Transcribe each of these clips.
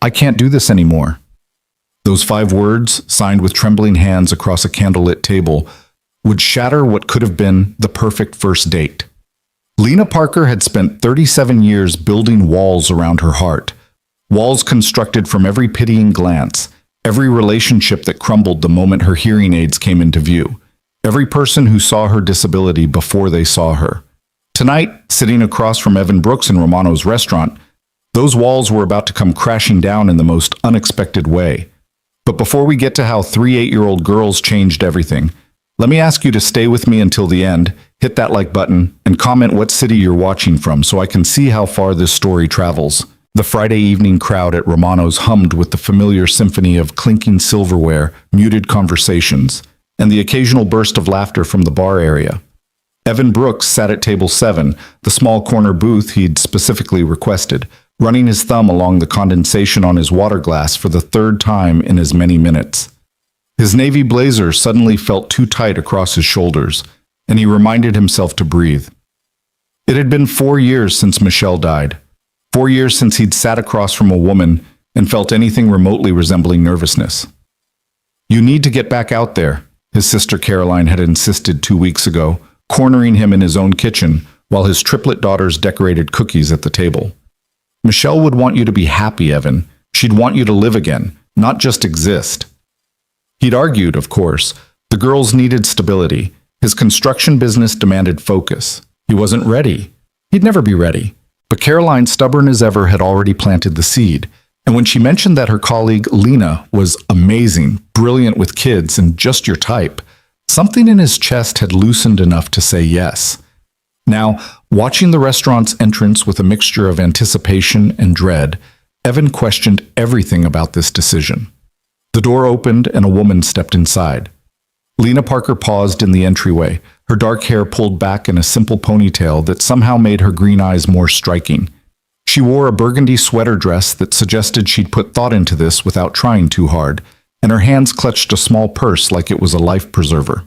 I can't do this anymore. Those 5 words, signed with trembling hands across a candlelit table, would shatter what could have been the perfect first date. Lena Parker had spent 37 years building walls around her heart, walls constructed from every pitying glance, every relationship that crumbled the moment her hearing aids came into view, every person who saw her disability before they saw her. Tonight, sitting across from Evan Brooks in Romano's restaurant, those walls were about to come crashing down in the most unexpected way. But before we get to how 3 8-year-old girls changed everything, let me ask you to stay with me until the end, hit that like button, and comment what city you're watching from so I can see how far this story travels. The Friday evening crowd at Romano's hummed with the familiar symphony of clinking silverware, muted conversations, and the occasional burst of laughter from the bar area. Evan Brooks sat at table 7, the small corner booth he'd specifically requested, running his thumb along the condensation on his water glass for the 3rd time in as many minutes. His navy blazer suddenly felt too tight across his shoulders, and he reminded himself to breathe. It had been 4 years since Michelle died, 4 years since he'd sat across from a woman and felt anything remotely resembling nervousness. "You need to get back out there," his sister Caroline had insisted 2 weeks ago, cornering him in his own kitchen while his triplet daughters decorated cookies at the table. "Michelle would want you to be happy, Evan. She'd want you to live again, not just exist." He'd argued, of course. The girls needed stability. His construction business demanded focus. He wasn't ready. He'd never be ready. But Caroline, stubborn as ever, had already planted the seed. And when she mentioned that her colleague, Lena, was amazing, brilliant with kids, and just your type, something in his chest had loosened enough to say yes. Now, watching the restaurant's entrance with a mixture of anticipation and dread, Evan questioned everything about this decision. The door opened and a woman stepped inside. Lena Parker paused in the entryway, her dark hair pulled back in a simple ponytail that somehow made her green eyes more striking. She wore a burgundy sweater dress that suggested she'd put thought into this without trying too hard, and her hands clutched a small purse like it was a life preserver.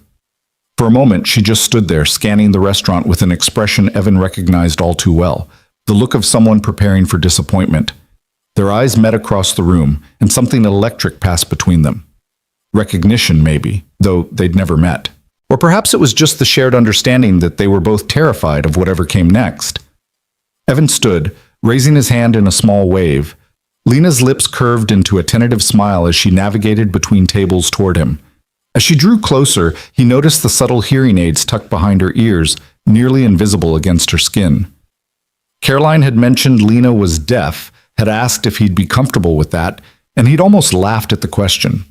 For a moment, she just stood there, scanning the restaurant with an expression Evan recognized all too well, the look of someone preparing for disappointment. Their eyes met across the room, and something electric passed between them. Recognition, maybe, though they'd never met. Or perhaps it was just the shared understanding that they were both terrified of whatever came next. Evan stood, raising his hand in a small wave. Lena's lips curved into a tentative smile as she navigated between tables toward him. As she drew closer, he noticed the subtle hearing aids tucked behind her ears, nearly invisible against her skin. Caroline had mentioned Lena was deaf, had asked if he'd be comfortable with that, and he'd almost laughed at the question.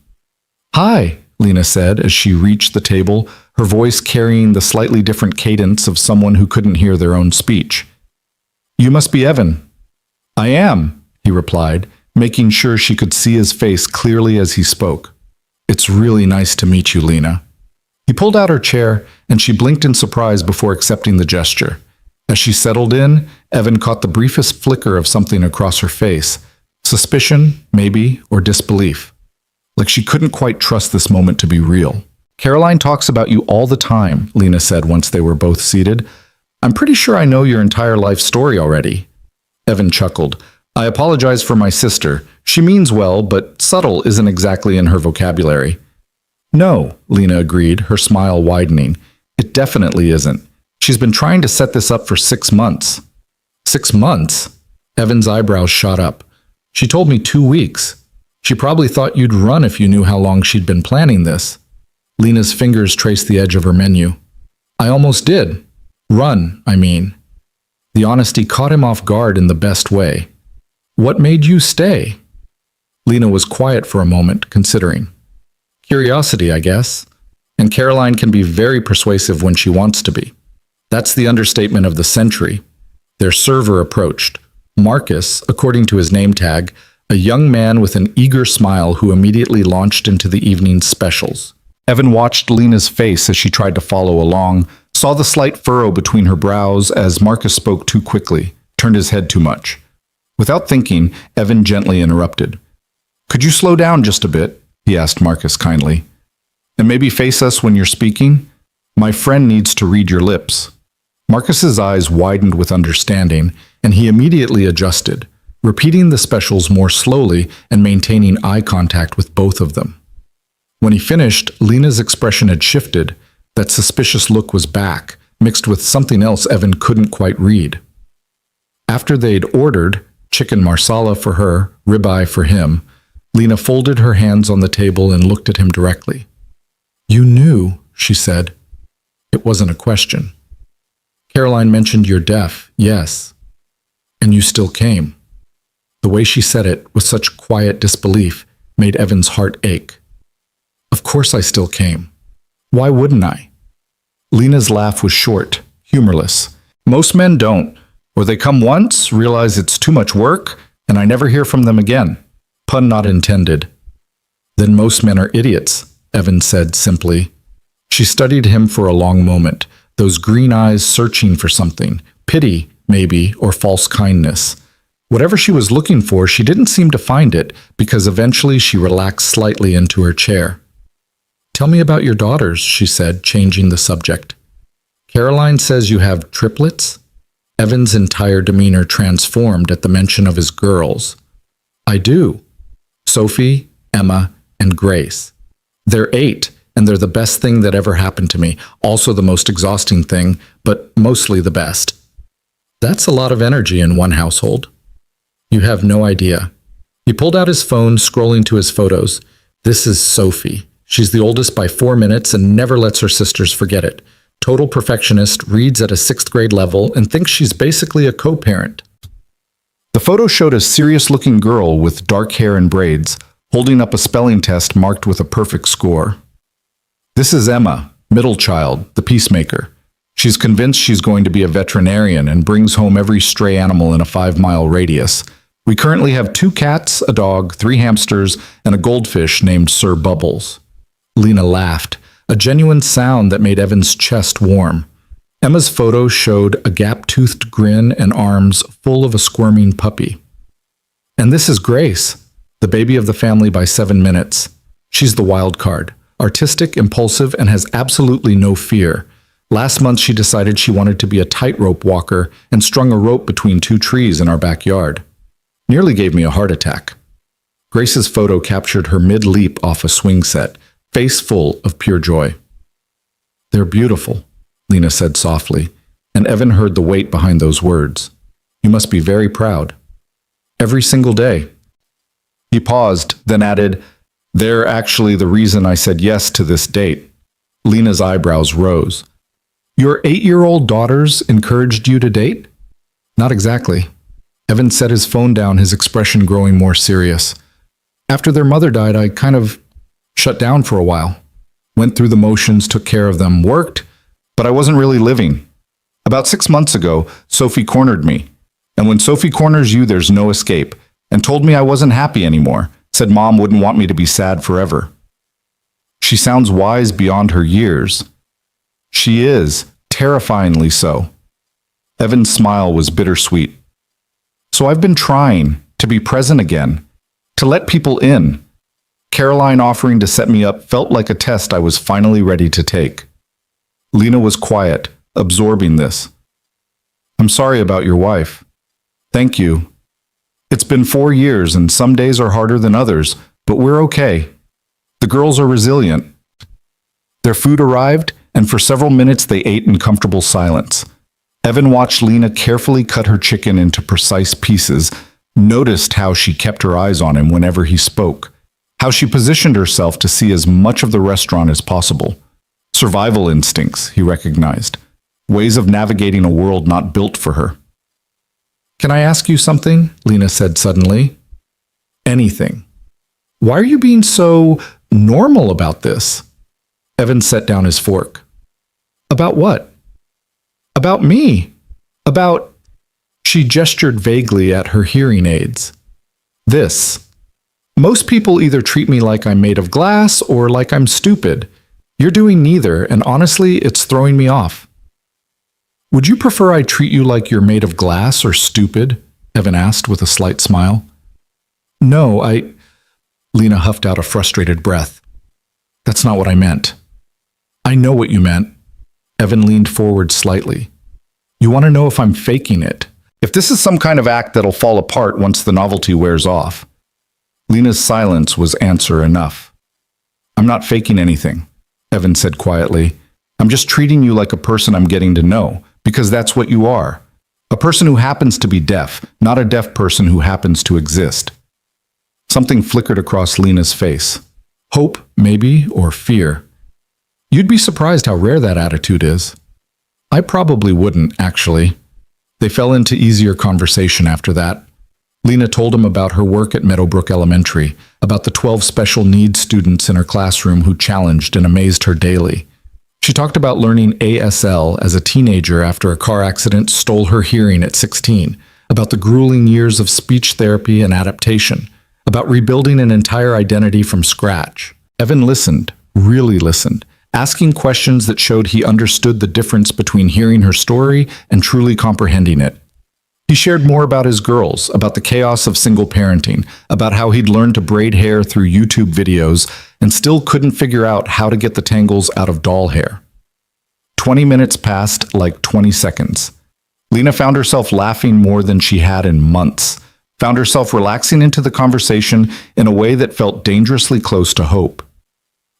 "Hi," Lena said as she reached the table, her voice carrying the slightly different cadence of someone who couldn't hear their own speech. "You must be Evan." "I am," he replied, making sure she could see his face clearly as he spoke. "It's really nice to meet you, Lena." He pulled out her chair, and she blinked in surprise before accepting the gesture. As she settled in, Evan caught the briefest flicker of something across her face. Suspicion, maybe, or disbelief. Like she couldn't quite trust this moment to be real. "Caroline talks about you all the time," Lena said once they were both seated. "I'm pretty sure I know your entire life story already." Evan chuckled. "I apologize for my sister. She means well, but subtle isn't exactly in her vocabulary." "No," Lena agreed, her smile widening. "It definitely isn't. She's been trying to set this up for 6 months." "6 months?" Evan's eyebrows shot up. "She told me 2 weeks. She probably thought you'd run if you knew how long she'd been planning this." Lena's fingers traced the edge of her menu. "I almost did. Run, I mean." The honesty caught him off guard in the best way. "What made you stay?" Lena was quiet for a moment, considering. "Curiosity, I guess. And Caroline can be very persuasive when she wants to be. That's the understatement of the century." Their server approached. Marcus, according to his name tag, a young man with an eager smile who immediately launched into the evening's specials. Evan watched Lena's face as she tried to follow along, saw the slight furrow between her brows as Marcus spoke too quickly, turned his head too much. Without thinking, Evan gently interrupted. "Could you slow down just a bit?" he asked Marcus kindly. "And maybe face us when you're speaking? My friend needs to read your lips." Marcus's eyes widened with understanding, and he immediately adjusted. repeating the specials more slowly and maintaining eye contact with both of them. When he finished, Lena's expression had shifted. That suspicious look was back, mixed with something else Evan couldn't quite read. After they'd ordered, chicken marsala for her, ribeye for him, Lena folded her hands on the table and looked at him directly. "You knew," she said. It wasn't a question. "Caroline mentioned you're deaf, yes. And you still came." The way she said it, with such quiet disbelief, made Evan's heart ache. "Of course I still came. Why wouldn't I?" Lena's laugh was short, humorless. "Most men don't. Or they come once, realize it's too much work, and I never hear from them again. Pun not intended." "Then most men are idiots," Evan said simply. She studied him for a long moment, those green eyes searching for something, pity, maybe, or false kindness. Whatever she was looking for, she didn't seem to find it, because eventually she relaxed slightly into her chair. "Tell me about your daughters," she said, changing the subject. "Caroline says you have triplets?" Evan's entire demeanor transformed at the mention of his girls. "I do. Sophie, Emma, and Grace. They're 8, and they're the best thing that ever happened to me. Also the most exhausting thing, but mostly the best." "That's a lot of energy in one household." "You have no idea." He pulled out his phone, scrolling to his photos. "This is Sophie. She's the oldest by 4 minutes and never lets her sisters forget it. Total perfectionist, reads at a 6th grade level, and thinks she's basically a co-parent." The photo showed a serious-looking girl with dark hair and braids, holding up a spelling test marked with a perfect score. "This is Emma, middle child, the peacemaker. She's convinced she's going to be a veterinarian and brings home every stray animal in a 5-mile radius. We currently have 2 cats, a dog, 3 hamsters, and a goldfish named Sir Bubbles." Lena laughed, a genuine sound that made Evan's chest warm. Emma's photo showed a gap-toothed grin and arms full of a squirming puppy. "And this is Grace, the baby of the family by 7 minutes. She's the wild card, artistic, impulsive, and has absolutely no fear. Last month she decided she wanted to be a tightrope walker and strung a rope between 2 trees in our backyard. Nearly gave me a heart attack." Grace's photo captured her mid-leap off a swing set, face full of pure joy. "They're beautiful," Lena said softly, and Evan heard the weight behind those words. "You must be very proud." "Every single day." He paused, then added, "They're actually the reason I said yes to this date." Lena's eyebrows rose. "Your 8-year-old daughters encouraged you to date?" "Not exactly." Evan set his phone down, his expression growing more serious. "After their mother died, I kind of shut down for a while. Went through the motions, took care of them, worked, but I wasn't really living. About 6 months ago, Sophie cornered me. And when Sophie corners you, there's no escape, and told me I wasn't happy anymore, said Mom wouldn't want me to be sad forever." She sounds wise beyond her years. She is, terrifyingly so. Evan's smile was bittersweet. "So I've been trying to be present again, to let people in. Caroline offering to set me up felt like a test I was finally ready to take." Lena was quiet, absorbing this. "I'm sorry about your wife." "Thank you. It's been 4 years and some days are harder than others, but we're okay. The girls are resilient." Their food arrived, and for several minutes they ate in comfortable silence. Evan watched Lena carefully cut her chicken into precise pieces, noticed how she kept her eyes on him whenever he spoke, how she positioned herself to see as much of the restaurant as possible. Survival instincts, he recognized, ways of navigating a world not built for her. "Can I ask you something?" Lena said suddenly. "Anything." "Why are you being so normal about this?" Evan set down his fork. "About what?" "About me. About—" She gestured vaguely at her hearing aids. "This. Most people either treat me like I'm made of glass or like I'm stupid. You're doing neither, and honestly, it's throwing me off." "Would you prefer I treat you like you're made of glass or stupid?" Evan asked with a slight smile. "No, Lena huffed out a frustrated breath. "That's not what I meant." "I know what you meant." Evan leaned forward slightly. "You want to know if I'm faking it? If this is some kind of act that'll fall apart once the novelty wears off. Lena's silence was answer enough. I'm not faking anything, Evan said quietly. I'm just treating you like a person I'm getting to know, because that's what you are. A person who happens to be deaf, not a deaf person who happens to exist. Something flickered across Lena's face. Hope, maybe, or fear. You'd be surprised how rare that attitude is. I probably wouldn't, actually. They fell into easier conversation after that. Lena told him about her work at Meadowbrook Elementary, about the 12 special needs students in her classroom who challenged and amazed her daily. She talked about learning ASL as a teenager after a car accident stole her hearing at 16, about the grueling years of speech therapy and adaptation, about rebuilding an entire identity from scratch. Evan listened, really listened, asking questions that showed he understood the difference between hearing her story and truly comprehending it. He shared more about his girls, about the chaos of single parenting, about how he'd learned to braid hair through YouTube videos and still couldn't figure out how to get the tangles out of doll hair. 20 minutes passed like 20 seconds. Lena found herself laughing more than she had in months, found herself relaxing into the conversation in a way that felt dangerously close to hope.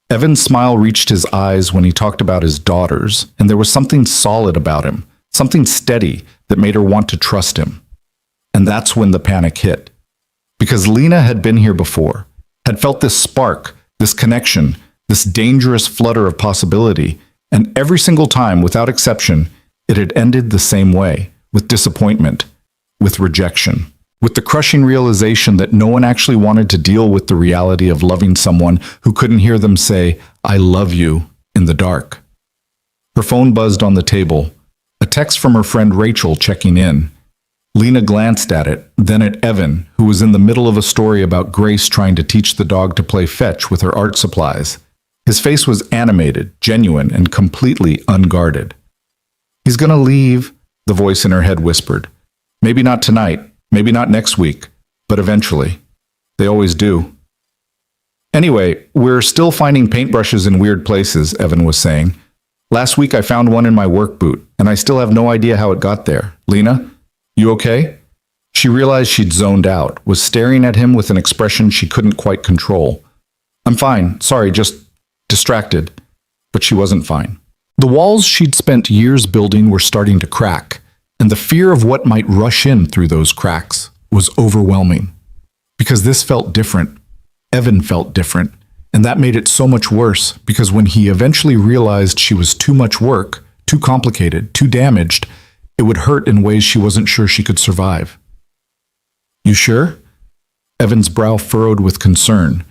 Evan's smile reached his eyes when he talked about his daughters, and there was something solid about him, something steady that made her want to trust him. And that's when the panic hit. Because Lena had been here before, had felt this spark, this connection, this dangerous flutter of possibility, and every single time, without exception, it had ended the same way, with disappointment, with rejection, with the crushing realization that no one actually wanted to deal with the reality of loving someone who couldn't hear them say, "I love you," in the dark. Her phone buzzed on the table, a text from her friend Rachel checking in. Lena glanced at it, then at Evan, who was in the middle of a story about Grace trying to teach the dog to play fetch with her art supplies. His face was animated, genuine, and completely unguarded. "He's gonna leave," the voice in her head whispered. "Maybe not tonight, maybe not next week, but eventually. They always do." "Anyway, we're still finding paintbrushes in weird places," Evan was saying. "Last week I found one in my work boot, and I still have no idea how it got there. Lena, you okay?" She realized she'd zoned out, was staring at him with an expression she couldn't quite control. "I'm fine, sorry, just distracted." But she wasn't fine. The walls she'd spent years building were starting to crack, and the fear of what might rush in through those cracks was overwhelming. Because this felt different. Evan felt different. And that made it so much worse, because when he eventually realized she was too much work, too complicated, too damaged, it would hurt in ways she wasn't sure she could survive. "You sure?" Evan's brow furrowed with concern.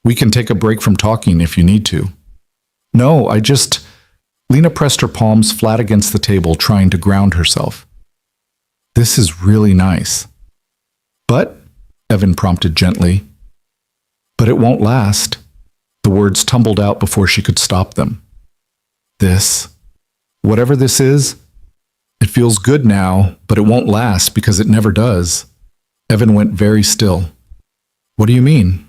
"We can take a break from talking if you need to." "No, I just..." Lena pressed her palms flat against the table, trying to ground herself. "This is really nice." "But," Evan prompted gently, "but it won't last." The words tumbled out before she could stop them. "This, whatever this is, it feels good now, but it won't last because it never does." Evan went very still. "What do you mean?"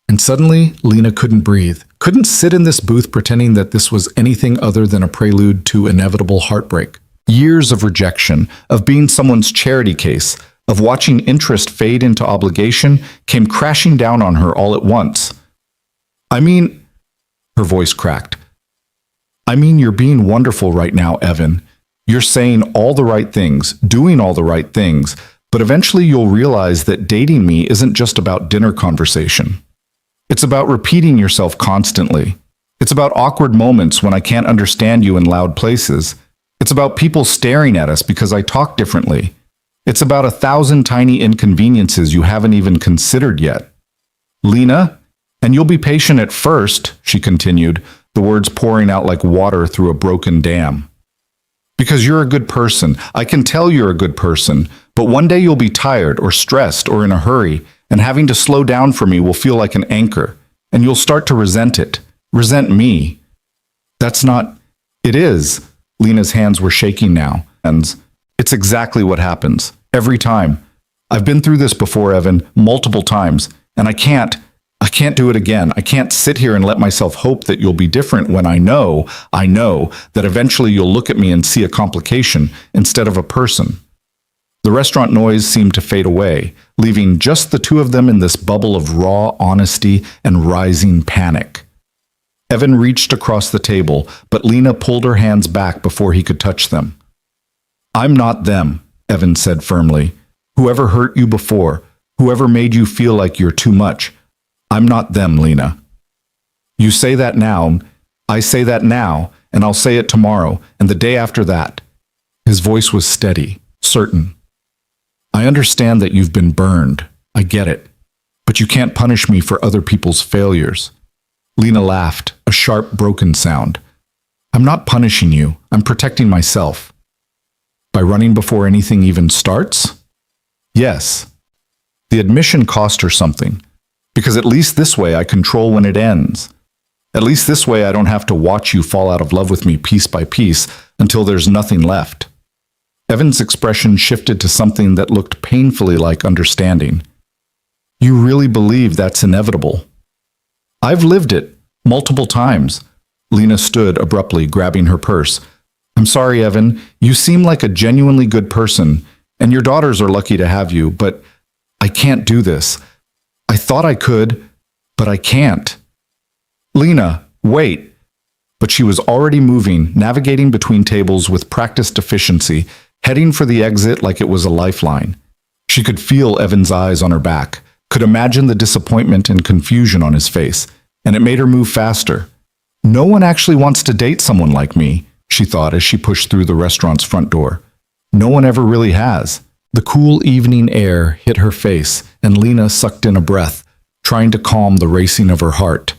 And suddenly, Lena couldn't breathe, couldn't sit in this booth pretending that this was anything other than a prelude to inevitable heartbreak. Years of rejection, of being someone's charity case, of watching interest fade into obligation, came crashing down on her all at once. "I mean," her voice cracked. "I mean, you're being wonderful right now, Evan. You're saying all the right things, doing all the right things, but eventually you'll realize that dating me isn't just about dinner conversation. It's about repeating yourself constantly. It's about awkward moments when I can't understand you in loud places. It's about people staring at us because I talk differently. It's about 1,000 tiny inconveniences you haven't even considered yet. Lena, and you'll be patient at first," she continued, the words pouring out like water through a broken dam. "Because you're a good person. I can tell you're a good person. But one day you'll be tired or stressed or in a hurry, and having to slow down for me will feel like an anchor, and you'll start to resent it. Resent me." "That's not..." "It is." Lena's hands were shaking now. "And it's exactly what happens. Every time. I've been through this before, Evan, multiple times, and I can't do it again. I can't sit here and let myself hope that you'll be different when I know that eventually you'll look at me and see a complication instead of a person." The restaurant noise seemed to fade away, leaving just the two of them in this bubble of raw honesty and rising panic. Evan reached across the table, but Lena pulled her hands back before he could touch them. "I'm not them," Evan said firmly. "Whoever hurt you before, whoever made you feel like you're too much, I'm not them, Lena. You say that now, I say that now, and I'll say it tomorrow, and the day after that." His voice was steady, certain. "I understand that you've been burned. I get it. But you can't punish me for other people's failures." Lena laughed, a sharp, broken sound. "I'm not punishing you. I'm protecting myself." "By running before anything even starts?" "Yes." The admission cost her something. "Because at least this way I control when it ends. At least this way I don't have to watch you fall out of love with me piece by piece until there's nothing left." Evan's expression shifted to something that looked painfully like understanding. "You really believe that's inevitable?" "I've lived it, multiple times." Lena stood abruptly, grabbing her purse. "I'm sorry, Evan. You seem like a genuinely good person, and your daughters are lucky to have you, but I can't do this. I thought I could, but I can't." "Lena, wait." But she was already moving, navigating between tables with practiced efficiency, heading for the exit like it was a lifeline. She could feel Evan's eyes on her back, could imagine the disappointment and confusion on his face, and it made her move faster. "No one actually wants to date someone like me," she thought as she pushed through the restaurant's front door. "No one ever really has." The cool evening air hit her face, and Lena sucked in a breath, trying to calm the racing of her heart.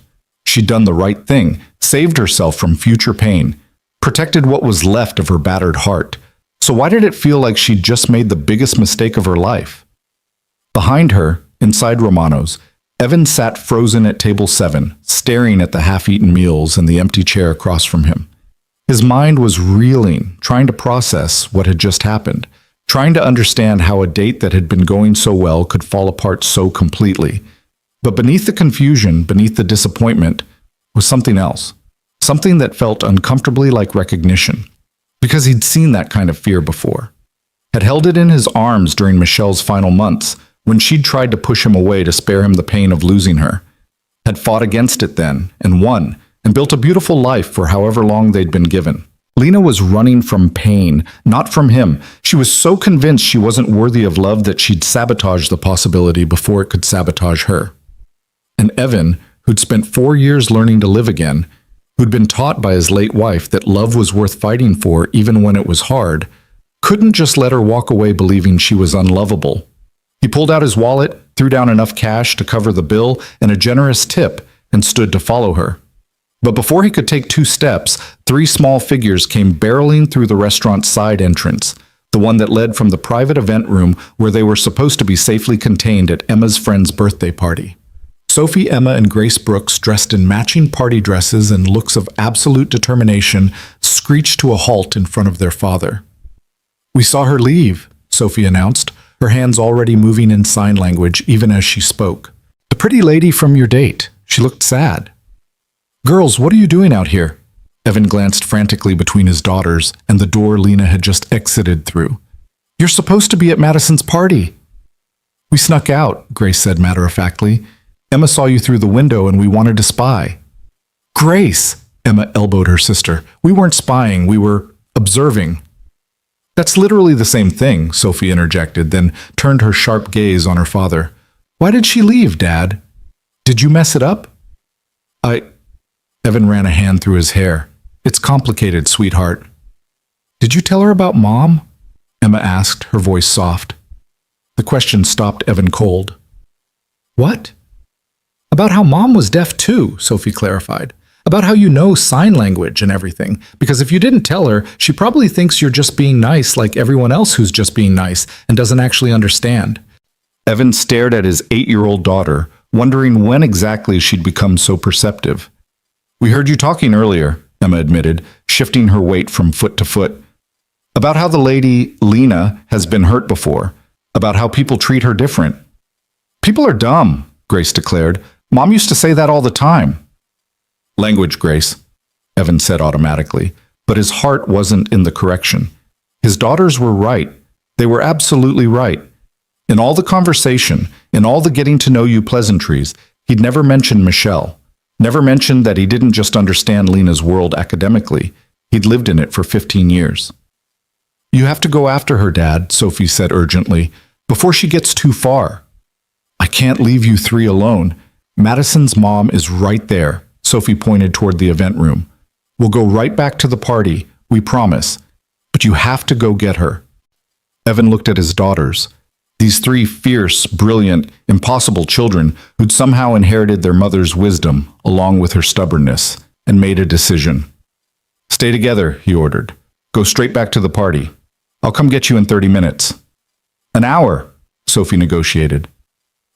She'd done the right thing, saved herself from future pain, protected what was left of her battered heart. So why did it feel like she'd just made the biggest mistake of her life? Behind her, inside Romano's, Evan sat frozen at table 7, staring at the half-eaten meals and the empty chair across from him. His mind was reeling, trying to process what had just happened, trying to understand how a date that had been going so well could fall apart so completely. But beneath the confusion, beneath the disappointment, was something else. Something that felt uncomfortably like recognition. Because he'd seen that kind of fear before. Had held it in his arms during Michelle's final months, when she'd tried to push him away to spare him the pain of losing her. Had fought against it then, and won, and built a beautiful life for however long they'd been given. Lena was running from pain, not from him. She was so convinced she wasn't worthy of love that she'd sabotage the possibility before it could sabotage her. And Evan, who'd spent 4 years learning to live again, who'd been taught by his late wife that love was worth fighting for even when it was hard, couldn't just let her walk away believing she was unlovable. He pulled out his wallet, threw down enough cash to cover the bill and a generous tip, and stood to follow her. But before he could take 2 steps, 3 small figures came barreling through the restaurant's side entrance, the one that led from the private event room where they were supposed to be safely contained at Emma's friend's birthday party. Sophie, Emma, and Grace Brooks, dressed in matching party dresses and looks of absolute determination, screeched to a halt in front of their father. "We saw her leave," Sophie announced, her hands already moving in sign language even as she spoke. "The pretty lady from your date. She looked sad." "Girls, what are you doing out here?" Evan glanced frantically between his daughters and the door Lena had just exited through. "You're supposed to be at Madison's party." "We snuck out," Grace said matter-of-factly. "Emma saw you through the window and we wanted to spy." "Grace!" Emma elbowed her sister. "We weren't spying, we were observing." "That's literally the same thing," Sophie interjected, then turned her sharp gaze on her father. "Why did she leave, Dad? Did you mess it up?" Evan ran a hand through his hair. "It's complicated, sweetheart." "Did you tell her about Mom?" Emma asked, her voice soft. The question stopped Evan cold. "What?" "About how Mom was deaf too," Sophie clarified. "About how you know sign language and everything. Because if you didn't tell her, she probably thinks you're just being nice like everyone else who's just being nice and doesn't actually understand." Evan stared at his 8-year-old daughter, wondering when exactly she'd become so perceptive. "We heard you talking earlier," Emma admitted, shifting her weight from foot to foot. "About how the lady, Lena, has been hurt before. About how people treat her different." "People are dumb," Grace declared. "Mom used to say that all the time." "Language, Grace," Evan said automatically, but his heart wasn't in the correction. His daughters were right. They were absolutely right. In all the conversation, in all the getting to know you pleasantries, he'd never mentioned Michelle. Never mentioned that he didn't just understand Lena's world academically. He'd lived in it for 15 years. You have to go after her, Dad, Sophie said urgently, before she gets too far. I can't leave you three alone. Madison's mom is right there, Sophie pointed toward the event room. We'll go right back to the party, we promise. But you have to go get her. Evan looked at his daughters. These three fierce, brilliant, impossible children who'd somehow inherited their mother's wisdom along with her stubbornness, and made a decision. Stay together, he ordered. Go straight back to the party. I'll come get you in 30 minutes. An hour, Sophie negotiated.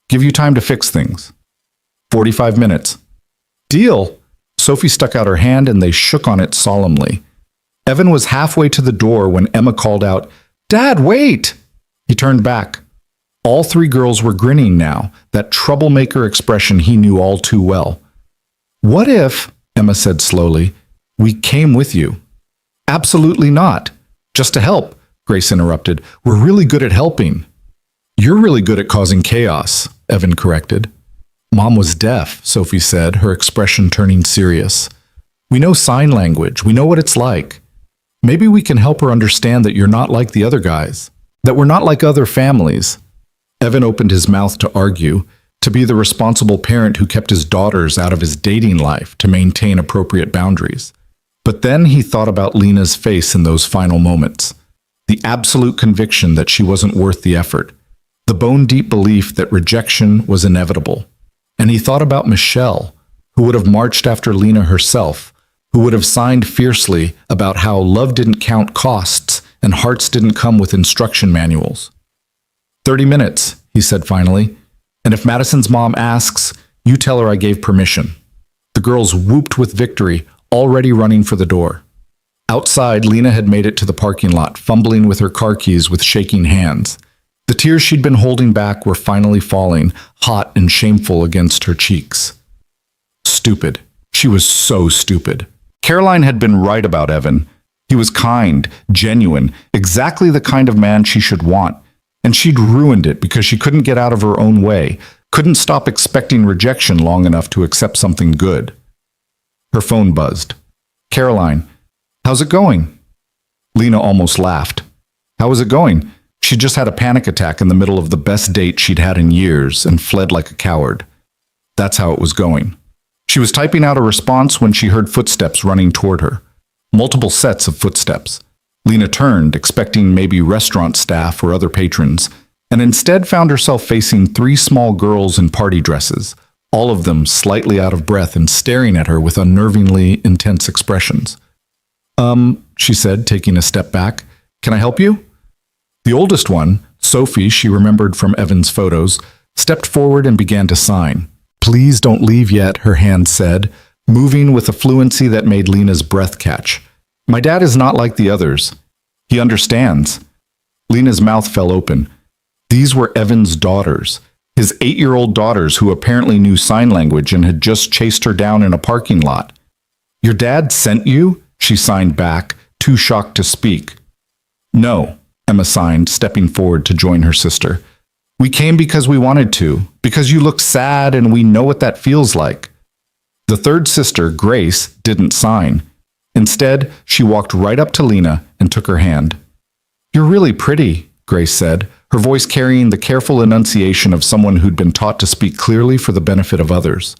Give you time to fix things. 45 minutes. Deal. Sophie stuck out her hand and they shook on it solemnly. Evan was halfway to the door when Emma called out, Dad, wait! He turned back. All three girls were grinning now, that troublemaker expression he knew all too well. What if, Emma said slowly, we came with you? Absolutely not. Just to help, Grace interrupted. We're really good at helping. You're really good at causing chaos, Evan corrected. Mom was deaf, Sophie said, her expression turning serious. We know sign language. We know what it's like. Maybe we can help her understand that you're not like the other guys, that we're not like other families. Evan opened his mouth to argue, to be the responsible parent who kept his daughters out of his dating life to maintain appropriate boundaries. But then he thought about Lena's face in those final moments, the absolute conviction that she wasn't worth the effort, the bone-deep belief that rejection was inevitable. And he thought about Michelle, who would have marched after Lena herself, who would have signed fiercely about how love didn't count costs and hearts didn't come with instruction manuals. 30 minutes, he said finally, and if Madison's mom asks, you tell her I gave permission. The girls whooped with victory, already running for the door. Outside, Lena had made it to the parking lot, fumbling with her car keys with shaking hands. The tears she'd been holding back were finally falling, hot and shameful against her cheeks. Stupid. She was so stupid. Caroline had been right about Evan. He was kind, genuine, exactly the kind of man she should want. And she'd ruined it because she couldn't get out of her own way, couldn't stop expecting rejection long enough to accept something good. Her phone buzzed. Caroline, how's it going? Lena almost laughed. How was it going? She just had a panic attack in the middle of the best date she'd had in years and fled like a coward. That's how it was going. She was typing out a response when she heard footsteps running toward her. Multiple sets of footsteps. Lena turned, expecting maybe restaurant staff or other patrons, and instead found herself facing three small girls in party dresses, all of them slightly out of breath and staring at her with unnervingly intense expressions. She said, taking a step back. Can I help you? The oldest one, Sophie, she remembered from Evan's photos, stepped forward and began to sign. Please don't leave yet, her hand said, moving with a fluency that made Lena's breath catch. My dad is not like the others. He understands. Lena's mouth fell open. These were Evan's daughters, his 8-year-old daughters who apparently knew sign language and had just chased her down in a parking lot. Your dad sent you? She signed back, too shocked to speak. No, Emma signed, stepping forward to join her sister. We came because we wanted to, because you look sad and we know what that feels like. The third sister, Grace, didn't sign. Instead, she walked right up to Lena and took her hand. You're really pretty, Grace said, her voice carrying the careful enunciation of someone who'd been taught to speak clearly for the benefit of others.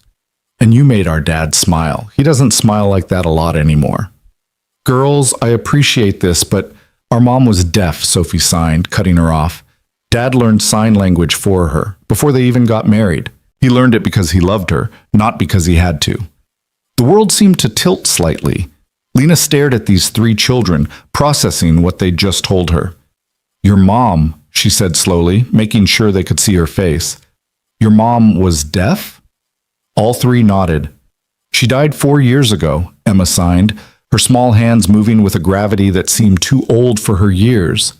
And you made our dad smile. He doesn't smile like that a lot anymore. Girls, I appreciate this, but our mom was deaf, Sophie signed, cutting her off. Dad learned sign language for her, before they even got married. He learned it because he loved her, not because he had to. The world seemed to tilt slightly. Lena stared at these three children, processing what they'd just told her. Your mom, she said slowly, making sure they could see her face. Your mom was deaf? All three nodded. She died 4 years ago, Emma signed, her small hands moving with a gravity that seemed too old for her years.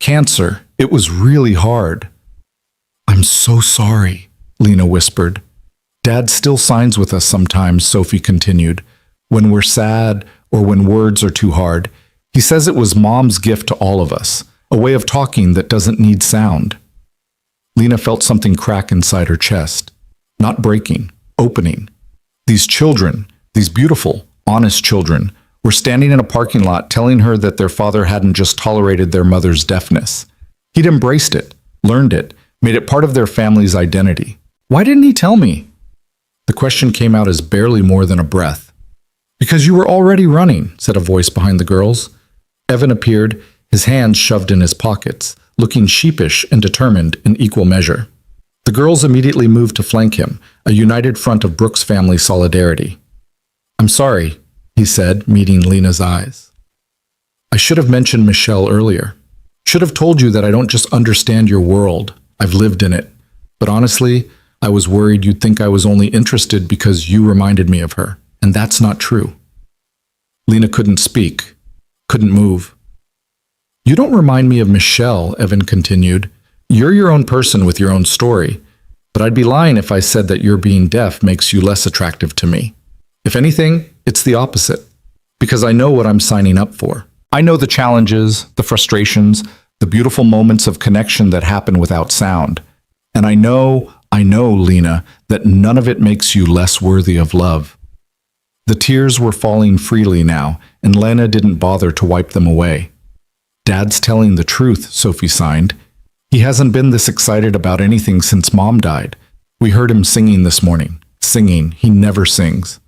Cancer. It was really hard. I'm so sorry, Lena whispered. Dad still signs with us sometimes, Sophie continued. When we're sad or when words are too hard. He says it was Mom's gift to all of us, a way of talking that doesn't need sound. Lena felt something crack inside her chest. Not breaking, opening. These children, these beautiful, honest children, were standing in a parking lot telling her that their father hadn't just tolerated their mother's deafness. He'd embraced it, learned it, made it part of their family's identity. Why didn't he tell me? The question came out as barely more than a breath. Because you were already running, said a voice behind the girls. Evan appeared, his hands shoved in his pockets, looking sheepish and determined in equal measure. The girls immediately moved to flank him, a united front of Brooks family solidarity. I'm sorry, he said, meeting Lena's eyes. I should have mentioned Michelle earlier. Should have told you that I don't just understand your world. I've lived in it. But honestly, I was worried you'd think I was only interested because you reminded me of her. And that's not true. Lena couldn't speak, couldn't move. You don't remind me of Michelle, Evan continued. You're your own person with your own story. But I'd be lying if I said that your being deaf makes you less attractive to me. If anything, it's the opposite. Because I know what I'm signing up for. I know the challenges, the frustrations, the beautiful moments of connection that happen without sound. And I know, Lena, that none of it makes you less worthy of love. The tears were falling freely now, and Lena didn't bother to wipe them away. Dad's telling the truth, Sophie signed. He hasn't been this excited about anything since Mom died. We heard him singing this morning. Singing, he never sings.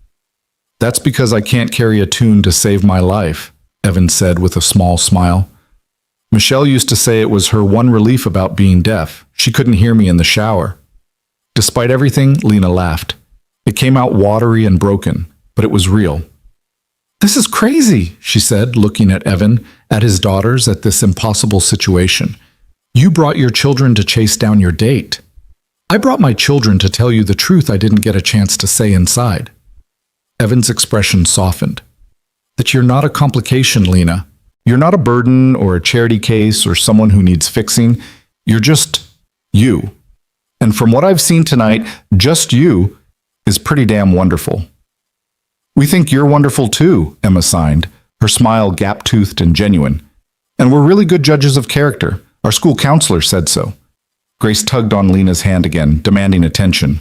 That's because I can't carry a tune to save my life, Evan said with a small smile. Michelle used to say it was her one relief about being deaf. She couldn't hear me in the shower. Despite everything, Lena laughed. It came out watery and broken, but it was real. This is crazy, she said, looking at Evan, at his daughters, at this impossible situation. You brought your children to chase down your date. I brought my children to tell you the truth I didn't get a chance to say inside. Evan's expression softened. That you're not a complication, Lena. You're not a burden or a charity case or someone who needs fixing. You're just you. And from what I've seen tonight, just you is pretty damn wonderful. We think you're wonderful too, Emma signed, her smile gap-toothed and genuine. And we're really good judges of character. Our school counselor said so. Grace tugged on Lena's hand again, demanding attention.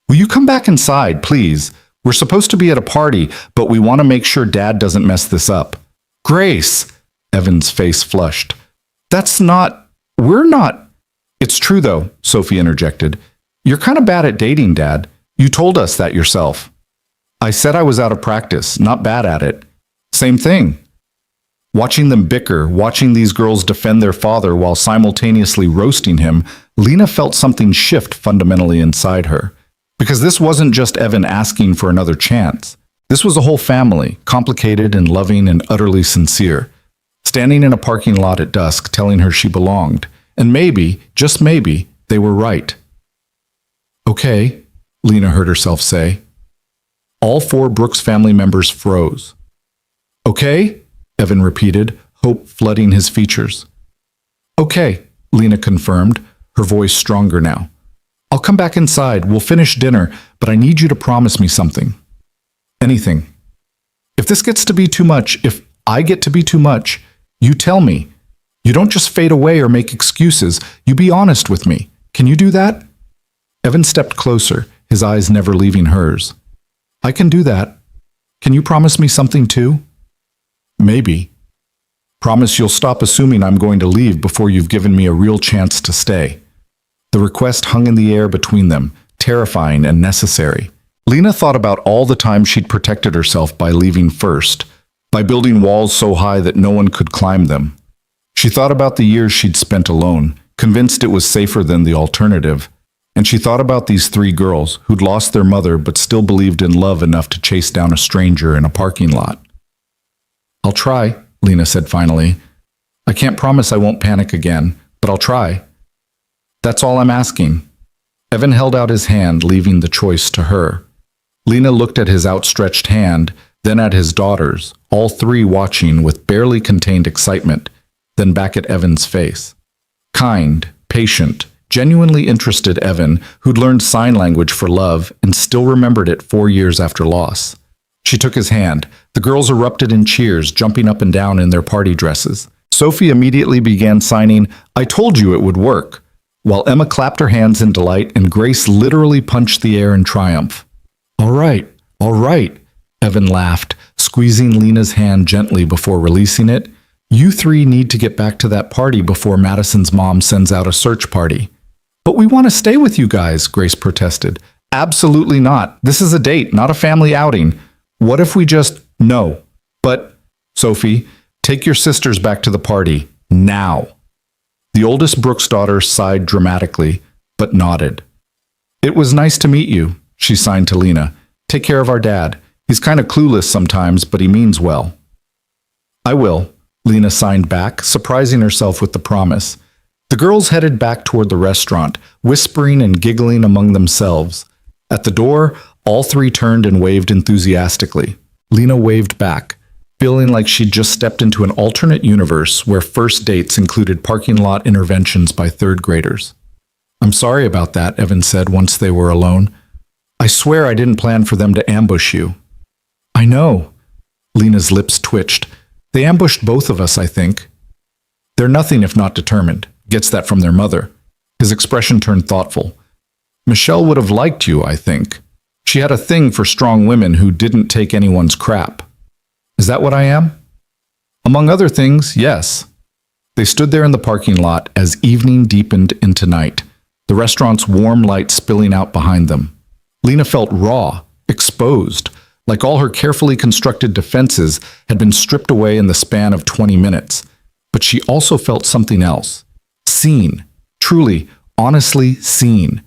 Will you come back inside, please? We're supposed to be at a party, but we want to make sure Dad doesn't mess this up. Grace! Evan's face flushed. We're not. It's true, though, Sophie interjected. You're kind of bad at dating, Dad. You told us that yourself. I said I was out of practice, not bad at it. Same thing. Watching them bicker, watching these girls defend their father while simultaneously roasting him, Lena felt something shift fundamentally inside her. Because this wasn't just Evan asking for another chance. This was a whole family, complicated and loving and utterly sincere, standing in a parking lot at dusk telling her she belonged. And maybe, just maybe, they were right. Okay, Lena heard herself say. All four Brooks family members froze. Okay, Evan repeated, hope flooding his features. Okay, Lena confirmed, her voice stronger now. I'll come back inside, we'll finish dinner, but I need you to promise me something. Anything. If this gets to be too much, if I get to be too much, you tell me. You don't just fade away or make excuses, you be honest with me. Can you do that? Evan stepped closer, his eyes never leaving hers. I can do that. Can you promise me something too? Maybe. Promise you'll stop assuming I'm going to leave before you've given me a real chance to stay. The request hung in the air between them, terrifying and necessary. Lena thought about all the time she'd protected herself by leaving first, by building walls so high that no one could climb them. She thought about the years she'd spent alone, convinced it was safer than the alternative. And she thought about these three girls who'd lost their mother but still believed in love enough to chase down a stranger in a parking lot. I'll try, Lena said finally. I can't promise I won't panic again, but I'll try. That's all I'm asking. Evan held out his hand, leaving the choice to her. Lena looked at his outstretched hand, then at his daughters, all three watching with barely contained excitement, then back at Evan's face. Kind, patient, genuinely interested Evan, who'd learned sign language for love and still remembered it 4 years after loss. She took his hand. The girls erupted in cheers, jumping up and down in their party dresses. Sophie immediately began signing, "I told you it would work," while Emma clapped her hands in delight and Grace literally punched the air in triumph. All right, Evan laughed, squeezing Lena's hand gently before releasing it. "You three need to get back to that party before Madison's mom sends out a search party." "But we want to stay with you guys," Grace protested. "Absolutely not. This is a date, not a family outing. What if we just—" "No. But, Sophie, take your sisters back to the party. Now." The oldest Brooks daughter sighed dramatically, but nodded. "It was nice to meet you," she signed to Lena. "Take care of our dad. He's kind of clueless sometimes, but he means well." "I will," Lena signed back, surprising herself with the promise. The girls headed back toward the restaurant, whispering and giggling among themselves. At the door, all three turned and waved enthusiastically. Lena waved back, feeling like she'd just stepped into an alternate universe where first dates included parking lot interventions by third graders. "I'm sorry about that," Evan said once they were alone. "I swear I didn't plan for them to ambush you." "I know." Lena's lips twitched. "They ambushed both of us, I think." "They're nothing if not determined. Gets that from their mother." His expression turned thoughtful. "Michelle would have liked you, I think. She had a thing for strong women who didn't take anyone's crap." "Is that what I am?" "Among other things, yes." They stood there in the parking lot as evening deepened into night, the restaurant's warm light spilling out behind them. Lena felt raw, exposed, like all her carefully constructed defenses had been stripped away in the span of 20 minutes. But she also felt something else. Seen. Truly, honestly seen.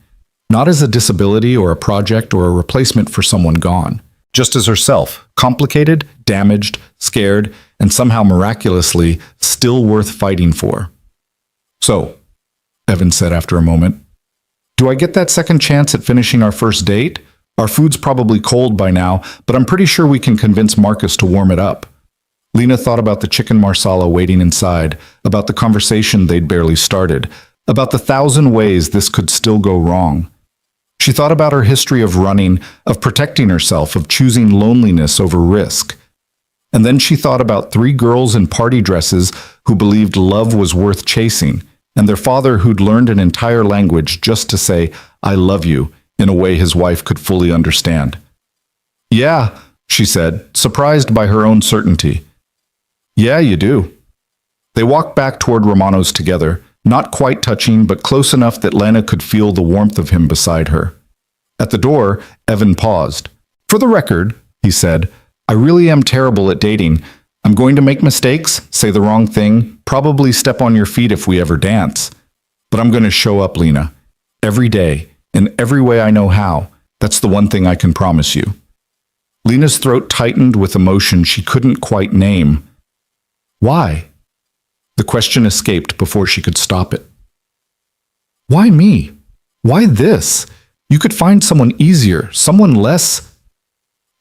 Not as a disability or a project or a replacement for someone gone. Just as herself, complicated, damaged, scared, and somehow miraculously still worth fighting for. "So," Evan said after a moment, "do I get that second chance at finishing our first date? Our food's probably cold by now, but I'm pretty sure we can convince Marcus to warm it up." Lena thought about the chicken marsala waiting inside, about the conversation they'd barely started, about the 1,000 ways this could still go wrong. She thought about her history of running, of protecting herself, of choosing loneliness over risk. And then she thought about 3 girls in party dresses who believed love was worth chasing, and their father who'd learned an entire language just to say, "I love you," in a way his wife could fully understand. "Yeah," she said, surprised by her own certainty. "Yeah, you do." They walked back toward Romano's together, not quite touching, but close enough that Lena could feel the warmth of him beside her. At the door, Evan paused. "For the record," he said, "I really am terrible at dating. I'm going to make mistakes, say the wrong thing, probably step on your feet if we ever dance. But I'm going to show up, Lena. Every day, in every way I know how. That's the one thing I can promise you." Lena's throat tightened with emotion she couldn't quite name. "Why?" The question escaped before she could stop it. "Why me? Why this? You could find someone easier, someone less—"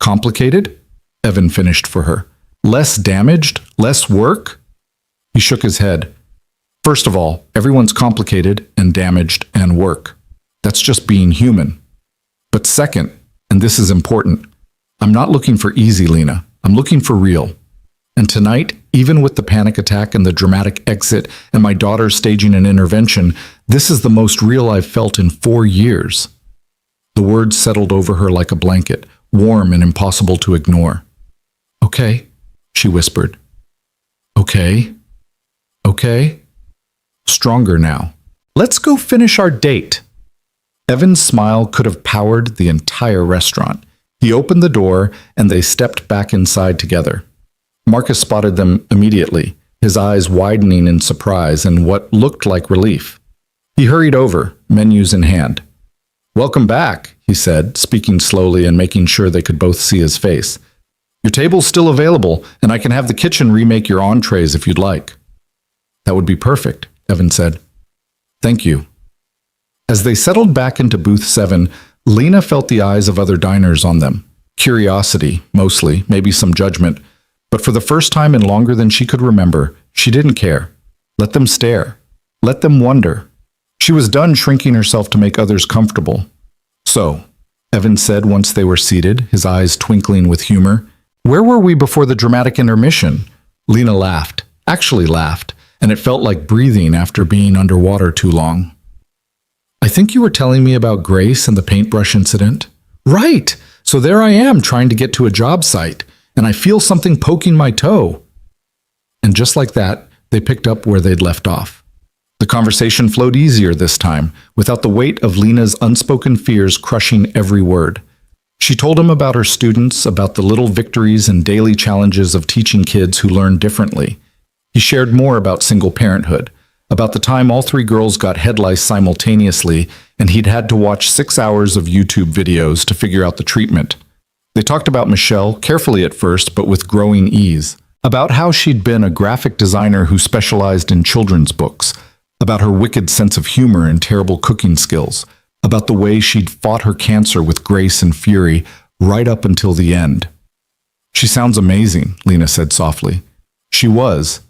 "Complicated?" Evan finished for her. "Less damaged? Less work?" He shook his head. "First of all, everyone's complicated and damaged and work. That's just being human. But second, and this is important, I'm not looking for easy, Lena. I'm looking for real. And tonight, even with the panic attack and the dramatic exit and my daughter staging an intervention, this is the most real I've felt in 4 years." The words settled over her like a blanket, warm and impossible to ignore. "Okay," she whispered. "Okay. Okay." Stronger now. "Let's go finish our date." Evan's smile could have powered the entire restaurant. He opened the door, and they stepped back inside together. Marcus spotted them immediately, his eyes widening in surprise and what looked like relief. He hurried over, menus in hand. "Welcome back," he said, speaking slowly and making sure they could both see his face. "Your table's still available, and I can have the kitchen remake your entrees if you'd like." "That would be perfect," Evan said. "Thank you." As they settled back into booth 7, Lena felt the eyes of other diners on them. Curiosity, mostly, maybe some judgment. But for the first time in longer than she could remember, she didn't care. Let them stare. Let them wonder. She was done shrinking herself to make others comfortable. "So," Evan said once they were seated, his eyes twinkling with humor, "where were we before the dramatic intermission?" Lena laughed, actually laughed, and it felt like breathing after being underwater too long. I think you were telling me about Grace and the paintbrush incident. Right! So there I am trying to get to a job site, and I feel something poking my toe. And just like that, they picked up where they'd left off. The conversation flowed easier this time, without the weight of Lena's unspoken fears crushing every word. She told him about her students, about the little victories and daily challenges of teaching kids who learn differently. He shared more about single parenthood, about the time all three girls got head lice simultaneously and he'd had to watch 6 hours of YouTube videos to figure out the treatment. They talked about Michelle, carefully at first, but with growing ease. About how she'd been a graphic designer who specialized in children's books. About her wicked sense of humor and terrible cooking skills. About the way she'd fought her cancer with grace and fury right up until the end. She sounds amazing, Lena said softly. She was.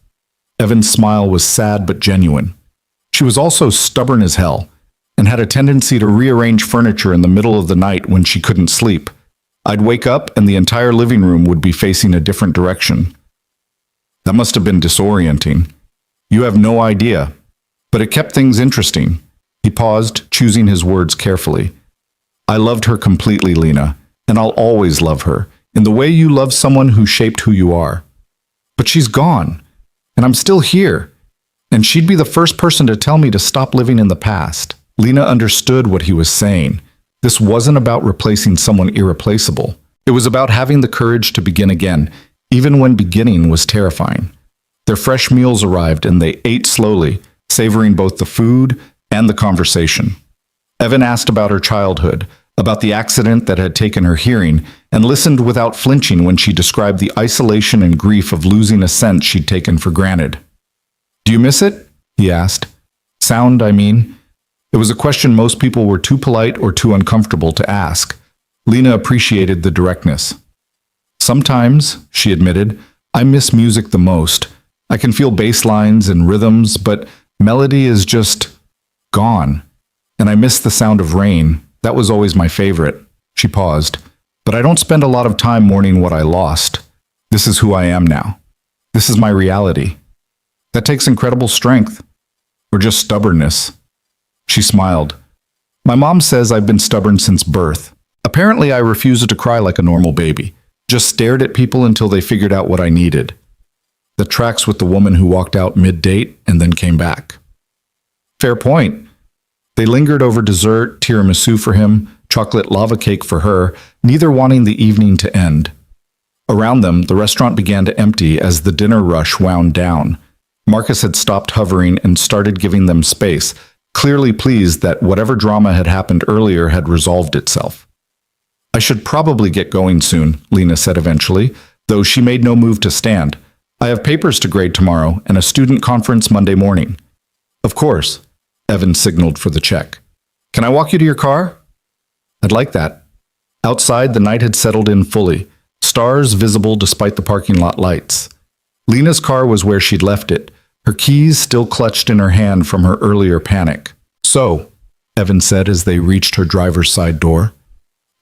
Evan's smile was sad but genuine. She was also stubborn as hell, and had a tendency to rearrange furniture in the middle of the night when she couldn't sleep. I'd wake up and the entire living room would be facing a different direction. That must have been disorienting. You have no idea. But it kept things interesting. He paused, choosing his words carefully. I loved her completely, Lena, and I'll always love her, in the way you love someone who shaped who you are. But she's gone. And I'm still here. And she'd be the first person to tell me to stop living in the past. Lena understood what he was saying. This wasn't about replacing someone irreplaceable. It was about having the courage to begin again, even when beginning was terrifying. Their fresh meals arrived and they ate slowly, savoring both the food and the conversation. Evan asked about her childhood, about the accident that had taken her hearing, and listened without flinching when she described the isolation and grief of losing a sense she'd taken for granted. Do you miss it? He asked. Sound, I mean. It was a question most people were too polite or too uncomfortable to ask. Lena appreciated the directness. Sometimes, she admitted, I miss music the most. I can feel bass lines and rhythms, but melody is just gone. And I miss the sound of rain. That was always my favorite. She paused. But I don't spend a lot of time mourning what I lost. This is who I am now. This is my reality. That takes incredible strength. Or just stubbornness. She smiled. My mom says I've been stubborn since birth. Apparently I refused to cry like a normal baby. Just stared at people until they figured out what I needed. That tracks with the woman who walked out mid-date and then came back. Fair point. They lingered over dessert, tiramisu for him, chocolate lava cake for her, neither wanting the evening to end. Around them, the restaurant began to empty as the dinner rush wound down. Marcus had stopped hovering and started giving them space, clearly pleased that whatever drama had happened earlier had resolved itself. I should probably get going soon, Lena said eventually, though she made no move to stand. I have papers to grade tomorrow and a student conference Monday morning. Of course. Evan signaled for the check. Can I walk you to your car? I'd like that. Outside, the night had settled in fully, stars visible despite the parking lot lights. Lena's car was where she'd left it, her keys still clutched in her hand from her earlier panic. So, Evan said as they reached her driver's side door,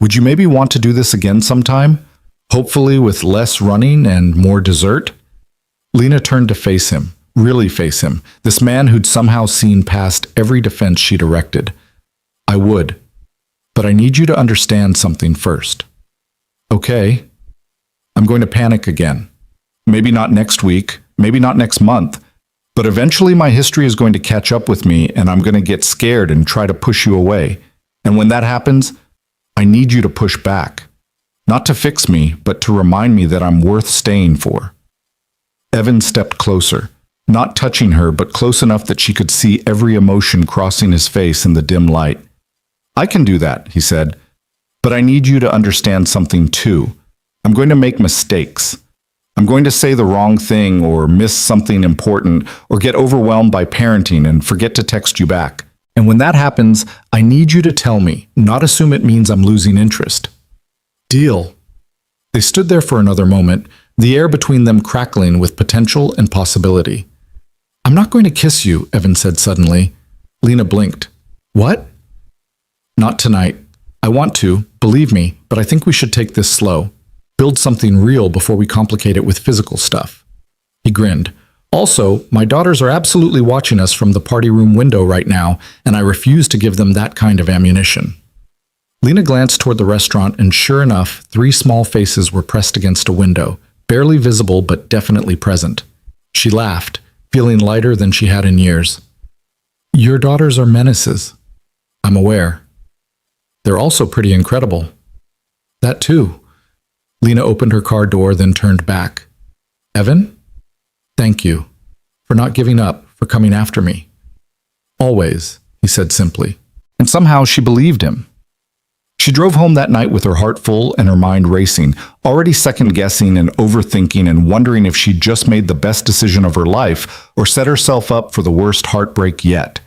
would you maybe want to do this again sometime? Hopefully with less running and more dessert? Lena turned to face him. Really face him, this man who'd somehow seen past every defense she'd erected. I would, but I need you to understand something first. Okay, I'm going to panic again. Maybe not next week, maybe not next month, but eventually my history is going to catch up with me and I'm going to get scared and try to push you away. And when that happens, I need you to push back. Not to fix me, but to remind me that I'm worth staying for. Evan stepped closer. Not touching her, but close enough that she could see every emotion crossing his face in the dim light. I can do that, he said. But I need you to understand something too. I'm going to make mistakes. I'm going to say the wrong thing or miss something important or get overwhelmed by parenting and forget to text you back. And when that happens, I need you to tell me, not assume it means I'm losing interest. Deal. They stood there for another moment, the air between them crackling with potential and possibility. I'm not going to kiss you, Evan said suddenly. Lena blinked. What? Not tonight. I want to, believe me, but I think we should take this slow. Build something real before we complicate it with physical stuff. He grinned. Also, my daughters are absolutely watching us from the party room window right now, and I refuse to give them that kind of ammunition. Lena glanced toward the restaurant, and sure enough, 3 small faces were pressed against a window, barely visible but definitely present. She laughed, feeling lighter than she had in years. Your daughters are menaces. I'm aware. They're also pretty incredible. That too. Lena opened her car door, then turned back. Evan? Thank you. For not giving up, for coming after me. Always, he said simply. And somehow she believed him. She drove home that night with her heart full and her mind racing, already second-guessing and overthinking and wondering if she'd just made the best decision of her life or set herself up for the worst heartbreak yet.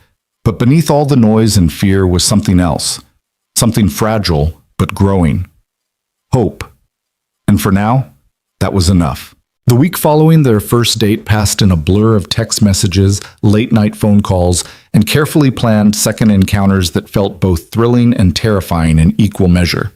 But beneath all the noise and fear was something else, something fragile but growing. Hope. And for now, that was enough. The week following their first date passed in a blur of text messages, late-night phone calls, and carefully planned second encounters that felt both thrilling and terrifying in equal measure.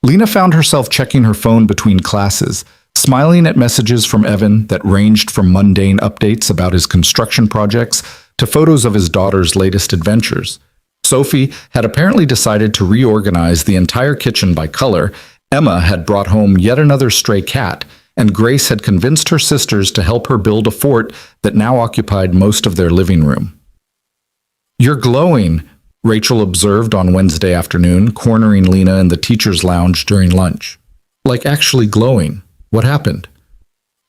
Lena found herself checking her phone between classes, smiling at messages from Evan that ranged from mundane updates about his construction projects to photos of his daughter's latest adventures. Sophie had apparently decided to reorganize the entire kitchen by color, Emma had brought home yet another stray cat, and Grace had convinced her sisters to help her build a fort that now occupied most of their living room. You're glowing, Rachel observed on Wednesday afternoon, cornering Lena in the teacher's lounge during lunch. Like actually glowing. What happened?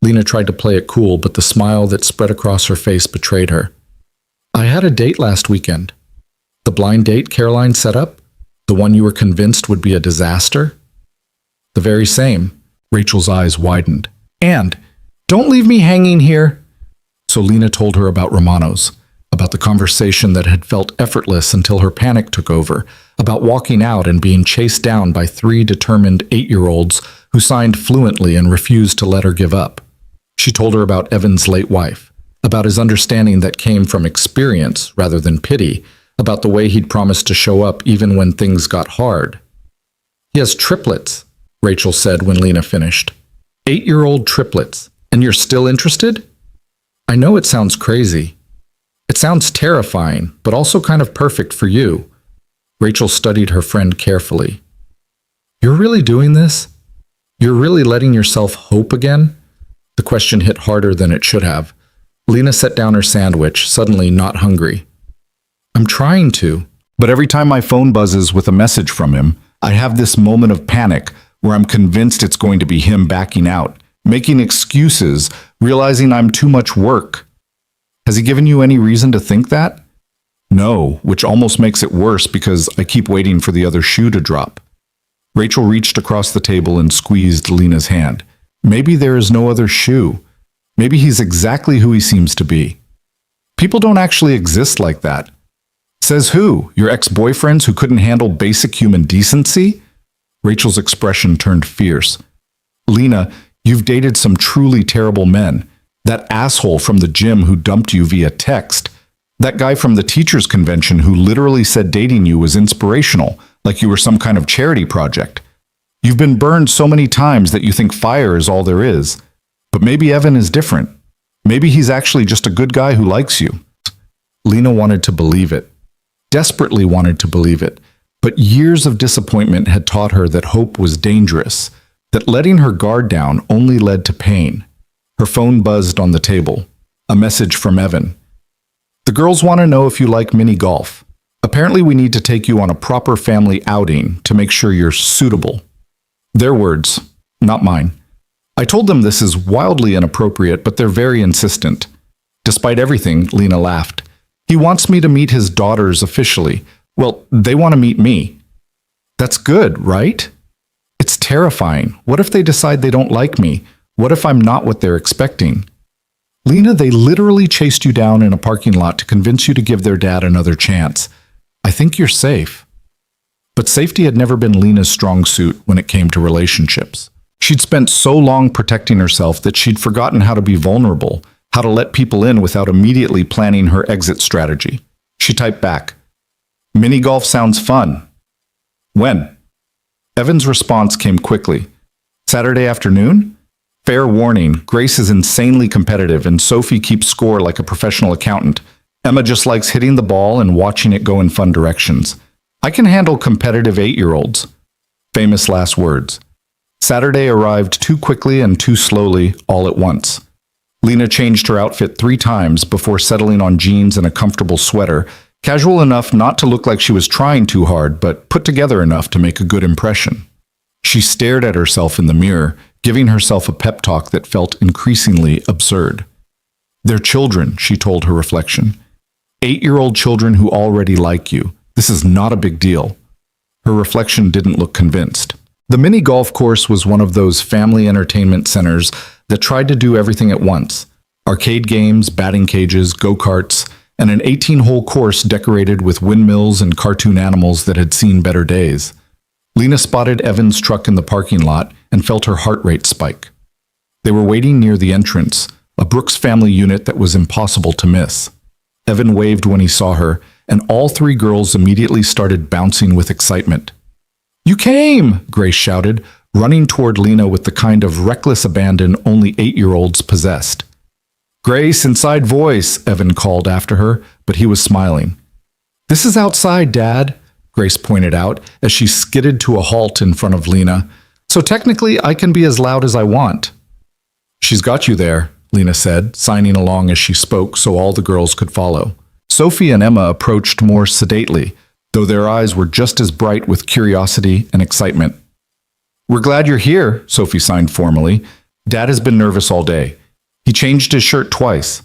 Lena tried to play it cool, but the smile that spread across her face betrayed her. I had a date last weekend. The blind date Caroline set up? The one you were convinced would be a disaster? The very same. Rachel's eyes widened. And, don't leave me hanging here. So Lena told her about Romano's, about the conversation that had felt effortless until her panic took over, about walking out and being chased down by 3 determined 8-year-olds who signed fluently and refused to let her give up. She told her about Evan's late wife, about his understanding that came from experience rather than pity, about the way he'd promised to show up even when things got hard. He has triplets, Rachel said when Lena finished. 8-year-old triplets, and you're still interested? I know it sounds crazy. It sounds terrifying, but also kind of perfect for you. Rachel studied her friend carefully. You're really doing this? You're really letting yourself hope again? The question hit harder than it should have. Lena set down her sandwich, suddenly not hungry. I'm trying to. But every time my phone buzzes with a message from him, I have this moment of panic where I'm convinced it's going to be him backing out, making excuses, realizing I'm too much work. Has he given you any reason to think that? No, which almost makes it worse because I keep waiting for the other shoe to drop. Rachel reached across the table and squeezed Lena's hand. Maybe there is no other shoe. Maybe he's exactly who he seems to be. People don't actually exist like that. Says who? Your ex-boyfriends who couldn't handle basic human decency? Rachel's expression turned fierce. Lena, you've dated some truly terrible men. That asshole from the gym who dumped you via text. That guy from the teachers' convention who literally said dating you was inspirational, like you were some kind of charity project. You've been burned so many times that you think fire is all there is. But maybe Evan is different. Maybe he's actually just a good guy who likes you. Lena wanted to believe it. Desperately wanted to believe it. But years of disappointment had taught her that hope was dangerous, that letting her guard down only led to pain. Her phone buzzed on the table. A message from Evan. The girls want to know if you like mini golf. Apparently we need to take you on a proper family outing to make sure you're suitable. Their words, not mine. I told them this is wildly inappropriate, but they're very insistent. Despite everything, Lena laughed. He wants me to meet his daughters officially. Well, they want to meet me. That's good, right? It's terrifying. What if they decide they don't like me? What if I'm not what they're expecting? Lena, they literally chased you down in a parking lot to convince you to give their dad another chance. I think you're safe. But safety had never been Lena's strong suit when it came to relationships. She'd spent so long protecting herself that she'd forgotten how to be vulnerable, how to let people in without immediately planning her exit strategy. She typed back, "Mini golf sounds fun. When?" Evan's response came quickly. "Saturday afternoon? Fair warning, Grace is insanely competitive and Sophie keeps score like a professional accountant. Emma just likes hitting the ball and watching it go in fun directions. I can handle competitive 8-year-olds. Famous last words. Saturday arrived too quickly and too slowly all at once. Lena changed her outfit 3 times before settling on jeans and a comfortable sweater, casual enough not to look like she was trying too hard, but put together enough to make a good impression. She stared at herself in the mirror, giving herself a pep talk that felt increasingly absurd. They're children, she told her reflection. 8-year-old children who already like you. This is not a big deal. Her reflection didn't look convinced. The mini golf course was one of those family entertainment centers that tried to do everything at once. Arcade games, batting cages, go-karts, and an 18-hole course decorated with windmills and cartoon animals that had seen better days. Lena spotted Evan's truck in the parking lot and felt her heart rate spike. They were waiting near the entrance, a Brooks family unit that was impossible to miss. Evan waved when he saw her, and all 3 girls immediately started bouncing with excitement. "You came!" Grace shouted, running toward Lena with the kind of reckless abandon only 8-year-olds possessed. "Grace, inside voice," Evan called after her, but he was smiling. "This is outside, Dad," Grace pointed out as she skidded to a halt in front of Lena. "So technically, I can be as loud as I want." "She's got you there," Lena said, signing along as she spoke so all the girls could follow. Sophie and Emma approached more sedately, though their eyes were just as bright with curiosity and excitement. "We're glad you're here," Sophie signed formally. "Dad has been nervous all day. He changed his shirt twice."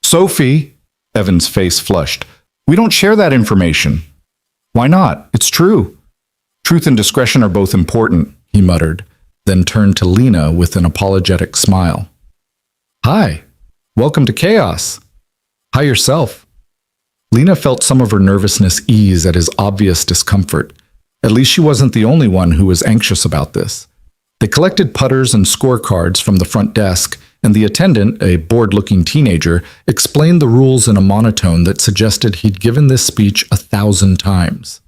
"Sophie," Evan's face flushed, "we don't share that information." "Why not? It's true." "Truth and discretion are both important," he muttered, then turned to Lena with an apologetic smile. "Hi. Welcome to Chaos. Hi yourself." Lena felt some of her nervousness ease at his obvious discomfort. At least she wasn't the only one who was anxious about this. They collected putters and scorecards from the front desk, and the attendant, a bored-looking teenager, explained the rules in a monotone that suggested he'd given this speech 1,000 times.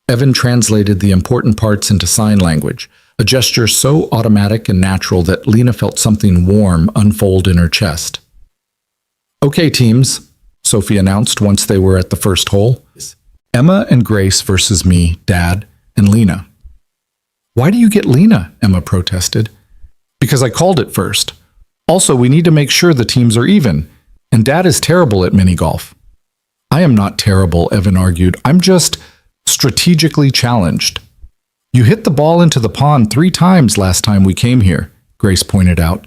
Evan translated the important parts into sign language, a gesture so automatic and natural that Lena felt something warm unfold in her chest. "Okay, teams," Sophie announced once they were at the first hole. "Emma and Grace versus me, Dad, and Lena." "Why do you get Lena?" Emma protested. "Because I called it first. Also, we need to make sure the teams are even, and Dad is terrible at mini-golf." "I am not terrible," Evan argued. "I'm just strategically challenged." "You hit the ball into the pond 3 times last time we came here," Grace pointed out.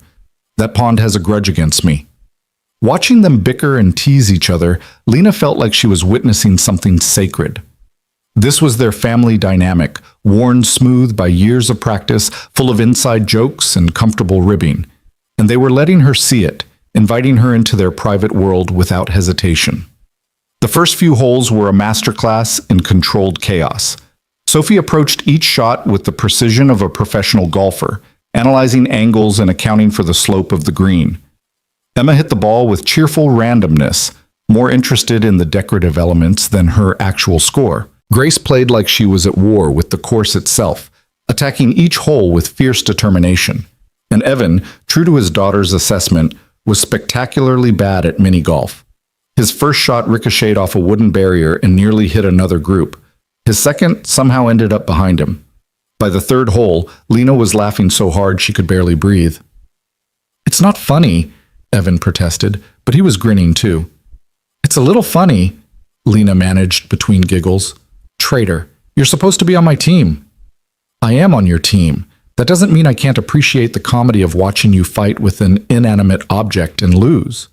"That pond has a grudge against me." Watching them bicker and tease each other, Lena felt like she was witnessing something sacred. This was their family dynamic, worn smooth by years of practice, full of inside jokes and comfortable ribbing. And they were letting her see it, inviting her into their private world without hesitation. The first few holes were a masterclass in controlled chaos. Sophie approached each shot with the precision of a professional golfer, analyzing angles and accounting for the slope of the green. Emma hit the ball with cheerful randomness, more interested in the decorative elements than her actual score. Grace played like she was at war with the course itself, attacking each hole with fierce determination. And Evan, true to his daughter's assessment, was spectacularly bad at mini-golf. His first shot ricocheted off a wooden barrier and nearly hit another group. His second somehow ended up behind him. By the 3rd hole, Lena was laughing so hard she could barely breathe. "It's not funny," Evan protested, but he was grinning too. "It's a little funny," Lena managed between giggles. "Traitor, you're supposed to be on my team." "I am on your team. That doesn't mean I can't appreciate the comedy of watching you fight with an inanimate object and lose."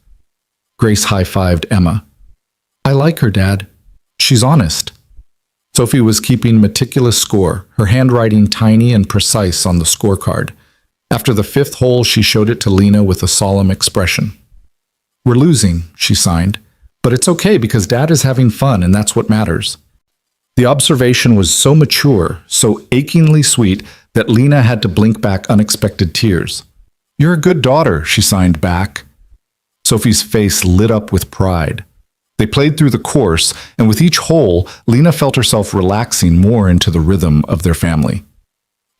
Grace high-fived Emma. "I like her, Dad. She's honest." Sophie was keeping meticulous score, her handwriting tiny and precise on the scorecard. After the 5th hole, she showed it to Lena with a solemn expression. "We're losing," she signed, "but it's okay because Dad is having fun and that's what matters." The observation was so mature, so achingly sweet, that Lena had to blink back unexpected tears. "You're a good daughter," she signed back. Sophie's face lit up with pride. They played through the course, and with each hole, Lena felt herself relaxing more into the rhythm of their family.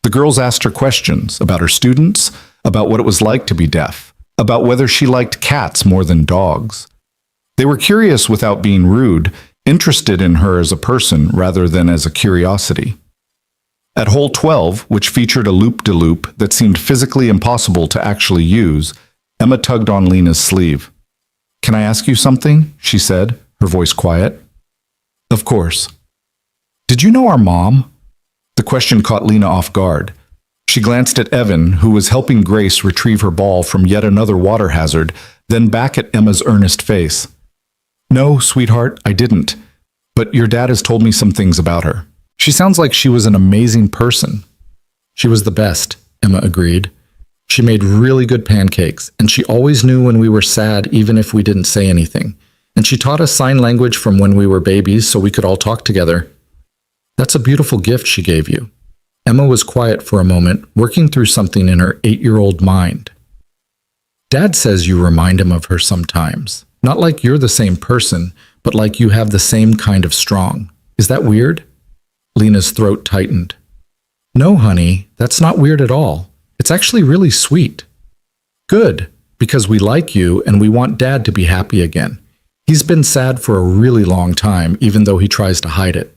The girls asked her questions about her students, about what it was like to be deaf, about whether she liked cats more than dogs. They were curious without being rude, interested in her as a person rather than as a curiosity. At hole 12, which featured a loop-de-loop that seemed physically impossible to actually use, Emma tugged on Lena's sleeve. "Can I ask you something?" she said, her voice quiet. "Of course." "Did you know our mom?" The question caught Lena off guard. She glanced at Evan, who was helping Grace retrieve her ball from yet another water hazard, then back at Emma's earnest face. "No, sweetheart, I didn't. But your dad has told me some things about her. She sounds like she was an amazing person." "She was the best," Emma agreed. "She made really good pancakes, and she always knew when we were sad even if we didn't say anything. And she taught us sign language from when we were babies so we could all talk together." "That's a beautiful gift she gave you." Emma was quiet for a moment, working through something in her 8-year-old mind. "Dad says you remind him of her sometimes. Not like you're the same person, but like you have the same kind of strong. Is that weird?" Lena's throat tightened. "No, honey, that's not weird at all. It's actually really sweet." "Good, because we like you and we want Dad to be happy again. He's been sad for a really long time, even though he tries to hide it."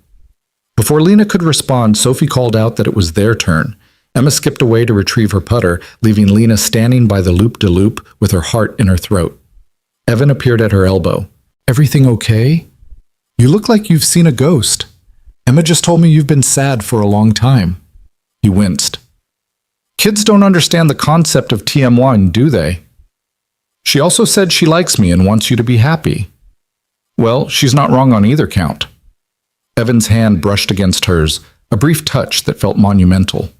Before Lena could respond, Sophie called out that it was their turn. Emma skipped away to retrieve her putter, leaving Lena standing by the loop-de-loop with her heart in her throat. Evan appeared at her elbow. "Everything okay? You look like you've seen a ghost. Emma just told me you've been sad for a long time." He winced. "Kids don't understand the concept of TM1, do they? She also said she likes me and wants you to be happy." "Well, she's not wrong on either count." Evan's hand brushed against hers, a brief touch that felt monumental.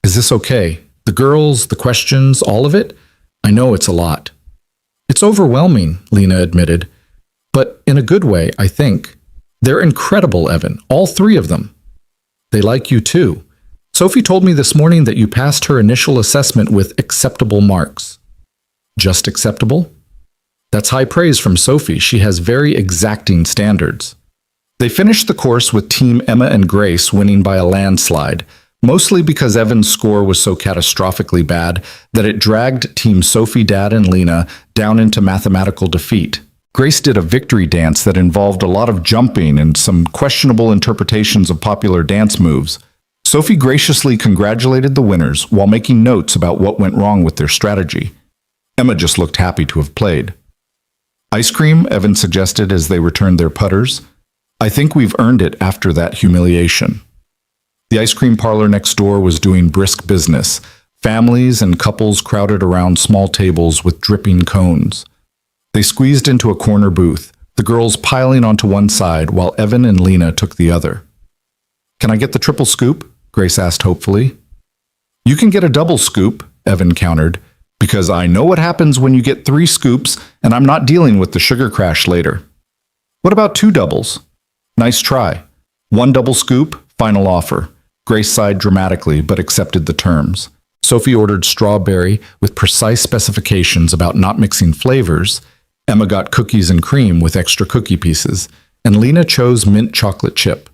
"Is this okay? The girls, the questions, all of it? I know it's a lot." "It's overwhelming," Lena admitted. "But in a good way, I think. They're incredible, Evan, all 3 of them. They like you too. Sophie told me this morning that you passed her initial assessment with acceptable marks." "Just acceptable?" "That's high praise from Sophie. She has very exacting standards." They finished the course with Team Emma and Grace winning by a landslide, mostly because Evan's score was so catastrophically bad that it dragged Team Sophie, Dad, and Lena down into mathematical defeat. Grace did a victory dance that involved a lot of jumping and some questionable interpretations of popular dance moves. Sophie graciously congratulated the winners while making notes about what went wrong with their strategy. Emma just looked happy to have played. "Ice cream," Evan suggested as they returned their putters. "I think we've earned it after that humiliation." The ice cream parlor next door was doing brisk business. Families and couples crowded around small tables with dripping cones. They squeezed into a corner booth, the girls piling onto one side while Evan and Lena took the other. "Can I get the triple scoop?" Grace asked hopefully. "You can get a double scoop," Evan countered, "because I know what happens when you get 3 scoops and I'm not dealing with the sugar crash later." "What about 2 doubles?" "Nice try. 1 double scoop, final offer." Grace sighed dramatically but accepted the terms. Sophie ordered strawberry with precise specifications about not mixing flavors. Emma got cookies and cream with extra cookie pieces, and Lena chose mint chocolate chip.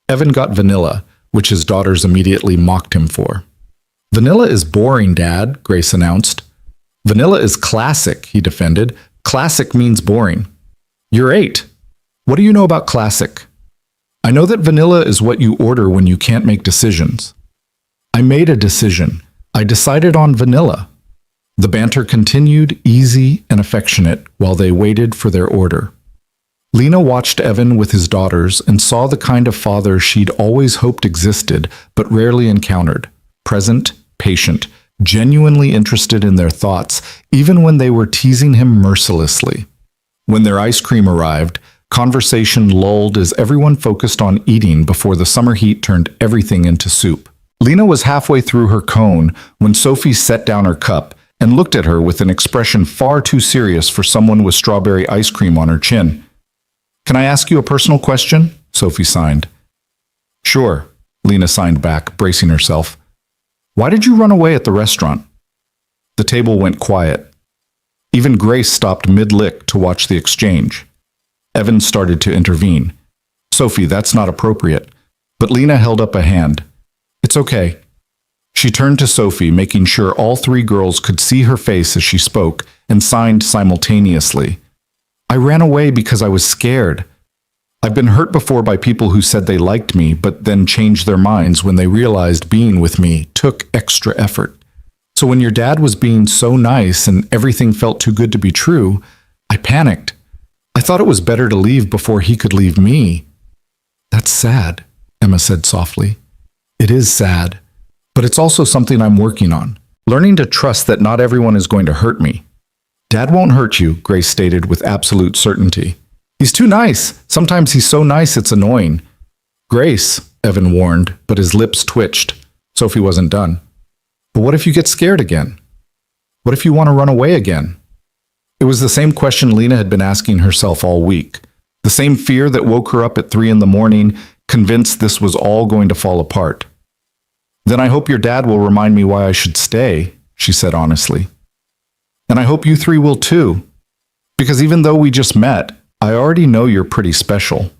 Evan got vanilla, which his daughters immediately mocked him for. "Vanilla is boring, Dad," Grace announced. "Vanilla is classic," he defended. "Classic means boring." "You're 8. What do you know about classic?" "I know that vanilla is what you order when you can't make decisions." "I made a decision. I decided on vanilla." The banter continued, easy and affectionate, while they waited for their order. Lena watched Evan with his daughters and saw the kind of father she'd always hoped existed but rarely encountered. Present, patient, genuinely interested in their thoughts, even when they were teasing him mercilessly. When their ice cream arrived, conversation lulled as everyone focused on eating before the summer heat turned everything into soup. Lena was halfway through her cone when Sophie set down her cup and looked at her with an expression far too serious for someone with strawberry ice cream on her chin. "Can I ask you a personal question?" Sophie signed. "Sure," Lena signed back, bracing herself. "Why did you run away at the restaurant?" The table went quiet. Even Grace stopped mid-lick to watch the exchange. Evan started to intervene. "Sophie, that's not appropriate." But Lena held up a hand. "It's okay." She turned to Sophie, making sure all three girls could see her face as she spoke, and signed simultaneously. I ran away because I was scared. I've been hurt before by people who said they liked me, but then changed their minds when they realized being with me took extra effort. So when your dad was being so nice and everything felt too good to be true, I panicked. I thought it was better to leave before he could leave me. That's sad, Emma said softly. It is sad, but it's also something I'm working on, learning to trust that not everyone is going to hurt me. Dad won't hurt you, Grace stated with absolute certainty. He's too nice. Sometimes he's so nice it's annoying. Grace, Evan warned, but his lips twitched. Sophie wasn't done. But what if you get scared again? What if you want to run away again? It was the same question Lena had been asking herself all week. The same fear that woke her up at 3 a.m, convinced this was all going to fall apart. Then I hope your dad will remind me why I should stay, she said honestly. And I hope you three will too. Because even though we just met, I already know you're pretty special.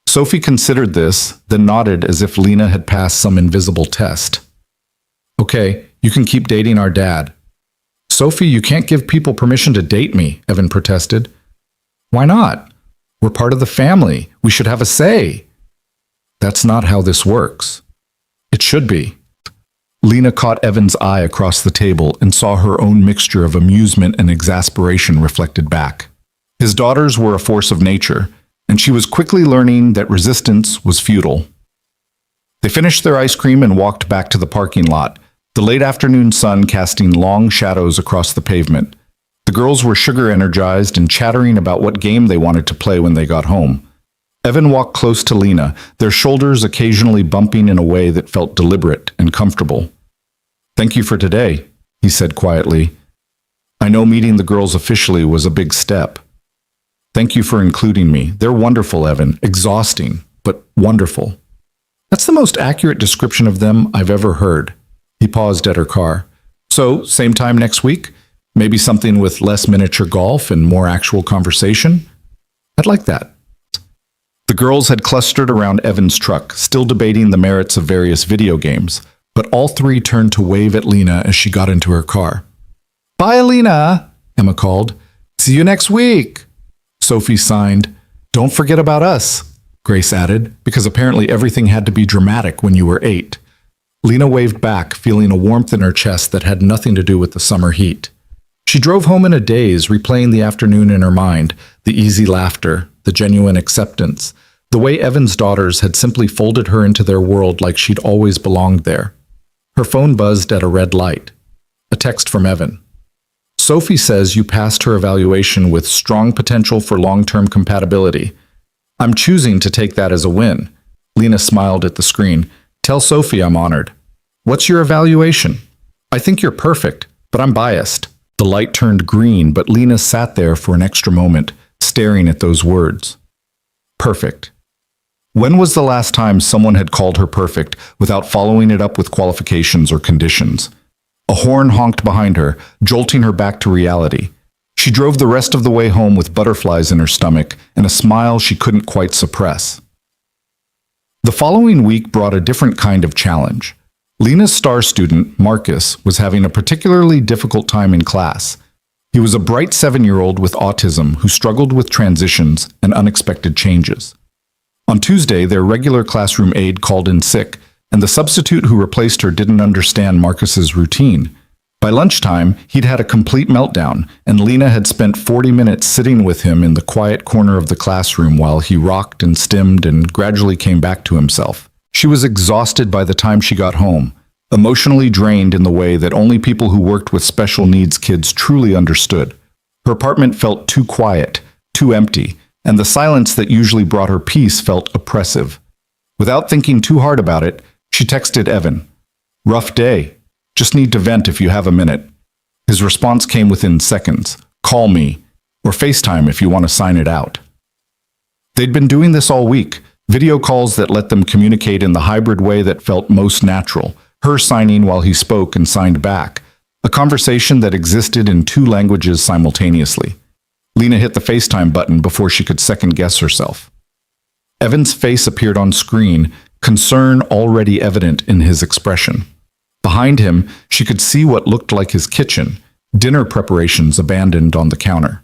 Sophie considered this, then nodded as if Lena had passed some invisible test. Okay, you can keep dating our dad. Sophie, you can't give people permission to date me, Evan protested. Why not? We're part of the family. We should have a say. That's not how this works. It should be. Lena caught Evan's eye across the table and saw her own mixture of amusement and exasperation reflected back. His daughters were a force of nature, and she was quickly learning that resistance was futile. They finished their ice cream and walked back to the parking lot, the late afternoon sun casting long shadows across the pavement. The girls were sugar-energized and chattering about what game they wanted to play when they got home. Evan walked close to Lena, their shoulders occasionally bumping in a way that felt deliberate and comfortable. Thank you for today, he said quietly. I know meeting the girls officially was a big step. Thank you for including me. They're wonderful, Evan. Exhausting, but wonderful. That's the most accurate description of them I've ever heard. He paused at her car. So, same time next week? Maybe something with less miniature golf and more actual conversation? I'd like that. The girls had clustered around Evan's truck, still debating the merits of various video games, but all three turned to wave at Lena as she got into her car. Bye, Lena, Emma called. See you next week. Sophie signed. Don't forget about us, Grace added, because apparently everything had to be dramatic when you were 8. Lena waved back, feeling a warmth in her chest that had nothing to do with the summer heat. She drove home in a daze, replaying the afternoon in her mind, the easy laughter, the genuine acceptance, the way Evan's daughters had simply folded her into their world like she'd always belonged there. Her phone buzzed at a red light. A text from Evan. Sophie says you passed her evaluation with strong potential for long-term compatibility. I'm choosing to take that as a win. Lena smiled at the screen. Tell Sophie I'm honored. What's your evaluation? I think you're perfect, but I'm biased. The light turned green, but Lena sat there for an extra moment, staring at those words. Perfect. When was the last time someone had called her perfect without following it up with qualifications or conditions? A horn honked behind her, jolting her back to reality. She drove the rest of the way home with butterflies in her stomach and a smile she couldn't quite suppress. The following week brought a different kind of challenge. Lena's star student, Marcus, was having a particularly difficult time in class. He was a bright 7-year-old with autism who struggled with transitions and unexpected changes. On Tuesday, their regular classroom aide called in sick, and the substitute who replaced her didn't understand Marcus's routine. By lunchtime, he'd had a complete meltdown, and Lena had spent 40 minutes sitting with him in the quiet corner of the classroom while he rocked and stimmed and gradually came back to himself. She was exhausted by the time she got home, emotionally drained in the way that only people who worked with special needs kids truly understood. Her apartment felt too quiet, too empty, and the silence that usually brought her peace felt oppressive. Without thinking too hard about it, she texted Evan. Rough day. Just need to vent if you have a minute. His response came within seconds. Call me, or FaceTime if you want to sign it out. They'd been doing this all week, video calls that let them communicate in the hybrid way that felt most natural, her signing while he spoke and signed back, a conversation that existed in 2 languages simultaneously. Lena hit the FaceTime button before she could second-guess herself. Evan's face appeared on screen, concern already evident in his expression. Behind him, she could see what looked like his kitchen, dinner preparations abandoned on the counter.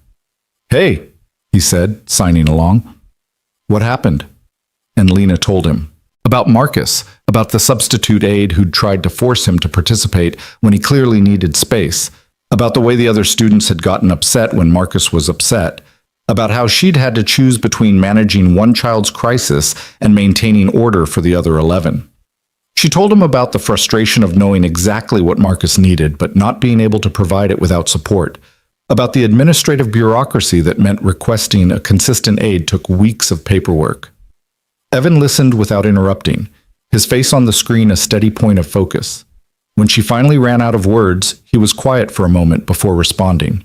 "Hey," he said, signing along. "What happened?" And Lena told him. About Marcus, about the substitute aide who'd tried to force him to participate when he clearly needed space, about the way the other students had gotten upset when Marcus was upset, about how she'd had to choose between managing one child's crisis and maintaining order for the other 11. She told him about the frustration of knowing exactly what Marcus needed but not being able to provide it without support, about the administrative bureaucracy that meant requesting a consistent aide took weeks of paperwork. Evan listened without interrupting, his face on the screen a steady point of focus. When she finally ran out of words, he was quiet for a moment before responding.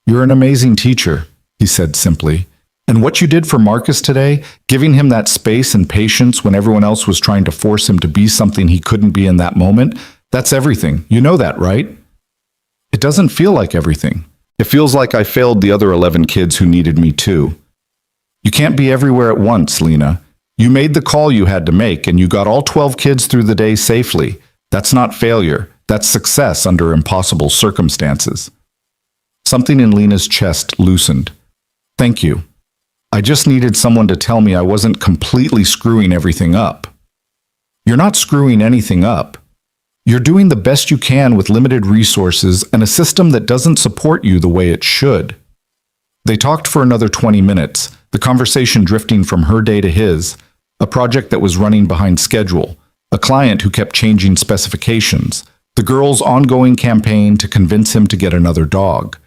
"You're an amazing teacher," he said simply. "And what you did for Marcus today, giving him that space and patience when everyone else was trying to force him to be something he couldn't be in that moment, that's everything. You know that, right?" "It doesn't feel like everything. It feels like I failed the other 11 kids who needed me too." "You can't be everywhere at once, Lena. You made the call you had to make, and you got all 12 kids through the day safely. That's not failure. That's success under impossible circumstances." Something in Lena's chest loosened. "Thank you. I just needed someone to tell me I wasn't completely screwing everything up." "You're not screwing anything up. You're doing the best you can with limited resources and a system that doesn't support you the way it should." They talked for another 20 minutes, the conversation drifting from her day to his, a project that was running behind schedule, a client who kept changing specifications, the girl's ongoing campaign to convince him to get another dog.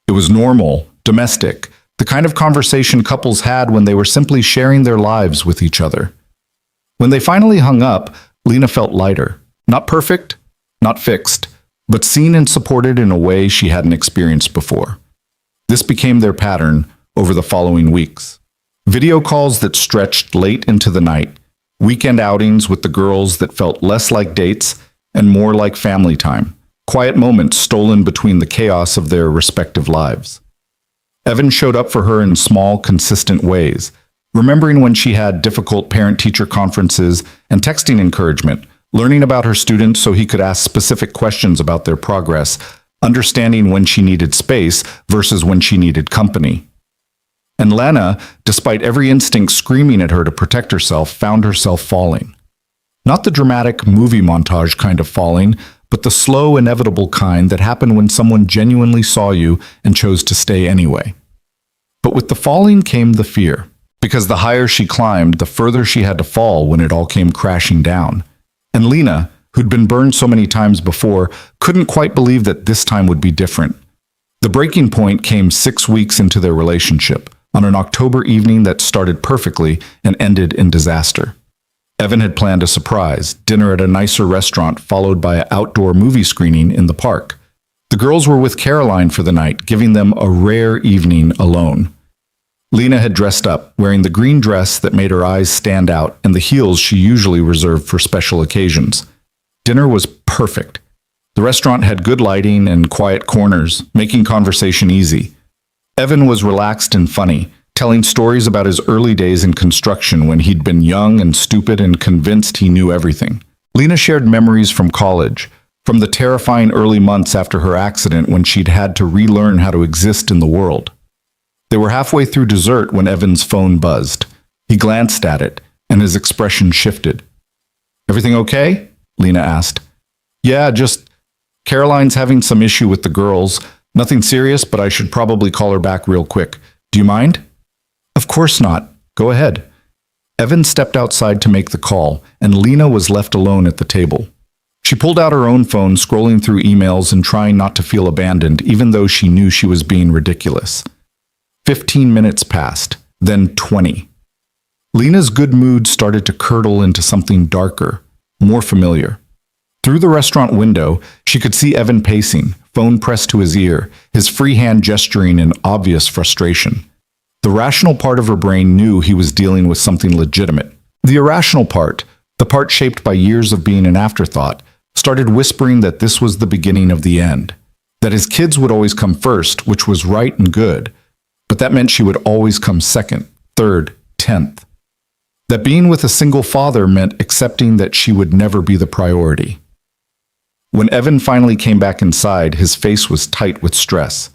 It was normal, domestic, the kind of conversation couples had when they were simply sharing their lives with each other. When they finally hung up, Lena felt lighter. Not perfect, not fixed, but seen and supported in a way she hadn't experienced before. This became their pattern over the following weeks. Video calls that stretched late into the night, weekend outings with the girls that felt less like dates and more like family time, quiet moments stolen between the chaos of their respective lives. Evan showed up for her in small, consistent ways, remembering when she had difficult parent-teacher conferences and texting encouragement, learning about her students so he could ask specific questions about their progress, understanding when she needed space versus when she needed company. And Lena, despite every instinct screaming at her to protect herself, found herself falling. Not the dramatic movie montage kind of falling, but the slow, inevitable kind that happened when someone genuinely saw you and chose to stay anyway. But with the falling came the fear, because the higher she climbed, the further she had to fall when it all came crashing down. And Lena, who'd been burned so many times before, couldn't quite believe that this time would be different. The breaking point came 6 weeks into their relationship, on an October evening that started perfectly and ended in disaster. Evan had planned a surprise, dinner at a nicer restaurant followed by an outdoor movie screening in the park. The girls were with Caroline for the night, giving them a rare evening alone. Lena had dressed up, wearing the green dress that made her eyes stand out and the heels she usually reserved for special occasions. Dinner was perfect. The restaurant had good lighting and quiet corners, making conversation easy. Evan was relaxed and funny, telling stories about his early days in construction when he'd been young and stupid and convinced he knew everything. Lena shared memories from college, from the terrifying early months after her accident when she'd had to relearn how to exist in the world. They were halfway through dessert when Evan's phone buzzed. He glanced at it, and his expression shifted. "Everything okay?" Lena asked. "Yeah, just Caroline's having some issue with the girls. Nothing serious, but I should probably call her back real quick. Do you mind?" "Of course not. Go ahead." Evan stepped outside to make the call, and Lena was left alone at the table. She pulled out her own phone, scrolling through emails and trying not to feel abandoned, even though she knew she was being ridiculous. 15 minutes passed, then 20. Lena's good mood started to curdle into something darker, more familiar. Through the restaurant window, she could see Evan pacing, phone pressed to his ear, his free hand gesturing in obvious frustration. The rational part of her brain knew he was dealing with something legitimate. The irrational part, the part shaped by years of being an afterthought, started whispering that this was the beginning of the end, that his kids would always come first, which was right and good, but that meant she would always come second, third, 10th. That being with a single father meant accepting that she would never be the priority. When Evan finally came back inside, his face was tight with stress.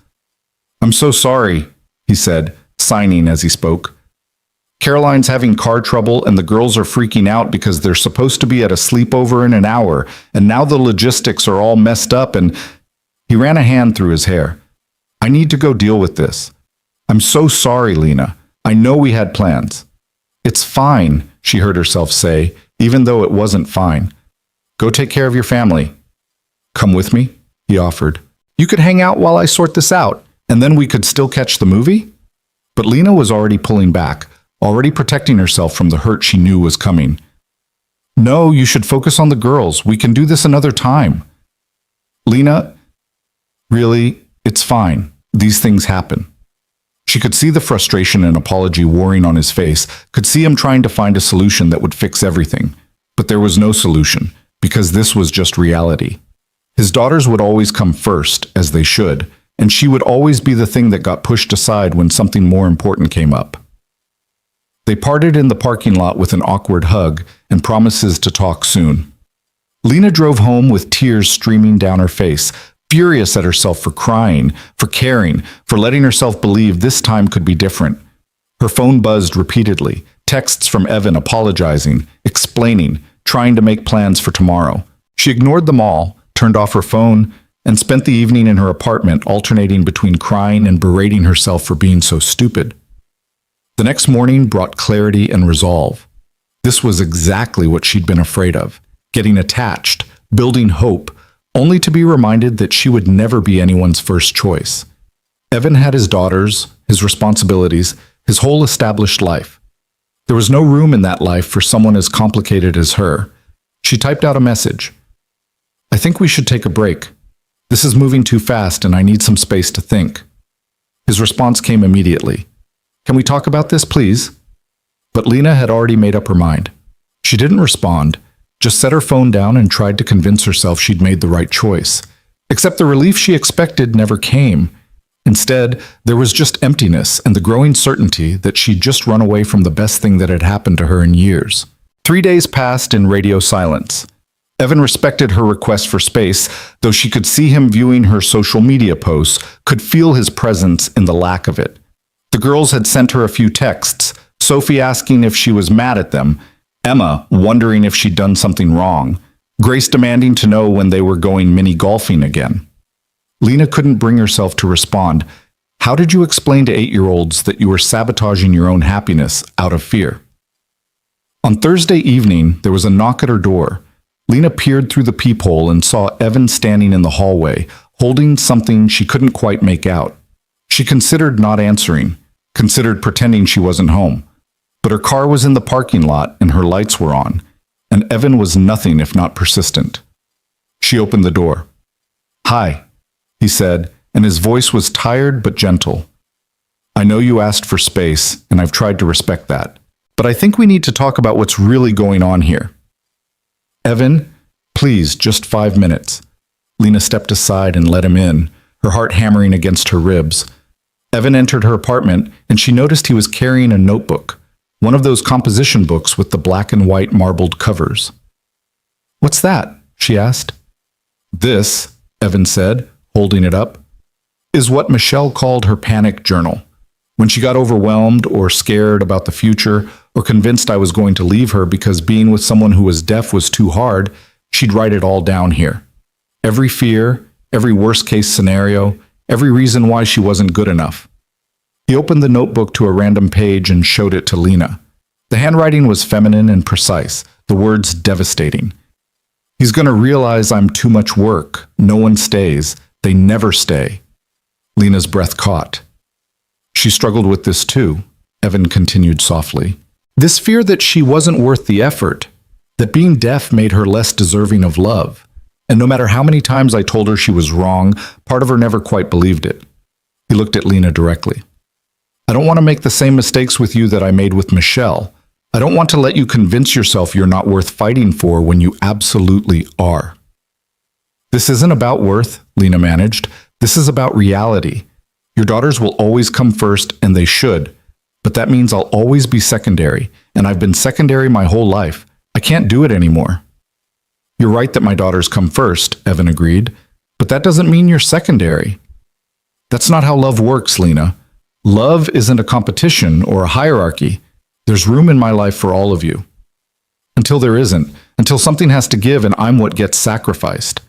"I'm so sorry," he said, signing as he spoke. "Caroline's having car trouble and the girls are freaking out because they're supposed to be at a sleepover in an hour, and now the logistics are all messed up and—" He ran a hand through his hair. "I need to go deal with this. I'm so sorry, Lena. I know we had plans." "It's fine," she heard herself say, even though it wasn't fine. "Go take care of your family." "Come with me," he offered. "You could hang out while I sort this out, and then we could still catch the movie?" But Lena was already pulling back, already protecting herself from the hurt she knew was coming. "No, you should focus on the girls. We can do this another time." "Lena, really, it's fine. These things happen." She could see the frustration and apology warring on his face, could see him trying to find a solution that would fix everything. But there was no solution, because this was just reality. His daughters would always come first, as they should, and she would always be the thing that got pushed aside when something more important came up. They parted in the parking lot with an awkward hug and promises to talk soon. Lena drove home with tears streaming down her face, furious at herself for crying, for caring, for letting herself believe this time could be different. Her phone buzzed repeatedly, texts from Evan apologizing, explaining, trying to make plans for tomorrow. She ignored them all, turned off her phone, and spent the evening in her apartment alternating between crying and berating herself for being so stupid. The next morning brought clarity and resolve. This was exactly what she'd been afraid of, getting attached, building hope, only to be reminded that she would never be anyone's first choice. Evan had his daughters, his responsibilities, his whole established life. There was no room in that life for someone as complicated as her. She typed out a message. "I think we should take a break. This is moving too fast and I need some space to think." His response came immediately. "Can we talk about this, please?" But Lena had already made up her mind. She didn't respond, just set her phone down and tried to convince herself she'd made the right choice. Except the relief she expected never came. Instead, there was just emptiness and the growing certainty that she'd just run away from the best thing that had happened to her in years. 3 days passed in radio silence. Evan respected her request for space, though she could see him viewing her social media posts, could feel his presence in the lack of it. The girls had sent her a few texts, Sophie asking if she was mad at them, Emma wondering if she'd done something wrong, Grace demanding to know when they were going mini golfing again. Lena couldn't bring herself to respond. How did you explain to 8-year-olds that you were sabotaging your own happiness out of fear? On Thursday evening, there was a knock at her door. Lena peered through the peephole and saw Evan standing in the hallway, holding something she couldn't quite make out. She considered not answering, considered pretending she wasn't home. But her car was in the parking lot and her lights were on, and Evan was nothing if not persistent. She opened the door. "Hi," he said, and his voice was tired but gentle. "I know you asked for space, and I've tried to respect that, but I think we need to talk about what's really going on here." "Evan, please, just 5 minutes." Lena stepped aside and let him in, her heart hammering against her ribs. Evan entered her apartment, and she noticed he was carrying a notebook, one of those composition books with the black and white marbled covers. "What's that?" she asked. "This," Evan said, holding it up, "is what Michelle called her panic journal. When she got overwhelmed or scared about the future or convinced I was going to leave her because being with someone who was deaf was too hard, she'd write it all down here. Every fear, every worst-case scenario, every reason why she wasn't good enough." He opened the notebook to a random page and showed it to Lena. The handwriting was feminine and precise, the words devastating. "He's going to realize I'm too much work. No one stays. They never stay." Lena's breath caught. She struggled with this too, Evan continued softly. This fear that she wasn't worth the effort, that being deaf made her less deserving of love. And no matter how many times I told her she was wrong, part of her never quite believed it. He looked at Lena directly. "I don't want to make the same mistakes with you that I made with Michelle. I don't want to let you convince yourself you're not worth fighting for when you absolutely are." "This isn't about worth," Lena managed. "This is about reality. Your daughters will always come first, and they should. But that means I'll always be secondary, and I've been secondary my whole life. I can't do it anymore." You're right that my daughters come first, Evan agreed, but that doesn't mean you're secondary. That's not how love works, Lena. Love isn't a competition or a hierarchy. There's room in my life for all of you. Until there isn't, until something has to give and I'm what gets sacrificed.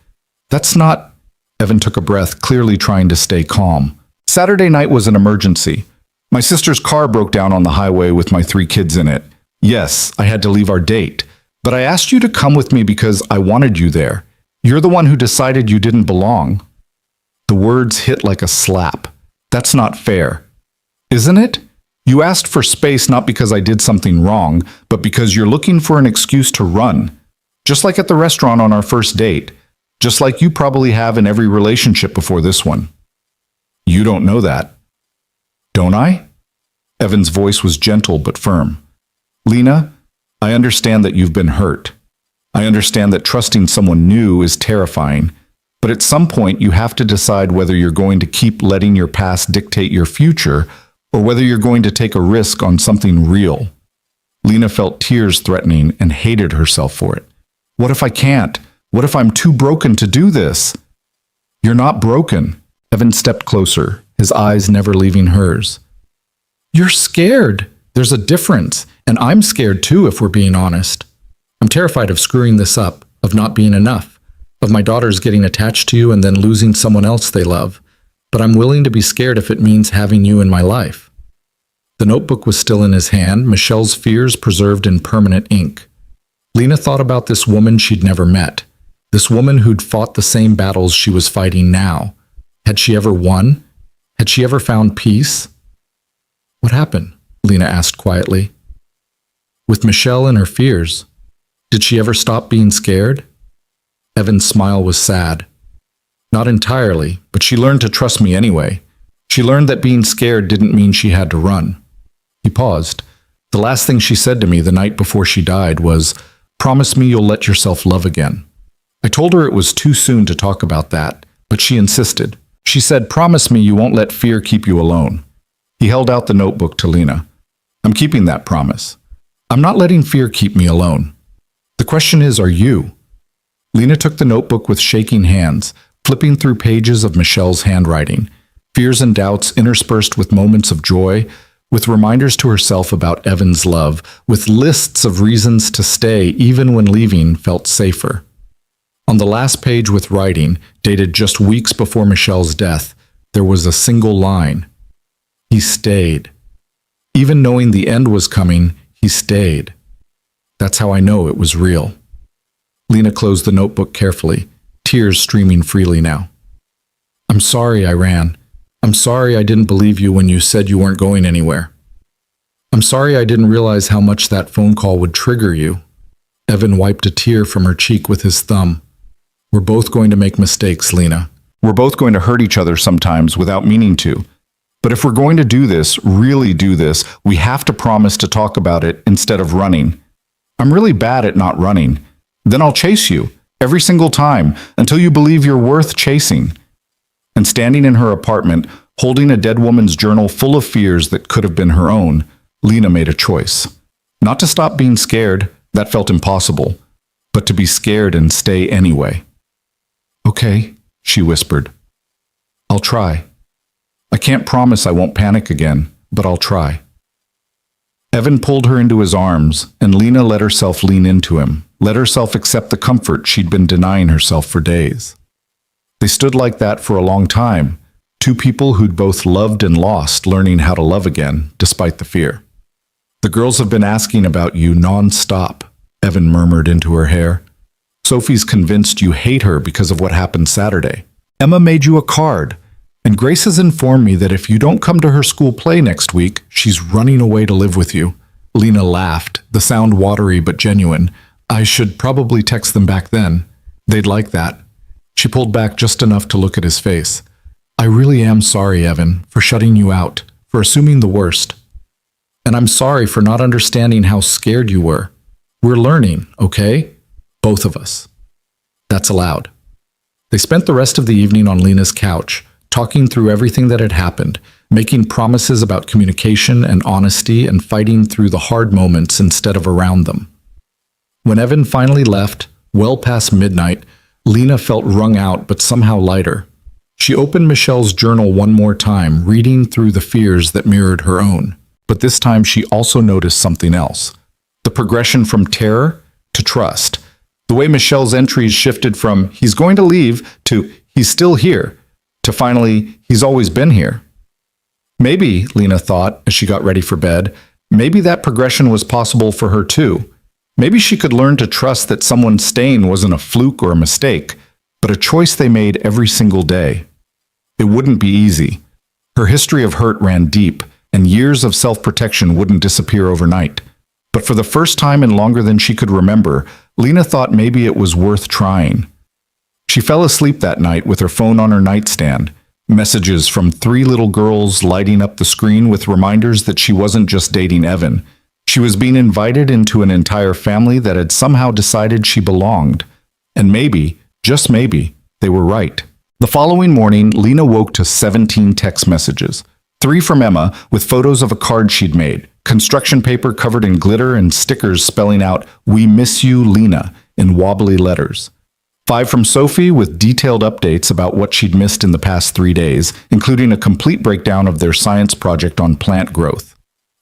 That's not... Evan took a breath, clearly trying to stay calm. Saturday night was an emergency. My sister's car broke down on the highway with my 3 kids in it. Yes, I had to leave our date, but I asked you to come with me because I wanted you there. You're the one who decided you didn't belong. The words hit like a slap. That's not fair. Isn't it? You asked for space not because I did something wrong, but because you're looking for an excuse to run. Just like at the restaurant on our first date. Just like you probably have in every relationship before this one. You don't know that. Don't I? Evan's voice was gentle but firm. Lena, I understand that you've been hurt. I understand that trusting someone new is terrifying, but at some point you have to decide whether you're going to keep letting your past dictate your future or whether you're going to take a risk on something real. Lena felt tears threatening and hated herself for it. What if I can't? What if I'm too broken to do this? You're not broken. Evan stepped closer, his eyes never leaving hers. You're scared. There's a difference, and I'm scared too, if we're being honest. I'm terrified of screwing this up, of not being enough, of my daughters getting attached to you and then losing someone else they love. But I'm willing to be scared if it means having you in my life. The notebook was still in his hand, Michelle's fears preserved in permanent ink. Lena thought about this woman she'd never met, this woman who'd fought the same battles she was fighting now. Had she ever won? Had she ever found peace? What happened? Lena asked quietly. With Michelle and her fears, did she ever stop being scared? Evan's smile was sad. Not entirely, but she learned to trust me anyway. She learned that being scared didn't mean she had to run. He paused. The last thing she said to me the night before she died was, "Promise me you'll let yourself love again." I told her it was too soon to talk about that, but she insisted. She said, "Promise me you won't let fear keep you alone." He held out the notebook to Lena. "I'm keeping that promise. I'm not letting fear keep me alone. The question is, are you?" Lena took the notebook with shaking hands, flipping through pages of Michelle's handwriting, fears and doubts interspersed with moments of joy, with reminders to herself about Evan's love, with lists of reasons to stay even when leaving felt safer. On the last page with writing, dated just weeks before Michelle's death, there was a single line. He stayed. Even knowing the end was coming, he stayed. That's how I know it was real. Lena closed the notebook carefully, tears streaming freely now. "I'm sorry I ran. I'm sorry I didn't believe you when you said you weren't going anywhere. I'm sorry I didn't realize how much that phone call would trigger you." Evan wiped a tear from her cheek with his thumb. "We're both going to make mistakes, Lena. We're both going to hurt each other sometimes without meaning to. But if we're going to do this, really do this, we have to promise to talk about it instead of running. I'm really bad at not running. Then I'll chase you, every single time, until you believe you're worth chasing." And standing in her apartment, holding a dead woman's journal full of fears that could have been her own, Lena made a choice. Not to stop being scared, that felt impossible, but to be scared and stay anyway. "Okay," she whispered. "I'll try. I can't promise I won't panic again, but I'll try." Evan pulled her into his arms, and Lena let herself lean into him, let herself accept the comfort she'd been denying herself for days. They stood like that for a long time, two people who'd both loved and lost, learning how to love again, despite the fear. "The girls have been asking about you non-stop," Evan murmured into her hair. "Sophie's convinced you hate her because of what happened Saturday. Emma made you a card, and Grace has informed me that if you don't come to her school play next week, she's running away to live with you." Lena laughed, the sound watery but genuine. "I should probably text them back then. They'd like that." She pulled back just enough to look at his face. "I really am sorry, Evan, for shutting you out, for assuming the worst. And I'm sorry for not understanding how scared you were. We're learning, okay? Both of us." That's allowed. They spent the rest of the evening on Lena's couch, talking through everything that had happened, making promises about communication and honesty and fighting through the hard moments instead of around them. When Evan finally left, Well past midnight, Lena felt wrung out but somehow lighter. She opened Michelle's journal one more time, reading through the fears that mirrored her own. But this time she also noticed something else. The progression from terror to trust. The way Michelle's entries shifted from "he's going to leave" to "he's still here" to finally "he's always been here." Maybe, Lena thought as she got ready for bed, maybe that progression was possible for her too. Maybe she could learn to trust that someone staying wasn't a fluke or a mistake, but a choice they made every single day. It wouldn't be easy. Her history of hurt ran deep, and years of self-protection wouldn't disappear overnight. But for the first time in longer than she could remember, Lena thought maybe it was worth trying. She fell asleep that night with her phone on her nightstand, messages from 3 little girls lighting up the screen with reminders that she wasn't just dating Evan. She was being invited into an entire family that had somehow decided she belonged. And maybe, just maybe, they were right. The following morning, Lena woke to 17 text messages. 3 from Emma with photos of a card she'd made, construction paper covered in glitter and stickers spelling out "We miss you, Lena" in wobbly letters. 5 from Sophie with detailed updates about what she'd missed in the past 3 days, including a complete breakdown of their science project on plant growth.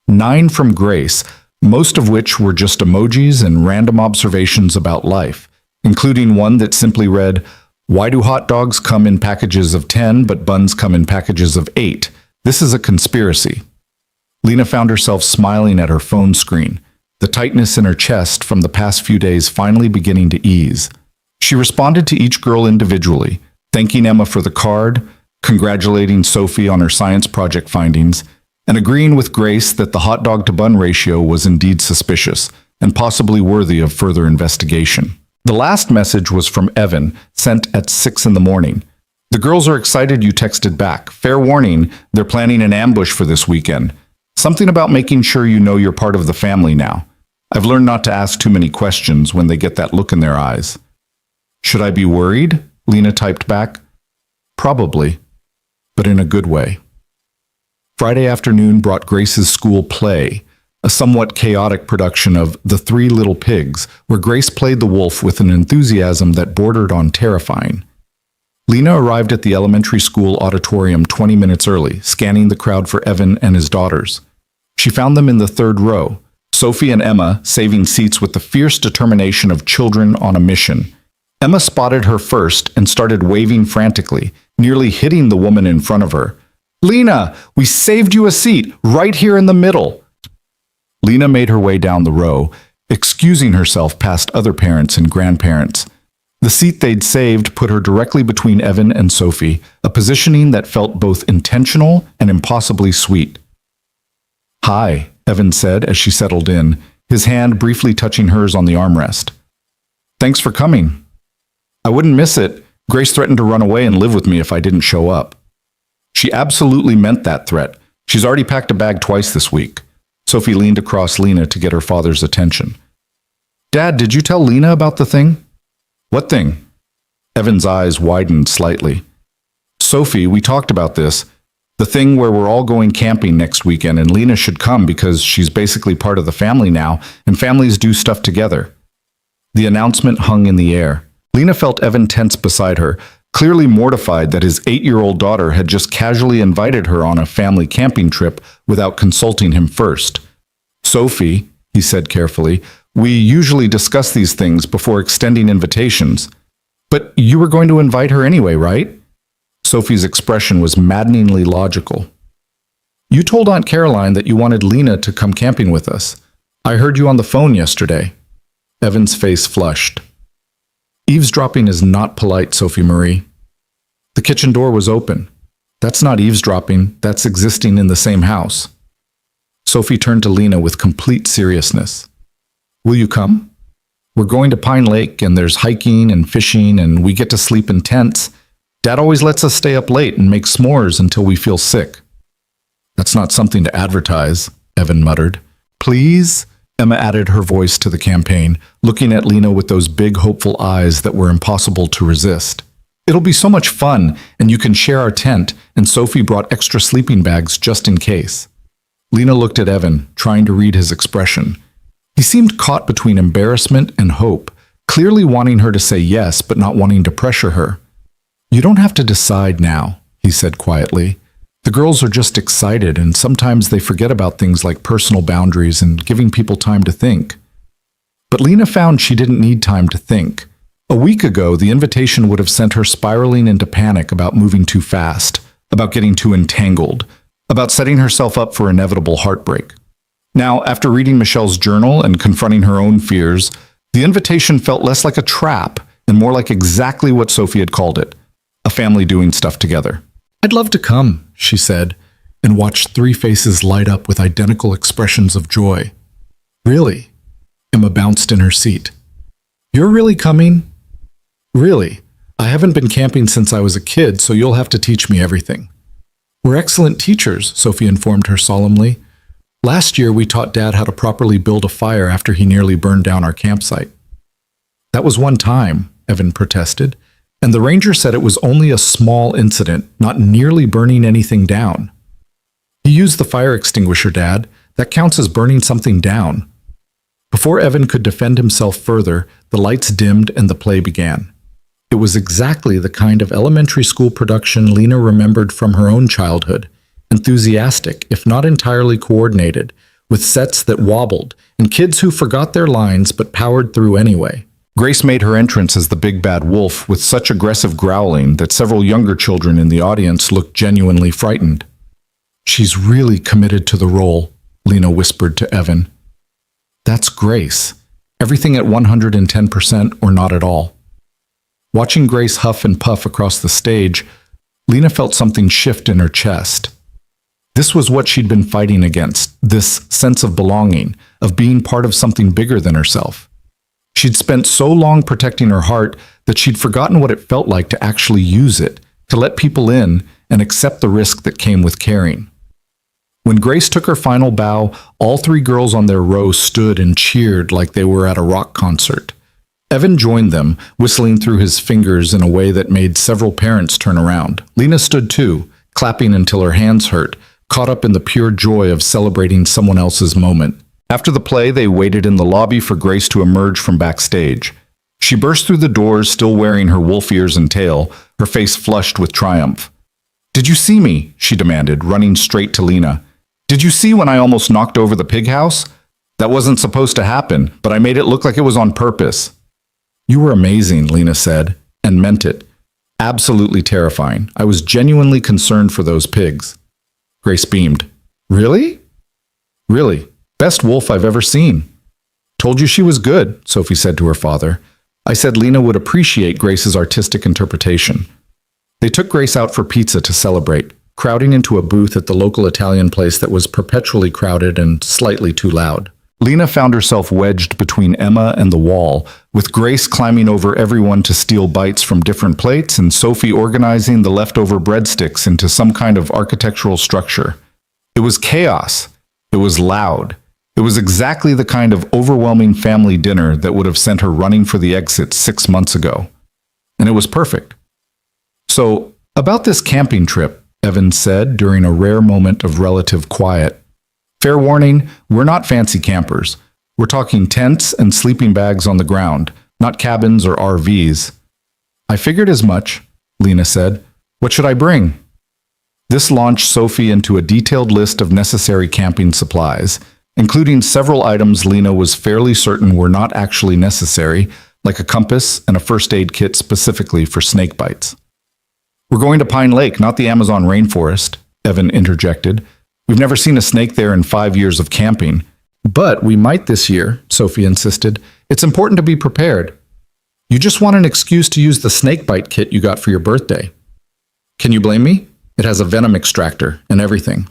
9 from Grace, most of which were just emojis and random observations about life, including one that simply read, "Why do hot dogs come in packages of 10 but buns come in packages of 8? This is a conspiracy." Lena found herself smiling at her phone screen, the tightness in her chest from the past few days finally beginning to ease. She responded to each girl individually, thanking Emma for the card, congratulating Sophie on her science project findings, and agreeing with Grace that the hot dog to bun ratio was indeed suspicious and possibly worthy of further investigation. The last message was from Evan, sent at 6 in the morning. "The girls are excited you texted back. Fair warning, they're planning an ambush for this weekend. Something about making sure you know you're part of the family now. I've learned not to ask too many questions when they get that look in their eyes." "Should I be worried?" Lena typed back. "Probably, but in a good way." Friday afternoon brought Grace's school play, a somewhat chaotic production of The 3 Little Pigs, where Grace played the wolf with an enthusiasm that bordered on terrifying. Lena arrived at the elementary school auditorium 20 minutes early, scanning the crowd for Evan and his daughters. She found them in the 3rd row, Sophie and Emma saving seats with the fierce determination of children on a mission. Emma spotted her first and started waving frantically, nearly hitting the woman in front of her. "Lena, we saved you a seat, right here in the middle." Lena made her way down the row, excusing herself past other parents and grandparents. The seat they'd saved put her directly between Evan and Sophie, a positioning that felt both intentional and impossibly sweet. "Hi," Evan said as she settled in, his hand briefly touching hers on the armrest. "Thanks for coming. I wouldn't miss it. Grace threatened to run away and live with me if I didn't show up." She absolutely meant that threat. She's already packed a bag twice this week. Sophie leaned across Lena to get her father's attention. "Dad, did you tell Lena about the thing?" "What thing?" Evan's eyes widened slightly. "Sophie, we talked about this. The thing where we're all going camping next weekend and Lena should come because she's basically part of the family now and families do stuff together." The announcement hung in the air. Lena felt Evan tense beside her, clearly mortified that his 8-year-old daughter had just casually invited her on a family camping trip without consulting him first. "Sophie," he said carefully, "we usually discuss these things before extending invitations. But you were going to invite her anyway, right?" Sophie's expression was maddeningly logical. "You told Aunt Caroline that you wanted Lena to come camping with us. I heard you on the phone yesterday." Evan's face flushed. "Eavesdropping is not polite, Sophie Marie." The kitchen door was open. "That's not eavesdropping, that's existing in the same house." Sophie turned to Lena with complete seriousness. "Will you come? We're going to Pine Lake and there's hiking and fishing and we get to sleep in tents. Dad always lets us stay up late and make s'mores until we feel sick." "That's not something to advertise," Evan muttered. "Please?" Emma added her voice to the campaign, looking at Lena with those big, hopeful eyes that were impossible to resist. "It'll be so much fun, and you can share our tent, and Sophie brought extra sleeping bags just in case." Lena looked at Evan, trying to read his expression. He seemed caught between embarrassment and hope, clearly wanting her to say yes but not wanting to pressure her. "You don't have to decide now," he said quietly. "The girls are just excited, and sometimes they forget about things like personal boundaries and giving people time to think." But Lena found she didn't need time to think. A week ago, the invitation would have sent her spiraling into panic about moving too fast, about getting too entangled, about setting herself up for inevitable heartbreak. Now, after reading Michelle's journal and confronting her own fears, the invitation felt less like a trap and more like exactly what Sophie had called it, a family doing stuff together. "I'd love to come," she said, and watched three faces light up with identical expressions of joy. "Really?" Emma bounced in her seat. "You're really coming?" "Really. I haven't been camping since I was a kid, so you'll have to teach me everything." "We're excellent teachers," Sophie informed her solemnly. "Last year, we taught Dad how to properly build a fire after he nearly burned down our campsite." "That was one time," Evan protested, "and the ranger said it was only a small incident, not nearly burning anything down." "He used the fire extinguisher, Dad. That counts as burning something down." Before Evan could defend himself further, the lights dimmed and the play began. It was exactly the kind of elementary school production Lena remembered from her own childhood. Enthusiastic, if not entirely coordinated, with sets that wobbled, and kids who forgot their lines but powered through anyway. Grace made her entrance as the big bad wolf with such aggressive growling that several younger children in the audience looked genuinely frightened. "She's really committed to the role," Lena whispered to Evan. "That's Grace. Everything at 110% or not at all." Watching Grace huff and puff across the stage, Lena felt something shift in her chest. This was what she'd been fighting against, this sense of belonging, of being part of something bigger than herself. She'd spent so long protecting her heart that she'd forgotten what it felt like to actually use it, to let people in and accept the risk that came with caring. When Grace took her final bow, all three girls on their row stood and cheered like they were at a rock concert. Evan joined them, whistling through his fingers in a way that made several parents turn around. Lena stood too, clapping until her hands hurt, caught up in the pure joy of celebrating someone else's moment. After the play, they waited in the lobby for Grace to emerge from backstage. She burst through the doors, still wearing her wolf ears and tail, her face flushed with triumph. "Did you see me?" she demanded, running straight to Lena. "Did you see when I almost knocked over the pig house? That wasn't supposed to happen, but I made it look like it was on purpose." "You were amazing," Lena said, and meant it. "Absolutely terrifying. I was genuinely concerned for those pigs." Grace beamed. "Really?" "Really. Best wolf I've ever seen." "Told you she was good," Sophie said to her father. "I said Lena would appreciate Grace's artistic interpretation." They took Grace out for pizza to celebrate, crowding into a booth at the local Italian place that was perpetually crowded and slightly too loud. Lena found herself wedged between Emma and the wall, with Grace climbing over everyone to steal bites from different plates and Sophie organizing the leftover breadsticks into some kind of architectural structure. It was chaos. It was loud. It was exactly the kind of overwhelming family dinner that would have sent her running for the exit 6 months ago. And it was perfect. "So, about this camping trip," Evan said during a rare moment of relative quiet. "Fair warning, we're not fancy campers. We're talking tents and sleeping bags on the ground, not cabins or RVs." "I figured as much," Lena said. "What should I bring?" This launched Sophie into a detailed list of necessary camping supplies, including several items Lena was fairly certain were not actually necessary, like a compass and a first aid kit specifically for snake bites. "We're going to Pine Lake, not the Amazon rainforest," Evan interjected. "We've never seen a snake there in 5 years of camping." "But we might this year," Sophie insisted. "It's important to be prepared." "You just want an excuse to use the snake bite kit you got for your birthday." "Can you blame me? It has a venom extractor and everything."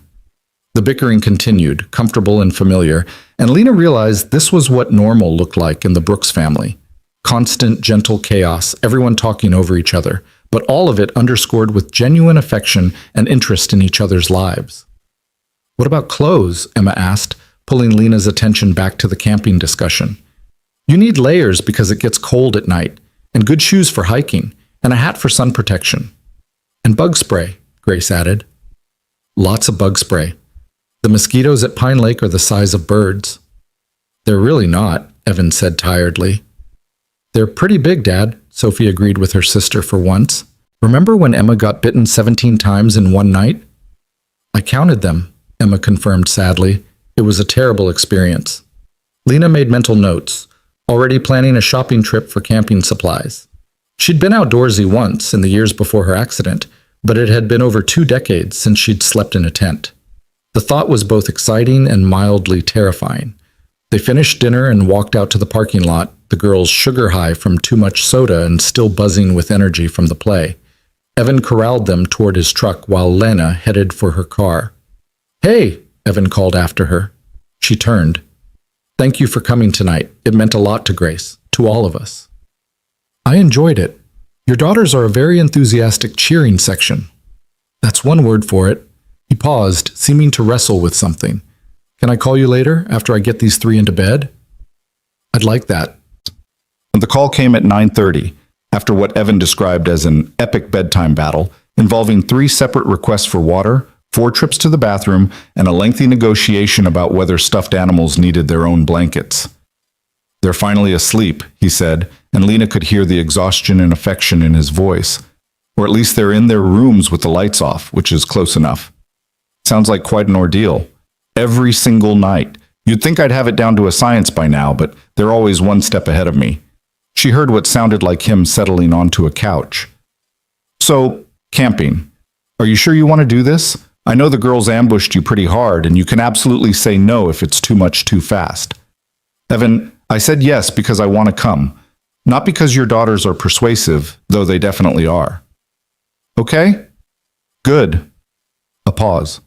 The bickering continued, comfortable and familiar, and Lena realized this was what normal looked like in the Brooks family. Constant, gentle chaos, everyone talking over each other, but all of it underscored with genuine affection and interest in each other's lives. "What about clothes?" Emma asked, pulling Lena's attention back to the camping discussion. "You need layers because it gets cold at night, and good shoes for hiking, and a hat for sun protection." "And bug spray," Grace added. "Lots of bug spray. The mosquitoes at Pine Lake are the size of birds." "They're really not," Evan said tiredly. They're pretty big, Dad, Sophie agreed with her sister for once. Remember when Emma got bitten 17 times in one night? I counted them, Emma confirmed sadly. It was a terrible experience. Lena made mental notes, already planning a shopping trip for camping supplies. She'd been outdoorsy once in the years before her accident, but it had been over 2 decades since she'd slept in a tent. The thought was both exciting and mildly terrifying. They finished dinner and walked out to the parking lot, the girls sugar high from too much soda and still buzzing with energy from the play. Evan corralled them toward his truck while Lena headed for her car. "Hey," Evan called after her. She turned. "Thank you for coming tonight. It meant a lot to Grace, to all of us." "I enjoyed it. Your daughters are a very enthusiastic cheering section." "That's one word for it." He paused, seeming to wrestle with something. "Can I call you later, after I get these 3 into bed?" "I'd like that." The call came at 9:30, after what Evan described as an epic bedtime battle, involving 3 separate requests for water, 4 trips to the bathroom, and a lengthy negotiation about whether stuffed animals needed their own blankets. "They're finally asleep," he said, and Lena could hear the exhaustion and affection in his voice. "Or at least they're in their rooms with the lights off, which is close enough. Sounds like quite an ordeal. Every single night. You'd think I'd have it down to a science by now, but they're always one step ahead of me." She heard what sounded like him settling onto a couch. "So, camping. Are you sure you want to do this? I know the girls ambushed you pretty hard, and you can absolutely say no if it's too much too fast." "Evan, I said yes because I want to come. Not because your daughters are persuasive, though they definitely are." "Okay? Good." A pause.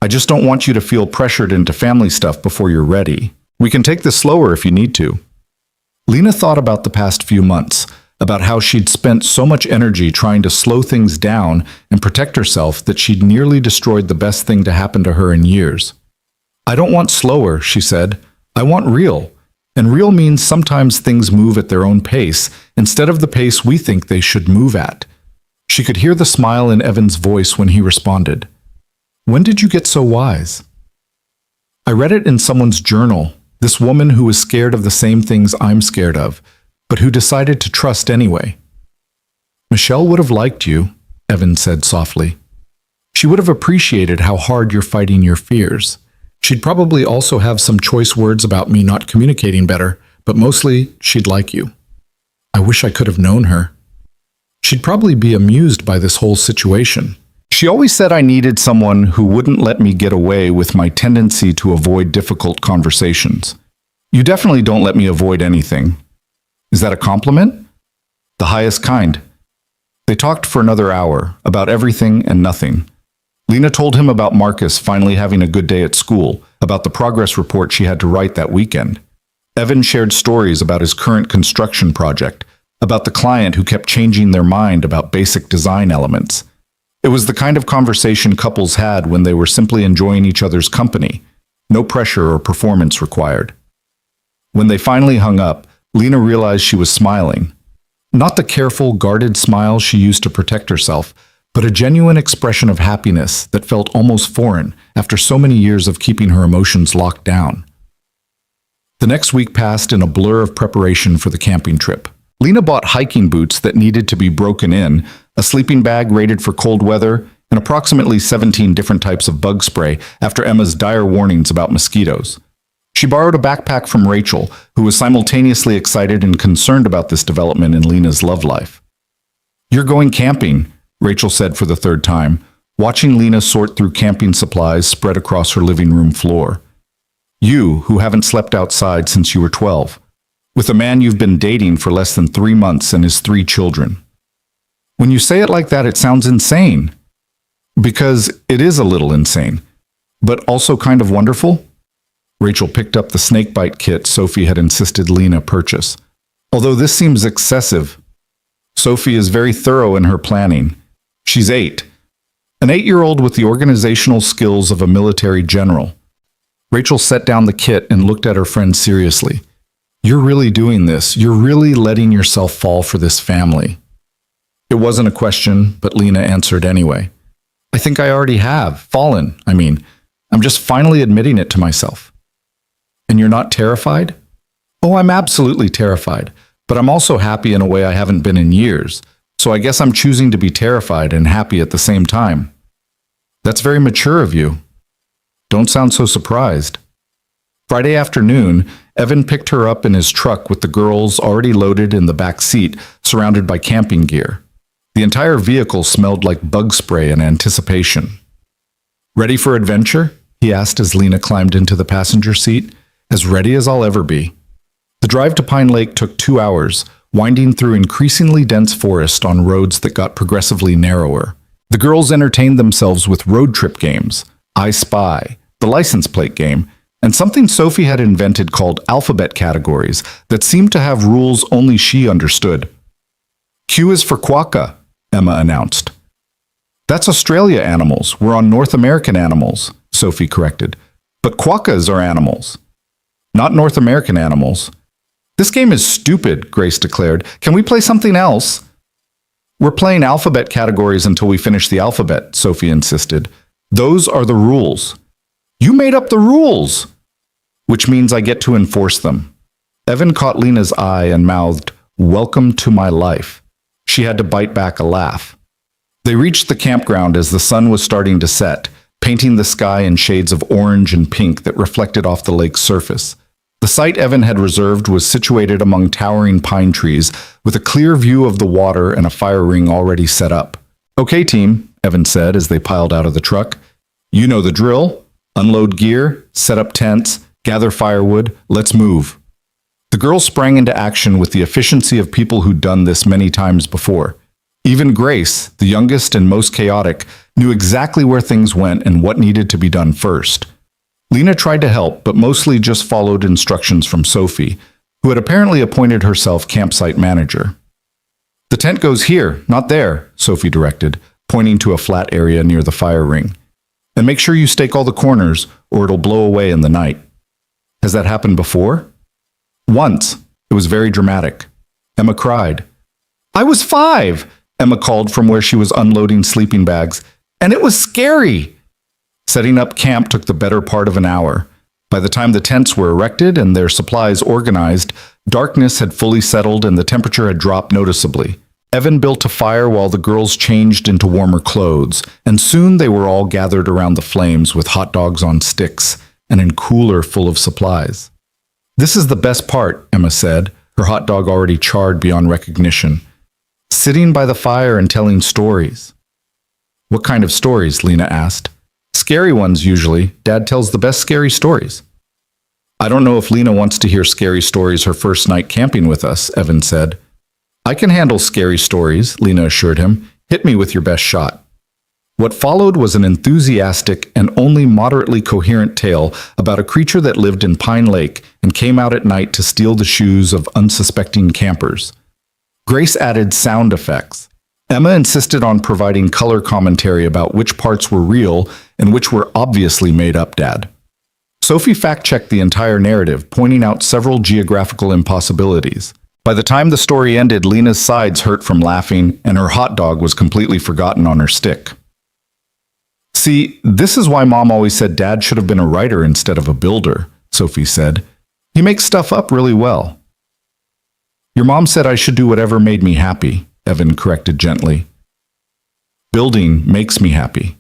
"I just don't want you to feel pressured into family stuff before you're ready. We can take this slower if you need to." Lena thought about the past few months, about how she'd spent so much energy trying to slow things down and protect herself that she'd nearly destroyed the best thing to happen to her in years. "I don't want slower," she said. "I want real. And real means sometimes things move at their own pace, instead of the pace we think they should move at." She could hear the smile in Evan's voice when he responded. "When did you get so wise?" "I read it in someone's journal. This woman who was scared of the same things I'm scared of, but who decided to trust anyway." "Michelle would have liked you," Evan said softly. "She would have appreciated how hard you're fighting your fears. She'd probably also have some choice words about me not communicating better, but mostly she'd like you. I wish I could have known her. She'd probably be amused by this whole situation. She always said I needed someone who wouldn't let me get away with my tendency to avoid difficult conversations. You definitely don't let me avoid anything." "Is that a compliment?" "The highest kind." They talked for another hour, about everything and nothing. Lena told him about Marcus finally having a good day at school, about the progress report she had to write that weekend. Evan shared stories about his current construction project, about the client who kept changing their mind about basic design elements. It was the kind of conversation couples had when they were simply enjoying each other's company, no pressure or performance required. When they finally hung up, Lena realized she was smiling. Not the careful, guarded smile she used to protect herself, but a genuine expression of happiness that felt almost foreign after so many years of keeping her emotions locked down. The next week passed in a blur of preparation for the camping trip. Lena bought hiking boots that needed to be broken in, a sleeping bag rated for cold weather, and approximately 17 different types of bug spray after Emma's dire warnings about mosquitoes. She borrowed a backpack from Rachel, who was simultaneously excited and concerned about this development in Lena's love life. "You're going camping," Rachel said for the 3rd time, watching Lena sort through camping supplies spread across her living room floor. "You, who haven't slept outside since you were 12. With a man you've been dating for less than 3 months and his 3 children. When you say it like that, it sounds insane." "Because it is a little insane, but also kind of wonderful." Rachel picked up the snakebite kit Sophie had insisted Lena purchase. "Although this seems excessive. Sophie is very thorough in her planning. She's 8. An 8-year-old with the organizational skills of a military general." Rachel set down the kit and looked at her friend seriously. "You're really doing this. You're really letting yourself fall for this family." It wasn't a question, but Lena answered anyway. "I think I already have. Fallen, I mean. I'm just finally admitting it to myself." "And you're not terrified?" "Oh, I'm absolutely terrified. But I'm also happy in a way I haven't been in years, so I guess I'm choosing to be terrified and happy at the same time. That's very mature of you. Don't sound so surprised. Friday afternoon, Evan picked her up in his truck with the girls already loaded in the back seat, surrounded by camping gear. The entire vehicle smelled like bug spray and anticipation. Ready for adventure? He asked as Lena climbed into the passenger seat. As ready as I'll ever be. The drive to Pine Lake took 2 hours, winding through increasingly dense forest on roads that got progressively narrower. The girls entertained themselves with road trip games, I Spy, the license plate game, and something Sophie had invented called alphabet categories that seemed to have rules only she understood. Q is for quokka, Emma announced. That's Australia animals. We're on North American animals, Sophie corrected. But quokkas are animals, not North American animals. This game is stupid, Grace declared. Can we play something else? We're playing alphabet categories until we finish the alphabet, Sophie insisted. Those are the rules. You made up the rules! Which means I get to enforce them. Evan caught Lena's eye and mouthed, "Welcome to my life." She had to bite back a laugh. They reached the campground as the sun was starting to set, painting the sky in shades of orange and pink that reflected off the lake's surface. The site Evan had reserved was situated among towering pine trees, with a clear view of the water and a fire ring already set up. "Okay, team," Evan said as they piled out of the truck. "You know the drill. Unload gear, set up tents, gather firewood, let's move." The girls sprang into action with the efficiency of people who'd done this many times before. Even Grace, the youngest and most chaotic, knew exactly where things went and what needed to be done first. Lena tried to help, but mostly just followed instructions from Sophie, who had apparently appointed herself campsite manager. "The tent goes here, not there," Sophie directed, pointing to a flat area near the fire ring. "And make sure you stake all the corners, or it'll blow away in the night." "Has that happened before?" "Once. It was very dramatic." Emma cried. "I was 5," Emma called from where she was unloading sleeping bags. "And it was scary." Setting up camp took the better part of an hour. By the time the tents were erected and their supplies organized, darkness had fully settled and the temperature had dropped noticeably. Evan built a fire while the girls changed into warmer clothes, and soon they were all gathered around the flames with hot dogs on sticks and in cooler full of supplies. "This is the best part," Emma said, her hot dog already charred beyond recognition. "Sitting by the fire and telling stories." "What kind of stories?" Lena asked. "Scary ones, usually. Dad tells the best scary stories." "I don't know if Lena wants to hear scary stories her first night camping with us," Evan said. "I can handle scary stories," Lena assured him. "Hit me with your best shot." What followed was an enthusiastic and only moderately coherent tale about a creature that lived in Pine Lake and came out at night to steal the shoes of unsuspecting campers. Grace added sound effects. Emma insisted on providing color commentary about which parts were real and which were obviously made up, Dad. Sophie fact-checked the entire narrative, pointing out several geographical impossibilities. By the time the story ended, Lena's sides hurt from laughing, and her hot dog was completely forgotten on her stick. "See, this is why Mom always said Dad should have been a writer instead of a builder," Sophie said. "He makes stuff up really well." "Your mom said I should do whatever made me happy," Evan corrected gently. "Building makes me happy."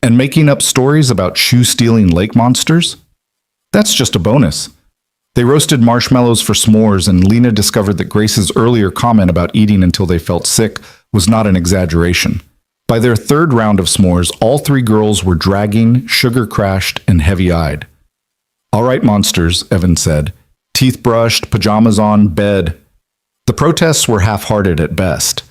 "And making up stories about shoe-stealing lake monsters? That's just a bonus." They roasted marshmallows for s'mores, and Lena discovered that Grace's earlier comment about eating until they felt sick was not an exaggeration. By their third round of s'mores, all 3 girls were dragging, sugar-crashed, and heavy-eyed. "All right, monsters," Evan said. "Teeth brushed, pajamas on, bed." The protests were half-hearted at best.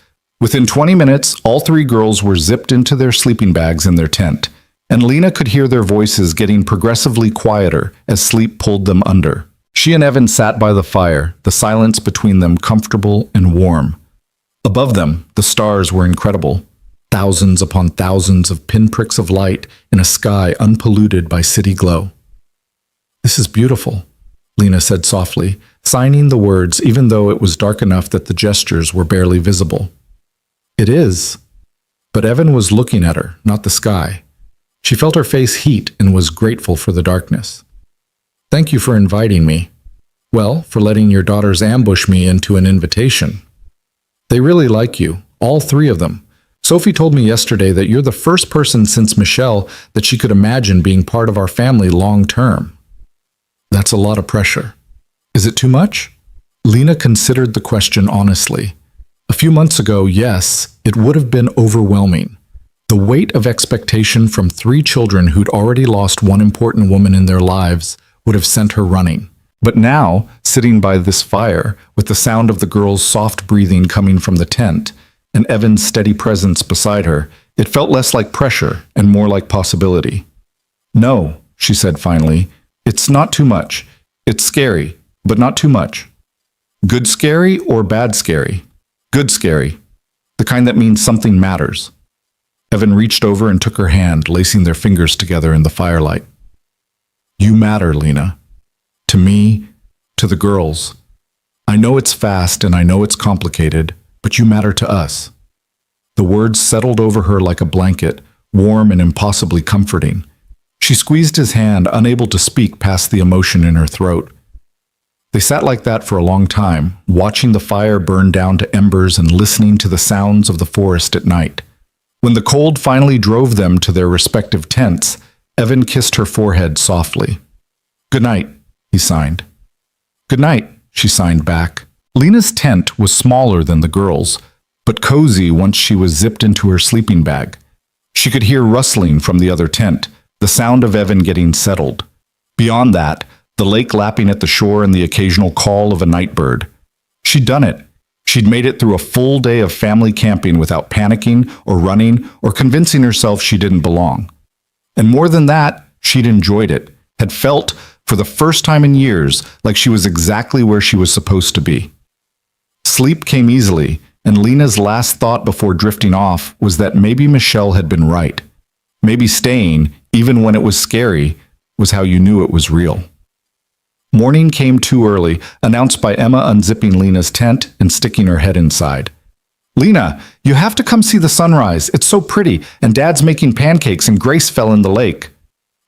Within 20 minutes, all 3 girls were zipped into their sleeping bags in their tent, and Lena could hear their voices getting progressively quieter as sleep pulled them under. She and Evan sat by the fire, the silence between them comfortable and warm. Above them, the stars were incredible. Thousands upon thousands of pinpricks of light in a sky unpolluted by city glow. "This is beautiful," Lena said softly, signing the words even though it was dark enough that the gestures were barely visible. "It is." But Evan was looking at her, not the sky. She felt her face heat and was grateful for the darkness. "Thank you for inviting me." Well, for letting your daughters ambush me into an invitation. They really like you, all three of them. Sophie told me yesterday that you're the first person since Michelle that she could imagine being part of our family long term. That's a lot of pressure. Is it too much? Lena considered the question honestly. A few months ago, yes, it would have been overwhelming. The weight of expectation from three children who'd already lost one important woman in their lives would have sent her running. But now, sitting by this fire, with the sound of the girl's soft breathing coming from the tent, and Evan's steady presence beside her, it felt less like pressure and more like possibility. No, she said finally, it's not too much. It's scary, but not too much. Good scary or bad scary? Good scary. The kind that means something matters. Evan reached over and took her hand, lacing their fingers together in the firelight. You matter, Lena. To me, to the girls. I know it's fast and I know it's complicated, but you matter to us. The words settled over her like a blanket, warm and impossibly comforting. She squeezed his hand, unable to speak past the emotion in her throat. They sat like that for a long time, watching the fire burn down to embers and listening to the sounds of the forest at night. When the cold finally drove them to their respective tents, Evan kissed her forehead softly. Good night, he signed. Good night, she signed back. Lena's tent was smaller than the girls', but cozy once she was zipped into her sleeping bag. She could hear rustling from the other tent, the sound of Evan getting settled. Beyond that, the lake lapping at the shore and the occasional call of a night bird. She'd done it. She'd made it through a full day of family camping without panicking or running or convincing herself she didn't belong. And more than that, she'd enjoyed it, had felt, for the first time in years, like she was exactly where she was supposed to be. Sleep came easily, and Lena's last thought before drifting off was that maybe Michelle had been right. Maybe staying, even when it was scary, was how you knew it was real. Morning came too early, announced by Emma unzipping Lena's tent and sticking her head inside. Lena, you have to come see the sunrise. It's so pretty, and Dad's making pancakes and Grace fell in the lake.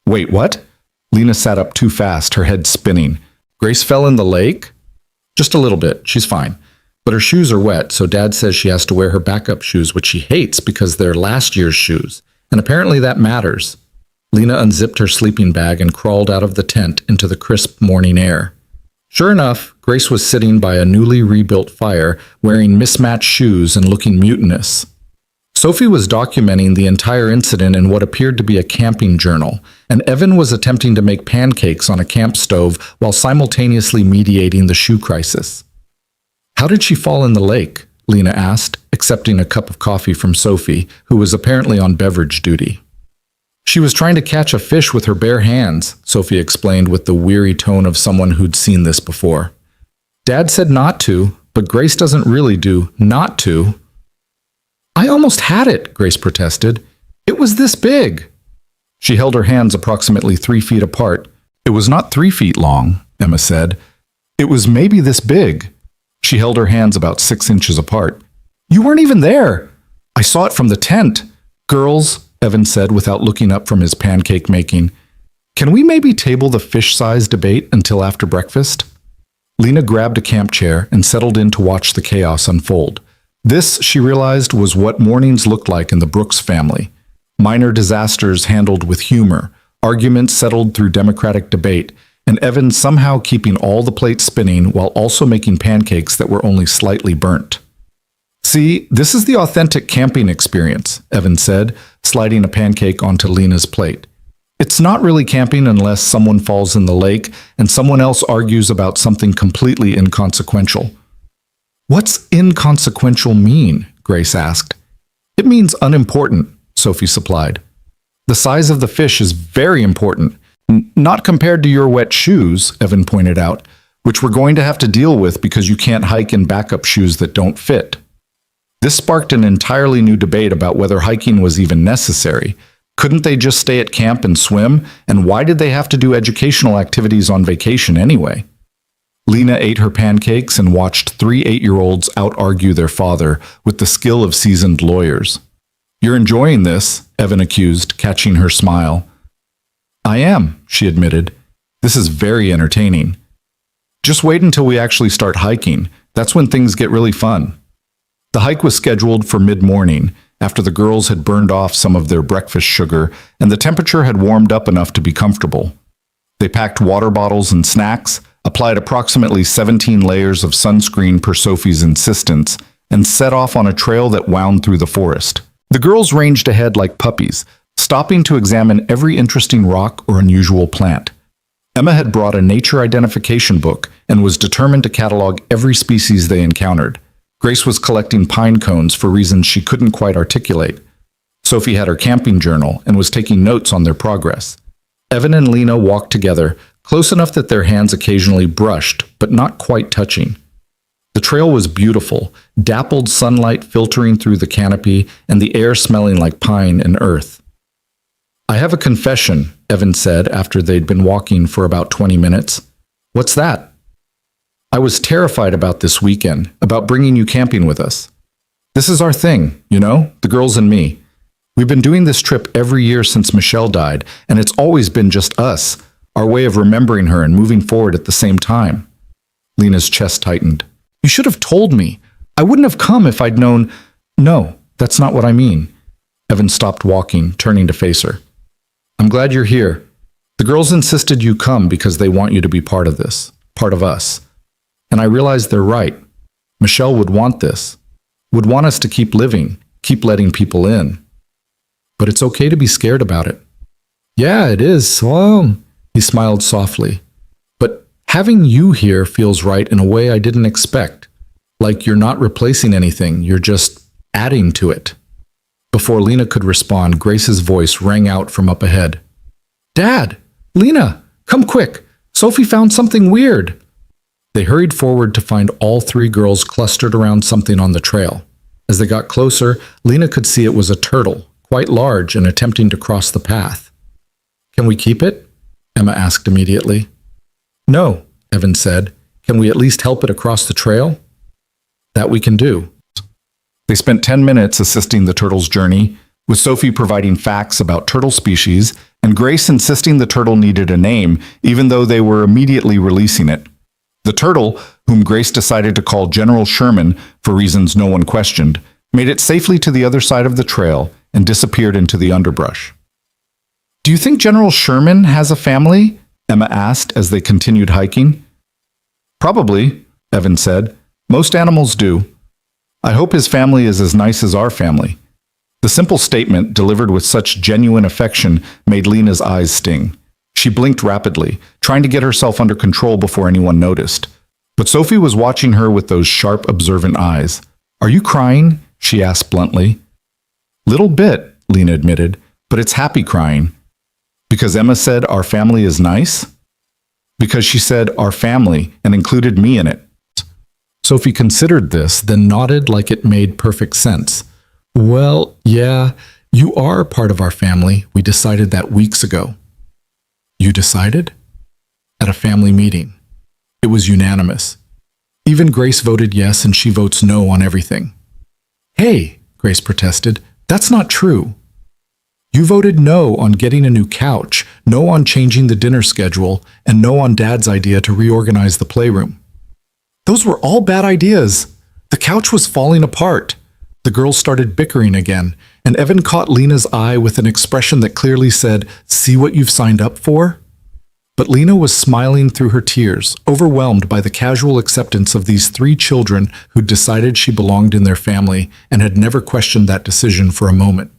Wait, what? Lena sat up too fast, her head spinning. Grace fell in the lake? Just a little bit. She's fine. But her shoes are wet, so Dad says she has to wear her backup shoes, which she hates because they're last year's shoes. And apparently that matters. Lena unzipped her sleeping bag and crawled out of the tent into the crisp morning air. Sure enough, Grace was sitting by a newly rebuilt fire, wearing mismatched shoes and looking mutinous. Sophie was documenting the entire incident in what appeared to be a camping journal, and Evan was attempting to make pancakes on a camp stove while simultaneously mediating the shoe crisis. How did she fall in the lake? Lena asked, accepting a cup of coffee from Sophie, who was apparently on beverage duty. She was trying to catch a fish with her bare hands, Sophie explained with the weary tone of someone who'd seen this before. Dad said not to, but Grace doesn't really do not to. I almost had it, Grace protested. It was this big. She held her hands approximately 3 feet apart. It was not 3 feet long, Emma said. It was maybe this big. She held her hands about 6 inches apart. You weren't even there. I saw it from the tent. Girls, Evan said without looking up from his pancake making, can we maybe table the fish size debate until after breakfast? Lena grabbed a camp chair and settled in to watch the chaos unfold. This, she realized, was what mornings looked like in the Brooks family. Minor disasters handled with humor, arguments settled through democratic debate, and Evan somehow keeping all the plates spinning while also making pancakes that were only slightly burnt. See, this is the authentic camping experience, Evan said, sliding a pancake onto Lena's plate. It's not really camping unless someone falls in the lake and someone else argues about something completely inconsequential. What's inconsequential mean? Grace asked. It means unimportant, Sophie supplied. The size of the fish is very important, not compared to your wet shoes, Evan pointed out, which we're going to have to deal with because you can't hike in backup shoes that don't fit. This sparked an entirely new debate about whether hiking was even necessary. Couldn't they just stay at camp and swim? And why did they have to do educational activities on vacation anyway? Lena ate her pancakes and watched 3 8-year-olds out-argue their father with the skill of seasoned lawyers. You're enjoying this, Evan accused, catching her smile. I am, she admitted. This is very entertaining. Just wait until we actually start hiking. That's when things get really fun. The hike was scheduled for mid-morning, after the girls had burned off some of their breakfast sugar and the temperature had warmed up enough to be comfortable. They packed water bottles and snacks, applied approximately 17 layers of sunscreen per Sophie's insistence, and set off on a trail that wound through the forest. The girls ranged ahead like puppies, stopping to examine every interesting rock or unusual plant. Emma had brought a nature identification book and was determined to catalog every species they encountered. Grace was collecting pine cones for reasons she couldn't quite articulate. Sophie had her camping journal and was taking notes on their progress. Evan and Lena walked together, close enough that their hands occasionally brushed, but not quite touching. The trail was beautiful, dappled sunlight filtering through the canopy and the air smelling like pine and earth. "I have a confession," Evan said after they'd been walking for about 20 minutes. "What's that?" "I was terrified about this weekend, about bringing you camping with us. This is our thing, you know, the girls and me. We've been doing this trip every year since Michelle died, and it's always been just us, our way of remembering her and moving forward at the same time." Lena's chest tightened. "You should have told me. I wouldn't have come if I'd known." "No, that's not what I mean." Evan stopped walking, turning to face her. "I'm glad you're here. The girls insisted you come because they want you to be part of this, part of us. And I realize they're right. Michelle would want this, would want us to keep living, keep letting people in. But it's okay to be scared about it." "Yeah, it is. Well," he smiled softly. "But having you here feels right in a way I didn't expect. Like you're not replacing anything, you're just adding to it." Before Lena could respond, Grace's voice rang out from up ahead. "Dad! Lena! Come quick! Sophie found something weird!" They hurried forward to find all three girls clustered around something on the trail. As they got closer, Lena could see it was a turtle, quite large and attempting to cross the path. "Can we keep it?" Emma asked immediately. "No," Evan said. "Can we at least help it across the trail?" "That we can do." They spent 10 minutes assisting the turtle's journey, with Sophie providing facts about turtle species and Grace insisting the turtle needed a name, even though they were immediately releasing it. The turtle, whom Grace decided to call General Sherman for reasons no one questioned, made it safely to the other side of the trail and disappeared into the underbrush. "Do you think General Sherman has a family?" Emma asked as they continued hiking. "Probably," Evan said. "Most animals do. I hope his family is as nice as our family." The simple statement, delivered with such genuine affection, made Lena's eyes sting. She blinked rapidly, trying to get herself under control before anyone noticed. But Sophie was watching her with those sharp, observant eyes. "Are you crying?" she asked bluntly. "Little bit," Lena admitted, "but it's happy crying." "Because Emma said our family is nice?" "Because she said our family and included me in it." Sophie considered this, then nodded like it made perfect sense. "Well, yeah, you are part of our family. We decided that weeks ago." "You decided?" "At a family meeting. It was unanimous. Even Grace voted yes, and she votes no on everything." "Hey," Grace protested, "that's not true. You voted no on getting a new couch, no on changing the dinner schedule, and no on Dad's idea to reorganize the playroom. Those were all bad ideas. The couch was falling apart." The girls started bickering again, and Evan caught Lena's eye with an expression that clearly said, "See what you've signed up for?" But Lena was smiling through her tears, overwhelmed by the casual acceptance of these three children who'd decided she belonged in their family and had never questioned that decision for a moment.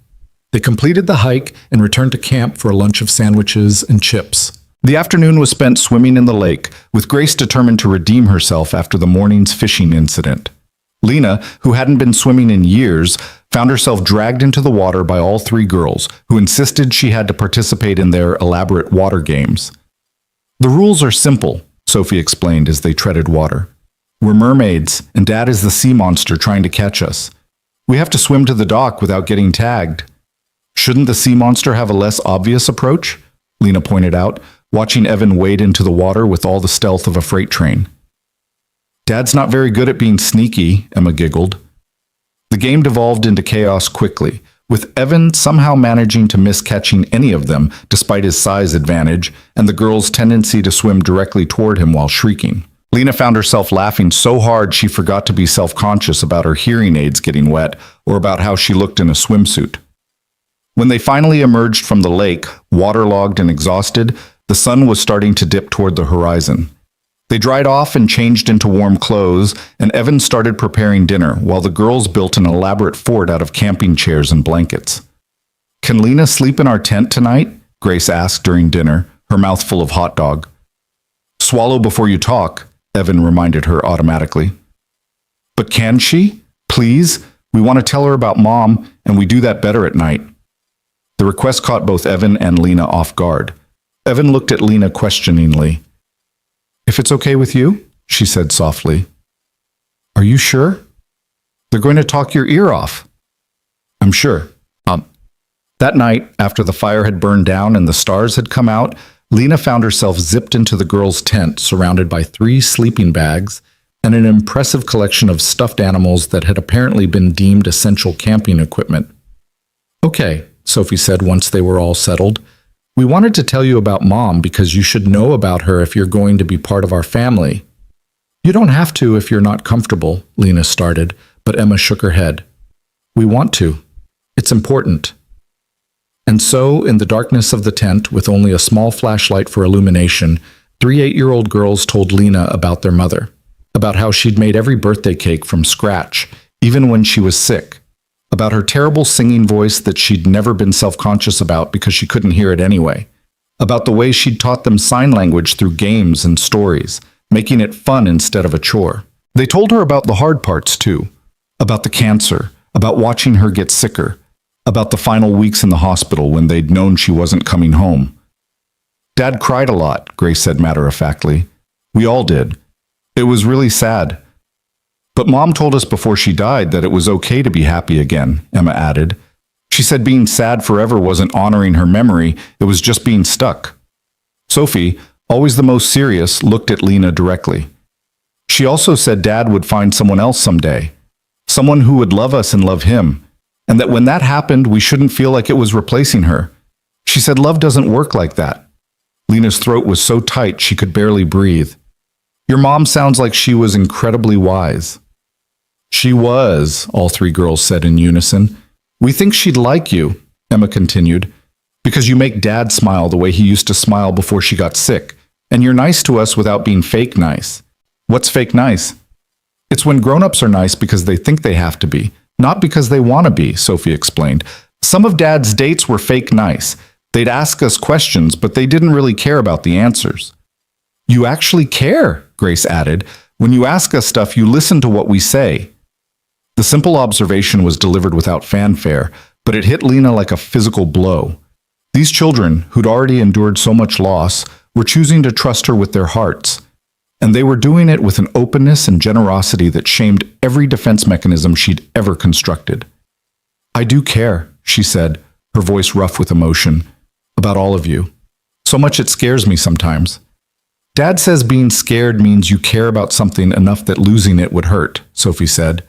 They completed the hike and returned to camp for a lunch of sandwiches and chips. The afternoon was spent swimming in the lake, with Grace determined to redeem herself after the morning's fishing incident. Lena, who hadn't been swimming in years, found herself dragged into the water by all three girls, who insisted she had to participate in their elaborate water games. "The rules are simple," Sophie explained as they treaded water. "We're mermaids, and Dad is the sea monster trying to catch us. We have to swim to the dock without getting tagged." "Shouldn't the sea monster have a less obvious approach?" Lena pointed out, watching Evan wade into the water with all the stealth of a freight train. "Dad's not very good at being sneaky," Emma giggled. The game devolved into chaos quickly, with Evan somehow managing to miss catching any of them despite his size advantage and the girls' tendency to swim directly toward him while shrieking. Lena found herself laughing so hard she forgot to be self-conscious about her hearing aids getting wet or about how she looked in a swimsuit. When they finally emerged from the lake, waterlogged and exhausted, the sun was starting to dip toward the horizon. They dried off and changed into warm clothes, and Evan started preparing dinner while the girls built an elaborate fort out of camping chairs and blankets. "Can Lena sleep in our tent tonight?" Grace asked during dinner, her mouth full of hot dog. "Swallow before you talk," Evan reminded her automatically. "But can she? Please? We want to tell her about Mom, and we do that better at night." The request caught both Evan and Lena off guard. Evan looked at Lena questioningly. "If it's okay with you," she said softly. "Are you sure? They're going to talk your ear off." "I'm sure." That night, after the fire had burned down and the stars had come out, Lena found herself zipped into the girls' tent, surrounded by 3 sleeping bags and an impressive collection of stuffed animals that had apparently been deemed essential camping equipment. "Okay," Sophie said once they were all settled. "We wanted to tell you about Mom because you should know about her if you're going to be part of our family." "You don't have to if you're not comfortable," Lena started, but Emma shook her head. "We want to. It's important." And so, in the darkness of the tent, with only a small flashlight for illumination, 3 8-year-old girls told Lena about their mother, about how she'd made every birthday cake from scratch, even when she was sick, about her terrible singing voice that she'd never been self-conscious about because she couldn't hear it anyway, about the way she'd taught them sign language through games and stories, making it fun instead of a chore. They told her about the hard parts, too, about the cancer, about watching her get sicker, about the final weeks in the hospital when they'd known she wasn't coming home. "Dad cried a lot," Grace said matter-of-factly. "We all did. It was really sad. But Mom told us before she died that it was okay to be happy again," Emma added. "She said being sad forever wasn't honoring her memory, it was just being stuck." Sophie, always the most serious, looked at Lena directly. "She also said Dad would find someone else someday, someone who would love us and love him, and that when that happened, we shouldn't feel like it was replacing her. She said love doesn't work like that." Lena's throat was so tight she could barely breathe. "Your mom sounds like she was incredibly wise." "She was," all 3 girls said in unison. "We think she'd like you," Emma continued, "because you make Dad smile the way he used to smile before she got sick, and you're nice to us without being fake nice." "What's fake nice?" "It's when grown-ups are nice because they think they have to be, not because they want to be," Sophie explained. "Some of Dad's dates were fake nice. They'd ask us questions, but they didn't really care about the answers." "You actually care," Grace added. "When you ask us stuff, you listen to what we say." The simple observation was delivered without fanfare, but it hit Lena like a physical blow. These children, who'd already endured so much loss, were choosing to trust her with their hearts. And they were doing it with an openness and generosity that shamed every defense mechanism she'd ever constructed. "I do care," she said, her voice rough with emotion, "about all of you. So much it scares me sometimes." "Dad says being scared means you care about something enough that losing it would hurt," Sophie said.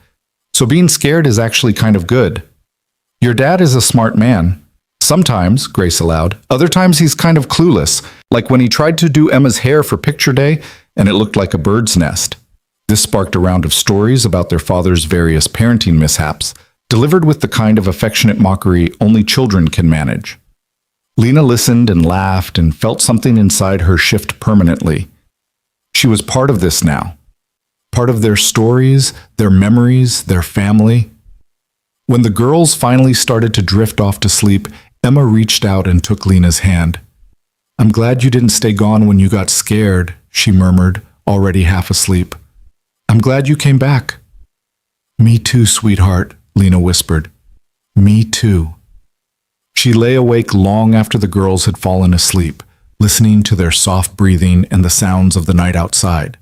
"So being scared is actually kind of good. Your dad is a smart man." "Sometimes," Grace allowed. "Other times he's kind of clueless, like when he tried to do Emma's hair for picture day, and it looked like a bird's nest." This sparked a round of stories about their father's various parenting mishaps, delivered with the kind of affectionate mockery only children can manage. Lena listened and laughed and felt something inside her shift permanently. She was part of this now. Part of their stories, their memories, their family. When the girls finally started to drift off to sleep, Emma reached out and took Lena's hand. "I'm glad you didn't stay gone when you got scared," she murmured, already half asleep. "I'm glad you came back." "Me too, sweetheart," Lena whispered. "Me too." She lay awake long after the girls had fallen asleep, listening to their soft breathing and the sounds of the night outside.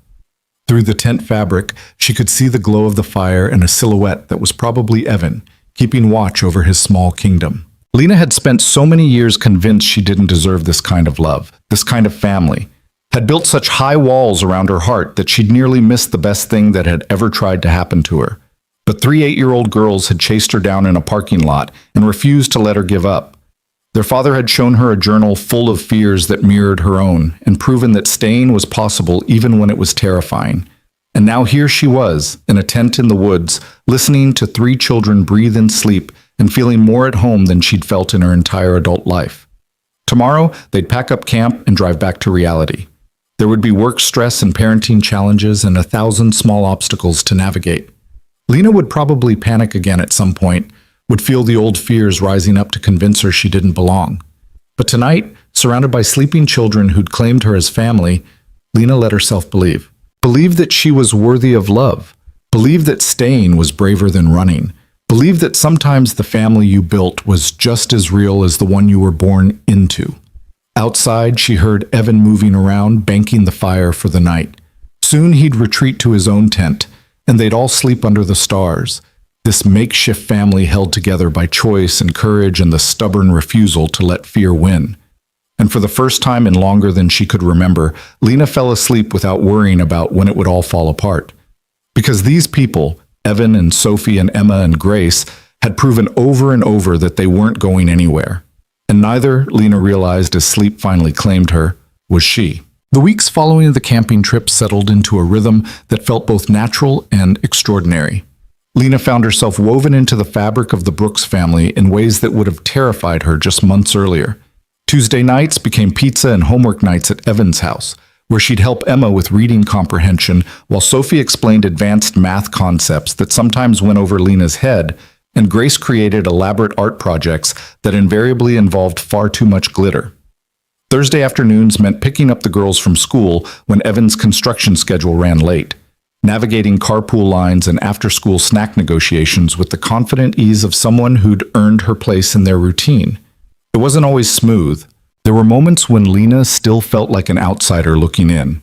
Through the tent fabric, she could see the glow of the fire and a silhouette that was probably Evan, keeping watch over his small kingdom. Lena had spent so many years convinced she didn't deserve this kind of love, this kind of family, had built such high walls around her heart that she'd nearly missed the best thing that had ever tried to happen to her. But 3 8-year-old girls had chased her down in a parking lot and refused to let her give up. Their father had shown her a journal full of fears that mirrored her own and proven that staying was possible even when it was terrifying. And now here she was, in a tent in the woods, listening to 3 children breathe and sleep and feeling more at home than she'd felt in her entire adult life. Tomorrow, they'd pack up camp and drive back to reality. There would be work stress and parenting challenges and 1,000 small obstacles to navigate. Lena would probably panic again at some point, would feel the old fears rising up to convince her she didn't belong. But tonight, surrounded by sleeping children who'd claimed her as family, Lena let herself believe. Believe that she was worthy of love. Believe that staying was braver than running. Believe that sometimes the family you built was just as real as the one you were born into. Outside, she heard Evan moving around, banking the fire for the night. Soon he'd retreat to his own tent, and they'd all sleep under the stars. This makeshift family held together by choice and courage and the stubborn refusal to let fear win. And for the first time in longer than she could remember, Lena fell asleep without worrying about when it would all fall apart. Because these people, Evan and Sophie and Emma and Grace, had proven over and over that they weren't going anywhere. And neither, Lena realized as sleep finally claimed her, was she. The weeks following the camping trip settled into a rhythm that felt both natural and extraordinary. Lena found herself woven into the fabric of the Brooks family in ways that would have terrified her just months earlier. Tuesday nights became pizza and homework nights at Evan's house, where she'd help Emma with reading comprehension while Sophie explained advanced math concepts that sometimes went over Lena's head, and Grace created elaborate art projects that invariably involved far too much glitter. Thursday afternoons meant picking up the girls from school when Evan's construction schedule ran late, navigating carpool lines and after-school snack negotiations with the confident ease of someone who'd earned her place in their routine. It wasn't always smooth. There were moments when Lena still felt like an outsider looking in,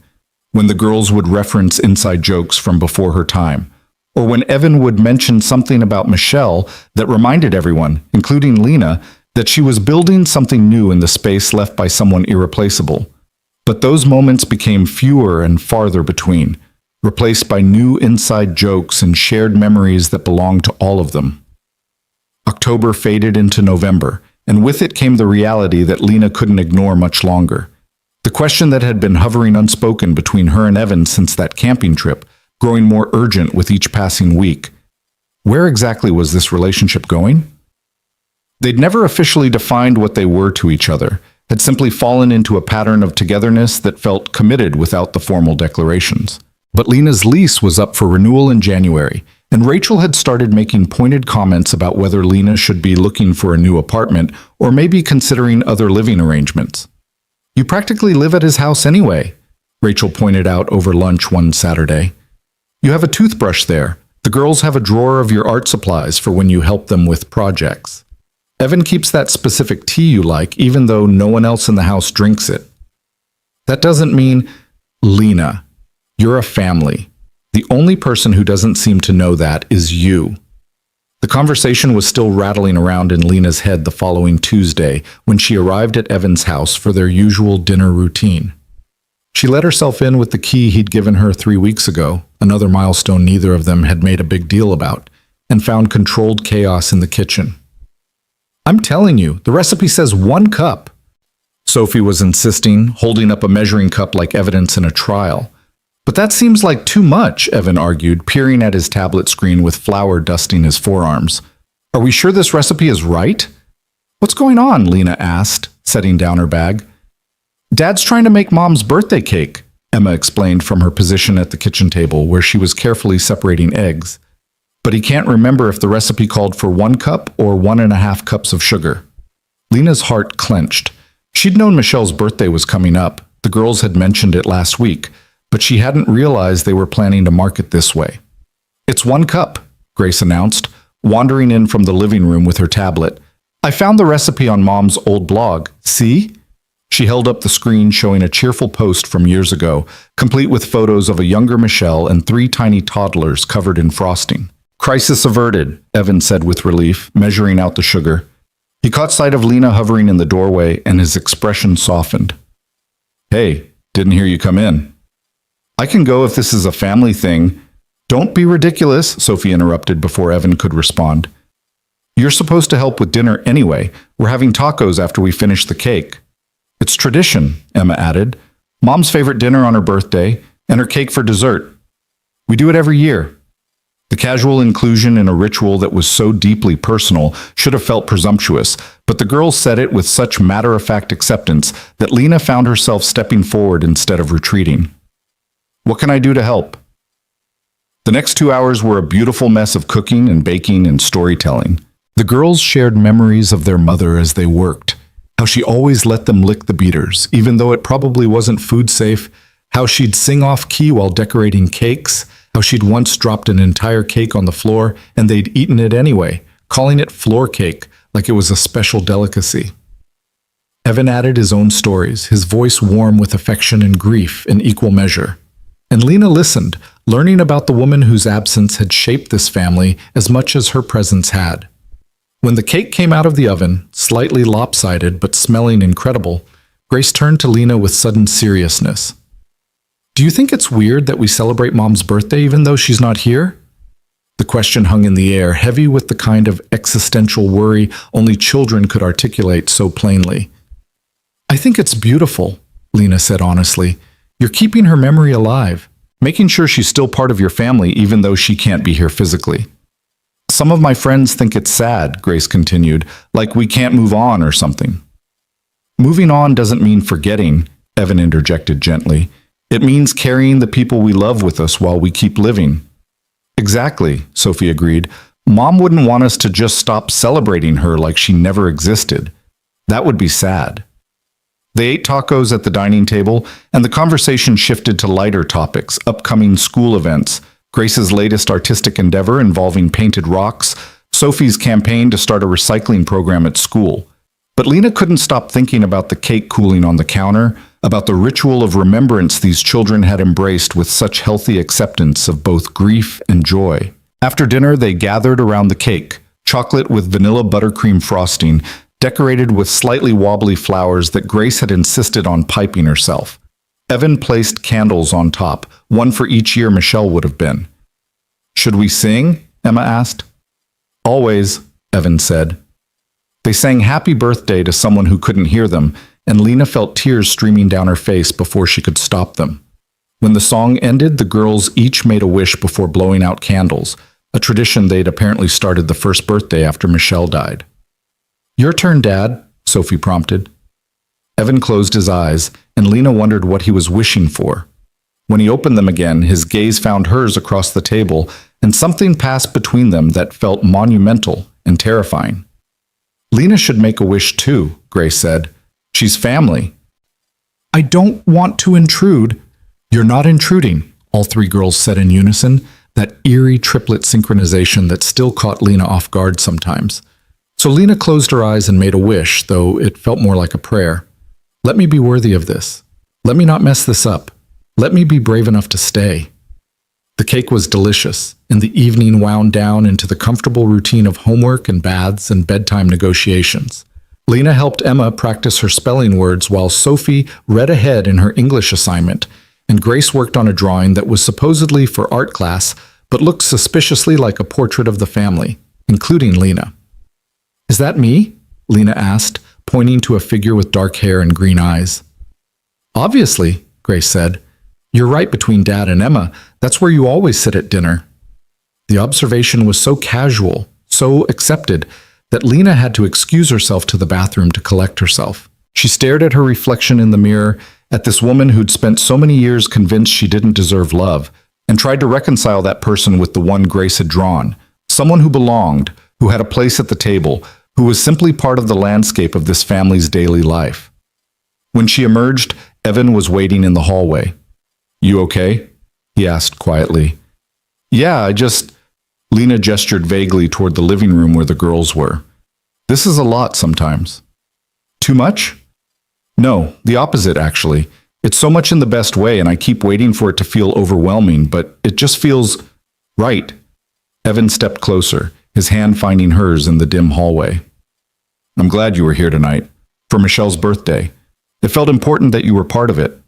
when the girls would reference inside jokes from before her time, or when Evan would mention something about Michelle that reminded everyone, including Lena, that she was building something new in the space left by someone irreplaceable. But those moments became fewer and farther between, replaced by new inside jokes and shared memories that belonged to all of them. October faded into November, and with it came the reality that Lena couldn't ignore much longer. The question that had been hovering unspoken between her and Evan since that camping trip, growing more urgent with each passing week. Where exactly was this relationship going? They'd never officially defined what they were to each other, had simply fallen into a pattern of togetherness that felt committed without the formal declarations. But Lena's lease was up for renewal in January, and Rachel had started making pointed comments about whether Lena should be looking for a new apartment or maybe considering other living arrangements. "You practically live at his house anyway," Rachel pointed out over lunch one Saturday. "You have a toothbrush there. The girls have a drawer of your art supplies for when you help them with projects. Evan keeps that specific tea you like, even though no one else in the house drinks it. That doesn't mean..." "Lena, you're a family. The only person who doesn't seem to know that is you." The conversation was still rattling around in Lena's head the following Tuesday when she arrived at Evan's house for their usual dinner routine. She let herself in with the key he'd given her 3 weeks ago, another milestone neither of them had made a big deal about, and found controlled chaos in the kitchen. "I'm telling you, the recipe says 1 cup. Sophie was insisting, holding up a measuring cup like evidence in a trial. "But that seems like too much," Evan argued, peering at his tablet screen with flour dusting his forearms. "Are we sure this recipe is right?" "What's going on?" Lena asked, setting down her bag. "Dad's trying to make Mom's birthday cake," Emma explained from her position at the kitchen table where she was carefully separating eggs. "But he can't remember if the recipe called for 1 cup or 1.5 cups of sugar." Lena's heart clenched. She'd known Michelle's birthday was coming up. The girls had mentioned it last week, but she hadn't realized they were planning to mark it this way. "It's 1 cup," Grace announced, wandering in from the living room with her tablet. "I found the recipe on Mom's old blog. See?" She held up the screen showing a cheerful post from years ago, complete with photos of a younger Michelle and 3 tiny toddlers covered in frosting. "Crisis averted," Evan said with relief, measuring out the sugar. He caught sight of Lena hovering in the doorway, and his expression softened. "Hey, didn't hear you come in." "I can go if this is a family thing." "Don't be ridiculous," Sophie interrupted before Evan could respond. "You're supposed to help with dinner anyway. We're having tacos after we finish the cake. It's tradition, Emma added. Mom's favorite dinner on her birthday, and her cake for dessert. We do it every year. The casual inclusion in a ritual that was so deeply personal should have felt presumptuous, but the girls said it with such matter-of-fact acceptance that Lena found herself stepping forward instead of retreating. What can I do to help? The next 2 hours were a beautiful mess of cooking and baking and storytelling. The girls shared memories of their mother as they worked, how she always let them lick the beaters, even though it probably wasn't food safe, how she'd sing off key while decorating cakes, how she'd once dropped an entire cake on the floor and they'd eaten it anyway, calling it floor cake like it was a special delicacy. Evan added his own stories, his voice warm with affection and grief in equal measure. And Lena listened, learning about the woman whose absence had shaped this family as much as her presence had. When the cake came out of the oven, slightly lopsided but smelling incredible, Grace turned to Lena with sudden seriousness. Do you think it's weird that we celebrate Mom's birthday even though she's not here? The question hung in the air, heavy with the kind of existential worry only children could articulate so plainly. I think it's beautiful, Lena said honestly. You're keeping her memory alive, making sure she's still part of your family even though she can't be here physically. Some of my friends think it's sad, Grace continued, like we can't move on or something. Moving on doesn't mean forgetting, Evan interjected gently. It means carrying the people we love with us while we keep living. Exactly, Sophie agreed. Mom wouldn't want us to just stop celebrating her like she never existed. That would be sad. They ate tacos at the dining table, and the conversation shifted to lighter topics, upcoming school events, Grace's latest artistic endeavor involving painted rocks, Sophie's campaign to start a recycling program at school. But Lena couldn't stop thinking about the cake cooling on the counter, about the ritual of remembrance these children had embraced with such healthy acceptance of both grief and joy. After dinner, they gathered around the cake, chocolate with vanilla buttercream frosting, decorated with slightly wobbly flowers that Grace had insisted on piping herself. Evan placed candles on top, one for each year Michelle would have been. Should we sing? Emma asked. Always, Evan said. They sang happy birthday to someone who couldn't hear them, and Lena felt tears streaming down her face before she could stop them. When the song ended, the girls each made a wish before blowing out candles, a tradition they'd apparently started the first birthday after Michelle died. Your turn, Dad, Sophie prompted. Evan closed his eyes, and Lena wondered what he was wishing for. When he opened them again, his gaze found hers across the table, and something passed between them that felt monumental and terrifying. Lena should make a wish too, Grace said. She's family. I don't want to intrude. You're not intruding, all three girls said in unison, that eerie triplet synchronization that still caught Lena off guard sometimes. So Lena closed her eyes and made a wish, though it felt more like a prayer. Let me be worthy of this. Let me not mess this up. Let me be brave enough to stay. The cake was delicious, and the evening wound down into the comfortable routine of homework and baths and bedtime negotiations. Lena helped Emma practice her spelling words while Sophie read ahead in her English assignment, and Grace worked on a drawing that was supposedly for art class, but looked suspiciously like a portrait of the family, including Lena. Is that me? Lena asked, pointing to a figure with dark hair and green eyes. Obviously, Grace said. You're right between Dad and Emma. That's where you always sit at dinner. The observation was so casual, so accepted, that Lena had to excuse herself to the bathroom to collect herself. She stared at her reflection in the mirror, at this woman who'd spent so many years convinced she didn't deserve love, and tried to reconcile that person with the one Grace had drawn, someone who belonged, who had a place at the table, who was simply part of the landscape of this family's daily life. When she emerged, Evan was waiting in the hallway. You okay? He asked quietly. Yeah, Lena gestured vaguely toward the living room where the girls were. This is a lot sometimes. Too much? No, the opposite actually. It's so much in the best way and I keep waiting for it to feel overwhelming, but it just feels right. Evan stepped closer, his hand finding hers in the dim hallway. I'm glad you were here tonight, for Michelle's birthday. It felt important that you were part of it.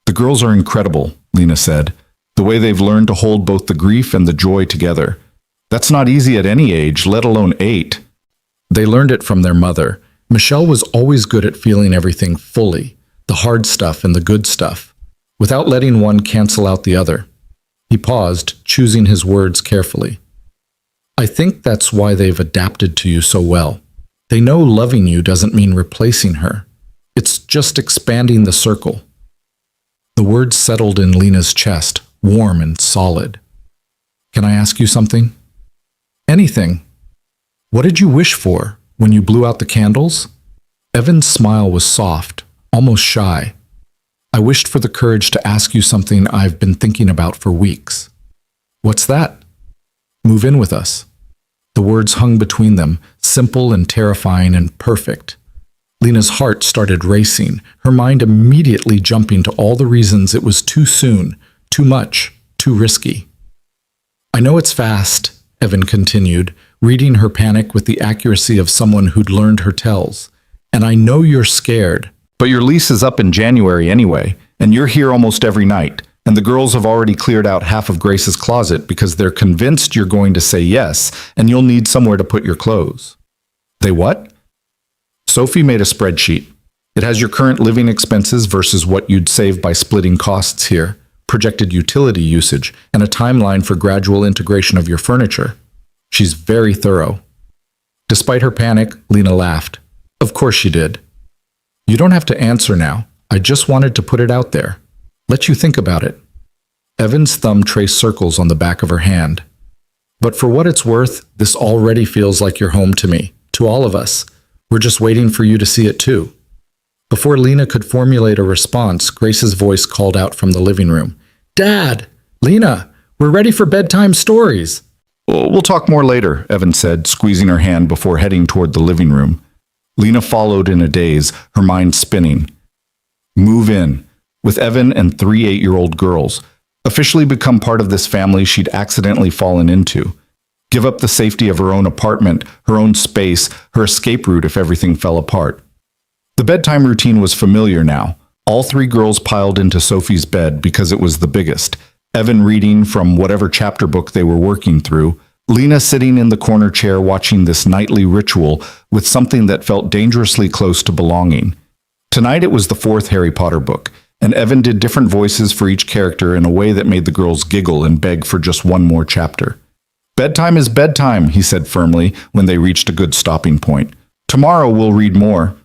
The girls are incredible, Lena said, the way they've learned to hold both the grief and the joy together. That's not easy at any age, let alone 8. They learned it from their mother, Michelle was always good at feeling everything fully, the hard stuff and the good stuff, without letting one cancel out the other. He paused, choosing his words carefully. I think that's why they've adapted to you so well. They know loving you doesn't mean replacing her. It's just expanding the circle. The words settled in Lena's chest, warm and solid. Can I ask you something? Anything. What did you wish for when you blew out the candles? Evan's smile was soft, almost shy. I wished for the courage to ask you something I've been thinking about for weeks. What's that? Move in with us. The words hung between them, simple and terrifying and perfect. Lena's heart started racing, her mind immediately jumping to all the reasons it was too soon, too much, too risky. I know it's fast, Evan continued, reading her panic with the accuracy of someone who'd learned her tells. And I know you're scared. But your lease is up in January anyway, and you're here almost every night. And the girls have already cleared out half of Grace's closet because they're convinced you're going to say yes, and you'll need somewhere to put your clothes. They what? Sophie made a spreadsheet. It has your current living expenses versus what you'd save by splitting costs here, projected utility usage, and a timeline for gradual integration of your furniture. She's very thorough. Despite her panic, Lena laughed. Of course she did. You don't have to answer now. I just wanted to put it out there. Let you think about it. Evan's thumb traced circles on the back of her hand. But for what it's worth, this already feels like your home to me, to all of us. We're just waiting for you to see it too. Before Lena could formulate a response, Grace's voice called out from the living room. Dad! Lena! We're ready for bedtime stories! We'll talk more later, Evan said, squeezing her hand before heading toward the living room. Lena followed in a daze, her mind spinning. Move in, with Evan and 3 8-year-old girls. Officially become part of this family she'd accidentally fallen into. Give up the safety of her own apartment, her own space, her escape route if everything fell apart. The bedtime routine was familiar now. All 3 girls piled into Sophie's bed because it was the biggest. Evan reading from whatever chapter book they were working through. Lena sitting in the corner chair watching this nightly ritual with something that felt dangerously close to belonging. Tonight it was the 4th Harry Potter book, and Evan did different voices for each character in a way that made the girls giggle and beg for just one more chapter. Bedtime is bedtime, he said firmly when they reached a good stopping point. Tomorrow we'll read more.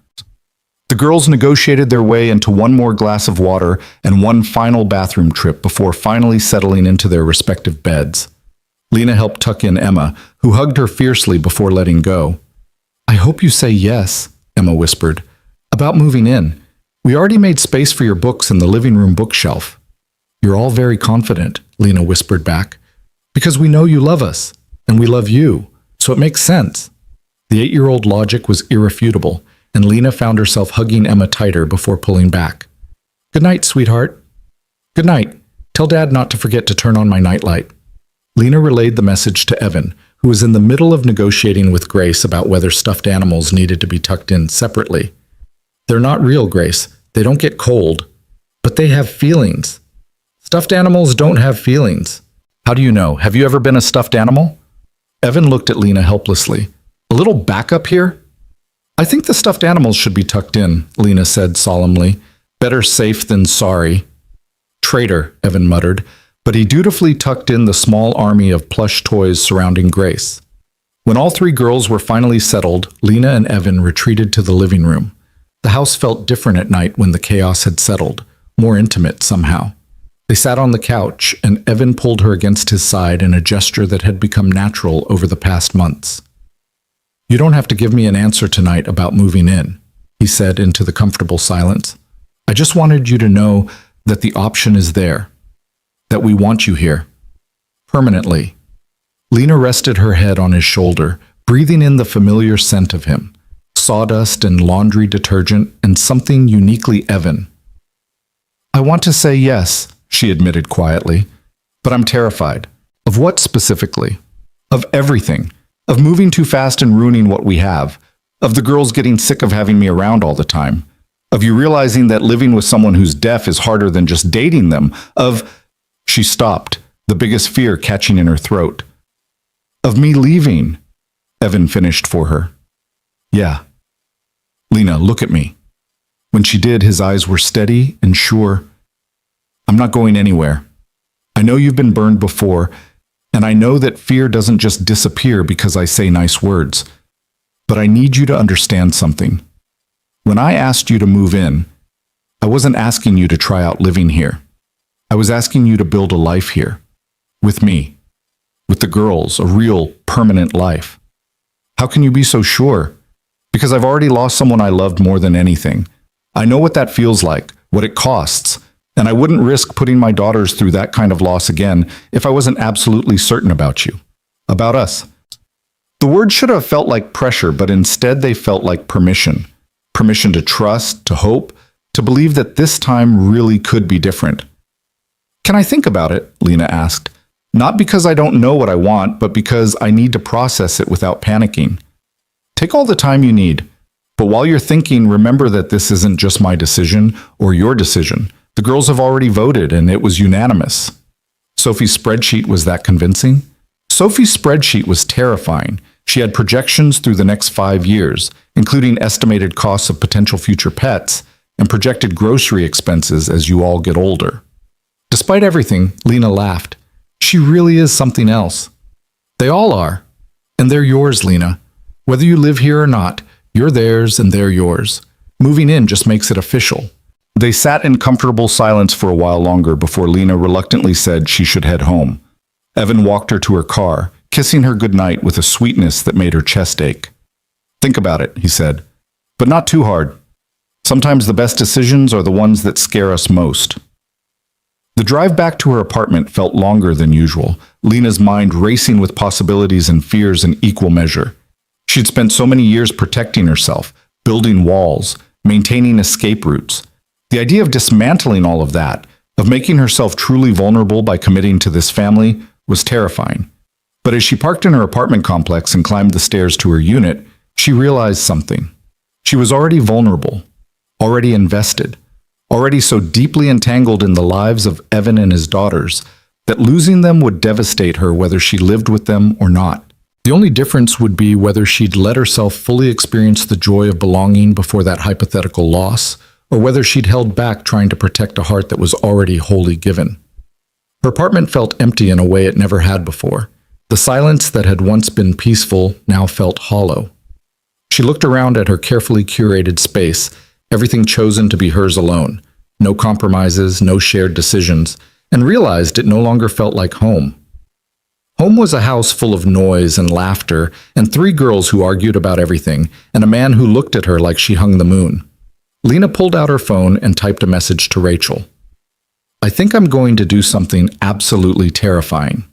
The girls negotiated their way into one more glass of water and one final bathroom trip before finally settling into their respective beds. Lena helped tuck in Emma, who hugged her fiercely before letting go. I hope you say yes, Emma whispered. About moving in. We already made space for your books in the living room bookshelf. You're all very confident, Lena whispered back. Because we know you love us, and we love you, so it makes sense. The 8-year-old logic was irrefutable, and Lena found herself hugging Emma tighter before pulling back. Good night, sweetheart. Good night. Tell Dad not to forget to turn on my nightlight. Lena relayed the message to Evan, who was in the middle of negotiating with Grace about whether stuffed animals needed to be tucked in separately. They're not real, Grace. They don't get cold. But they have feelings. Stuffed animals don't have feelings. How do you know? Have you ever been a stuffed animal? Evan looked at Lena helplessly. A little backup here? I think the stuffed animals should be tucked in, Lena said solemnly. Better safe than sorry. Traitor, Evan muttered, but he dutifully tucked in the small army of plush toys surrounding Grace. When all 3 girls were finally settled, Lena and Evan retreated to the living room. The house felt different at night when the chaos had settled, more intimate somehow. They sat on the couch, and Evan pulled her against his side in a gesture that had become natural over the past months. You don't have to give me an answer tonight about moving in, he said into the comfortable silence. I just wanted you to know that the option is there, that we want you here. Permanently. Lena rested her head on his shoulder, breathing in the familiar scent of him, sawdust and laundry detergent and something uniquely Evan. I want to say yes, she admitted quietly, but I'm terrified. Of what specifically? Of everything. Of moving too fast and ruining what we have. Of the girls getting sick of having me around all the time. Of you realizing that living with someone who's deaf is harder than just dating them. Of... She stopped, the biggest fear catching in her throat. Of me leaving, Evan finished for her. Yeah. Lena, look at me. When she did, his eyes were steady and sure. I'm not going anywhere. I know you've been burned before, and I know that fear doesn't just disappear because I say nice words. But I need you to understand something. When I asked you to move in, I wasn't asking you to try out living here. I was asking you to build a life here. With me. With the girls, a real, permanent life. How can you be so sure? Because I've already lost someone I loved more than anything. I know what that feels like, what it costs, and I wouldn't risk putting my daughters through that kind of loss again if I wasn't absolutely certain about you. About us. The words should have felt like pressure, but instead they felt like permission. Permission to trust, to hope, to believe that this time really could be different. Can I think about it? Lena asked. Not because I don't know what I want, but because I need to process it without panicking. Take all the time you need. But while you're thinking, remember that this isn't just my decision or your decision. The girls have already voted, and it was unanimous. Sophie's spreadsheet was that convincing? Sophie's spreadsheet was terrifying. She had projections through the next 5 years, including estimated costs of potential future pets and projected grocery expenses as you all get older. Despite everything, Lena laughed. She really is something else. They all are. And they're yours, Lena. Whether you live here or not, you're theirs and they're yours. Moving in just makes it official. They sat in comfortable silence for a while longer before Lena reluctantly said she should head home. Evan walked her to her car, kissing her goodnight with a sweetness that made her chest ache. Think about it, he said, but not too hard. Sometimes the best decisions are the ones that scare us most. The drive back to her apartment felt longer than usual, Lena's mind racing with possibilities and fears in equal measure. She'd spent so many years protecting herself, building walls, maintaining escape routes. The idea of dismantling all of that, of making herself truly vulnerable by committing to this family, was terrifying. But as she parked in her apartment complex and climbed the stairs to her unit, she realized something. She was already vulnerable, already invested, already so deeply entangled in the lives of Evan and his daughters that losing them would devastate her whether she lived with them or not. The only difference would be whether she'd let herself fully experience the joy of belonging before that hypothetical loss, or whether she'd held back trying to protect a heart that was already wholly given. Her apartment felt empty in a way it never had before. The silence that had once been peaceful now felt hollow. She looked around at her carefully curated space, everything chosen to be hers alone, no compromises, no shared decisions, and realized it no longer felt like home. Home was a house full of noise and laughter, and 3 girls who argued about everything, and a man who looked at her like she hung the moon. Lena pulled out her phone and typed a message to Rachel. I think I'm going to do something absolutely terrifying.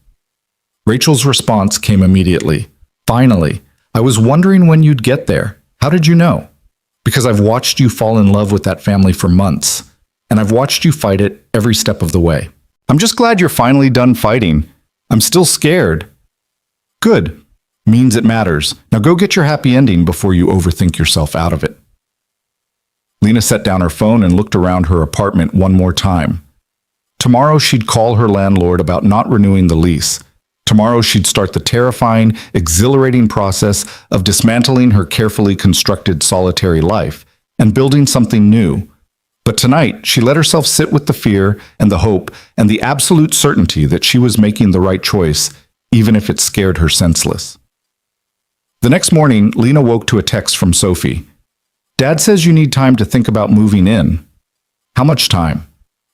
Rachel's response came immediately. Finally, I was wondering when you'd get there. How did you know? Because I've watched you fall in love with that family for months, and I've watched you fight it every step of the way. I'm just glad you're finally done fighting. I'm still scared. Good. Means it matters. Now go get your happy ending before you overthink yourself out of it. Lena set down her phone and looked around her apartment one more time. Tomorrow she'd call her landlord about not renewing the lease. Tomorrow she'd start the terrifying, exhilarating process of dismantling her carefully constructed solitary life and building something new. But tonight, she let herself sit with the fear and the hope and the absolute certainty that she was making the right choice, even if it scared her senseless. The next morning, Lena woke to a text from Sophie. Dad says you need time to think about moving in. How much time?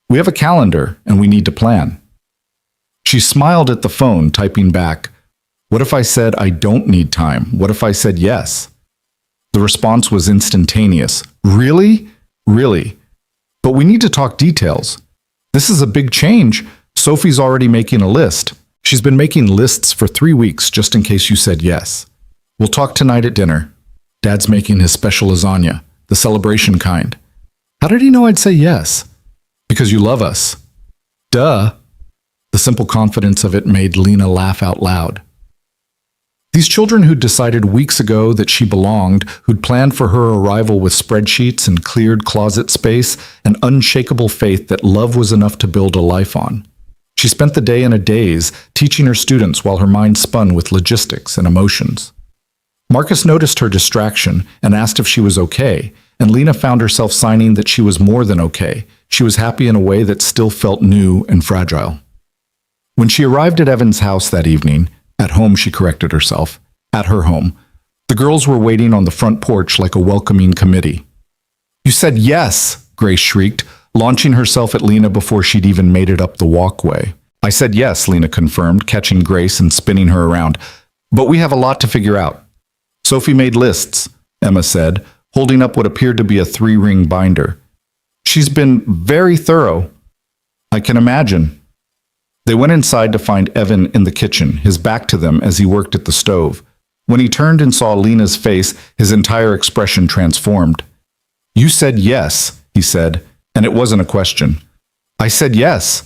We have a calendar and we need to plan. She smiled at the phone, typing back, What if I said I don't need time? What if I said yes? The response was instantaneous. Really? Really? But we need to talk details. This is a big change. Sophie's already making a list. She's been making lists for 3 weeks just in case you said yes. We'll talk tonight at dinner. Dad's making his special lasagna, the celebration kind. How did he know I'd say yes? Because you love us. Duh. The simple confidence of it made Lena laugh out loud. These children who'd decided weeks ago that she belonged, who'd planned for her arrival with spreadsheets and cleared closet space, an unshakable faith that love was enough to build a life on. She spent the day in a daze, teaching her students while her mind spun with logistics and emotions. Marcus noticed her distraction and asked if she was okay, and Lena found herself signing that she was more than okay. She was happy in a way that still felt new and fragile. When she arrived at Evan's house that evening, at home she corrected herself, at her home, the girls were waiting on the front porch like a welcoming committee. "You said yes," Grace shrieked, launching herself at Lena before she'd even made it up the walkway. "I said yes," Lena confirmed, catching Grace and spinning her around. "But we have a lot to figure out." "Sophie made lists," Emma said, holding up what appeared to be a 3-ring binder. "She's been very thorough." "I can imagine." They went inside to find Evan in the kitchen, his back to them as he worked at the stove. When he turned and saw Lena's face, his entire expression transformed. "You said yes," he said, and it wasn't a question. "I said yes.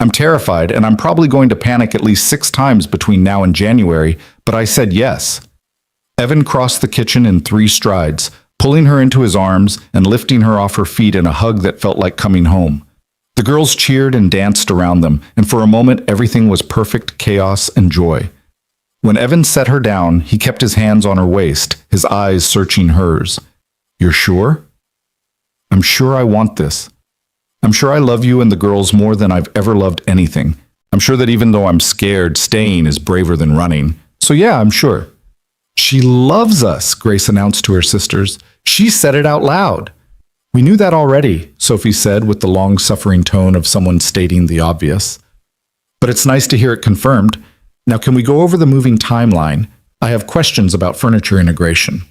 I'm terrified, and I'm probably going to panic at least 6 times between now and January, but I said yes." Evan crossed the kitchen in 3 strides, pulling her into his arms and lifting her off her feet in a hug that felt like coming home. The girls cheered and danced around them, and for a moment everything was perfect chaos and joy. When Evan set her down, he kept his hands on her waist, his eyes searching hers. "You're sure?" "I'm sure I want this. I'm sure I love you and the girls more than I've ever loved anything. I'm sure that even though I'm scared, staying is braver than running. So yeah, I'm sure." "She loves us," Grace announced to her sisters. "She said it out loud." "We knew that already," Sophie said with the long-suffering tone of someone stating the obvious. "But it's nice to hear it confirmed. Now can we go over the moving timeline? I have questions about furniture integration."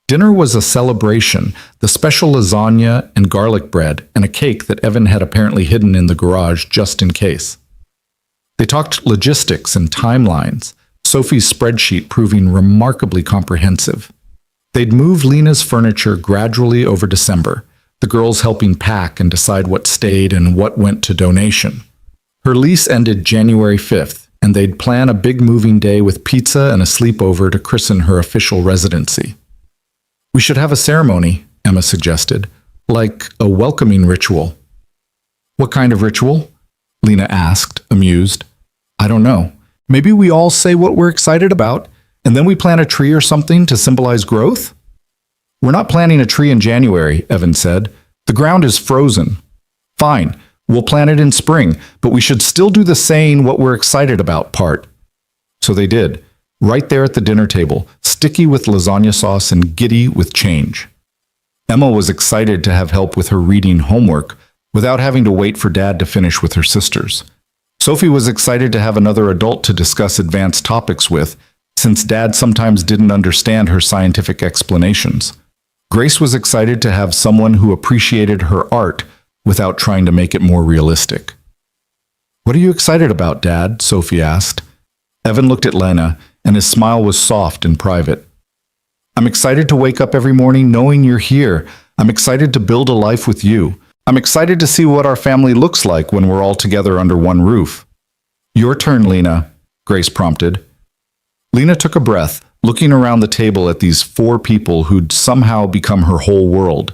Dinner was a celebration, the special lasagna and garlic bread, and a cake that Evan had apparently hidden in the garage just in case. They talked logistics and timelines, Sophie's spreadsheet proving remarkably comprehensive. They'd move Lena's furniture gradually over December, the girls helping pack and decide what stayed and what went to donation. Her lease ended January 5th, and they'd plan a big moving day with pizza and a sleepover to christen her official residency. "We should have a ceremony," Emma suggested, "like a welcoming ritual." "What kind of ritual?" Lena asked, amused. "I don't know. Maybe we all say what we're excited about, and then we plant a tree or something to symbolize growth?" "We're not planting a tree in January," Evan said. "The ground is frozen." "Fine, we'll plant it in spring, but we should still do the saying what we're excited about part." So they did, right there at the dinner table, sticky with lasagna sauce and giddy with change. Emma was excited to have help with her reading homework without having to wait for Dad to finish with her sisters. Sophie was excited to have another adult to discuss advanced topics with, since Dad sometimes didn't understand her scientific explanations. Grace was excited to have someone who appreciated her art without trying to make it more realistic. "What are you excited about, Dad?" Sophie asked. Evan looked at Lena, and his smile was soft and private. "I'm excited to wake up every morning knowing you're here. I'm excited to build a life with you. I'm excited to see what our family looks like when we're all together under one roof." "Your turn, Lena," Grace prompted. Lena took a breath, looking around the table at these 4 people who'd somehow become her whole world.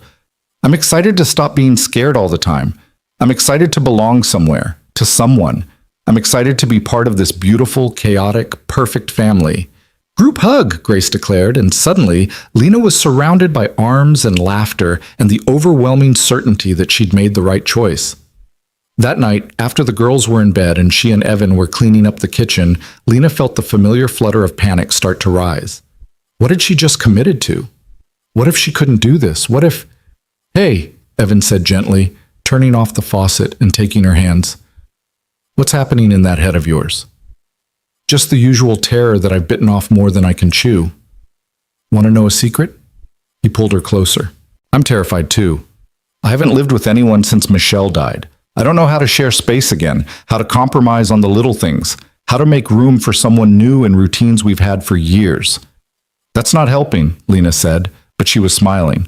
"I'm excited to stop being scared all the time. I'm excited to belong somewhere, to someone. I'm excited to be part of this beautiful, chaotic, perfect family." "Group hug," Grace declared, and suddenly Lena was surrounded by arms and laughter and the overwhelming certainty that she'd made the right choice. That night, after the girls were in bed and she and Evan were cleaning up the kitchen, Lena felt the familiar flutter of panic start to rise. What had she just committed to? What if she couldn't do this? What if... "Hey," Evan said gently, turning off the faucet and taking her hands. "What's happening in that head of yours?" "Just the usual terror that I've bitten off more than I can chew." "Want to know a secret?" He pulled her closer. "I'm terrified too. I haven't lived with anyone since Michelle died. I don't know how to share space again, how to compromise on the little things, how to make room for someone new in routines we've had for years." "That's not helping," Lena said, but she was smiling.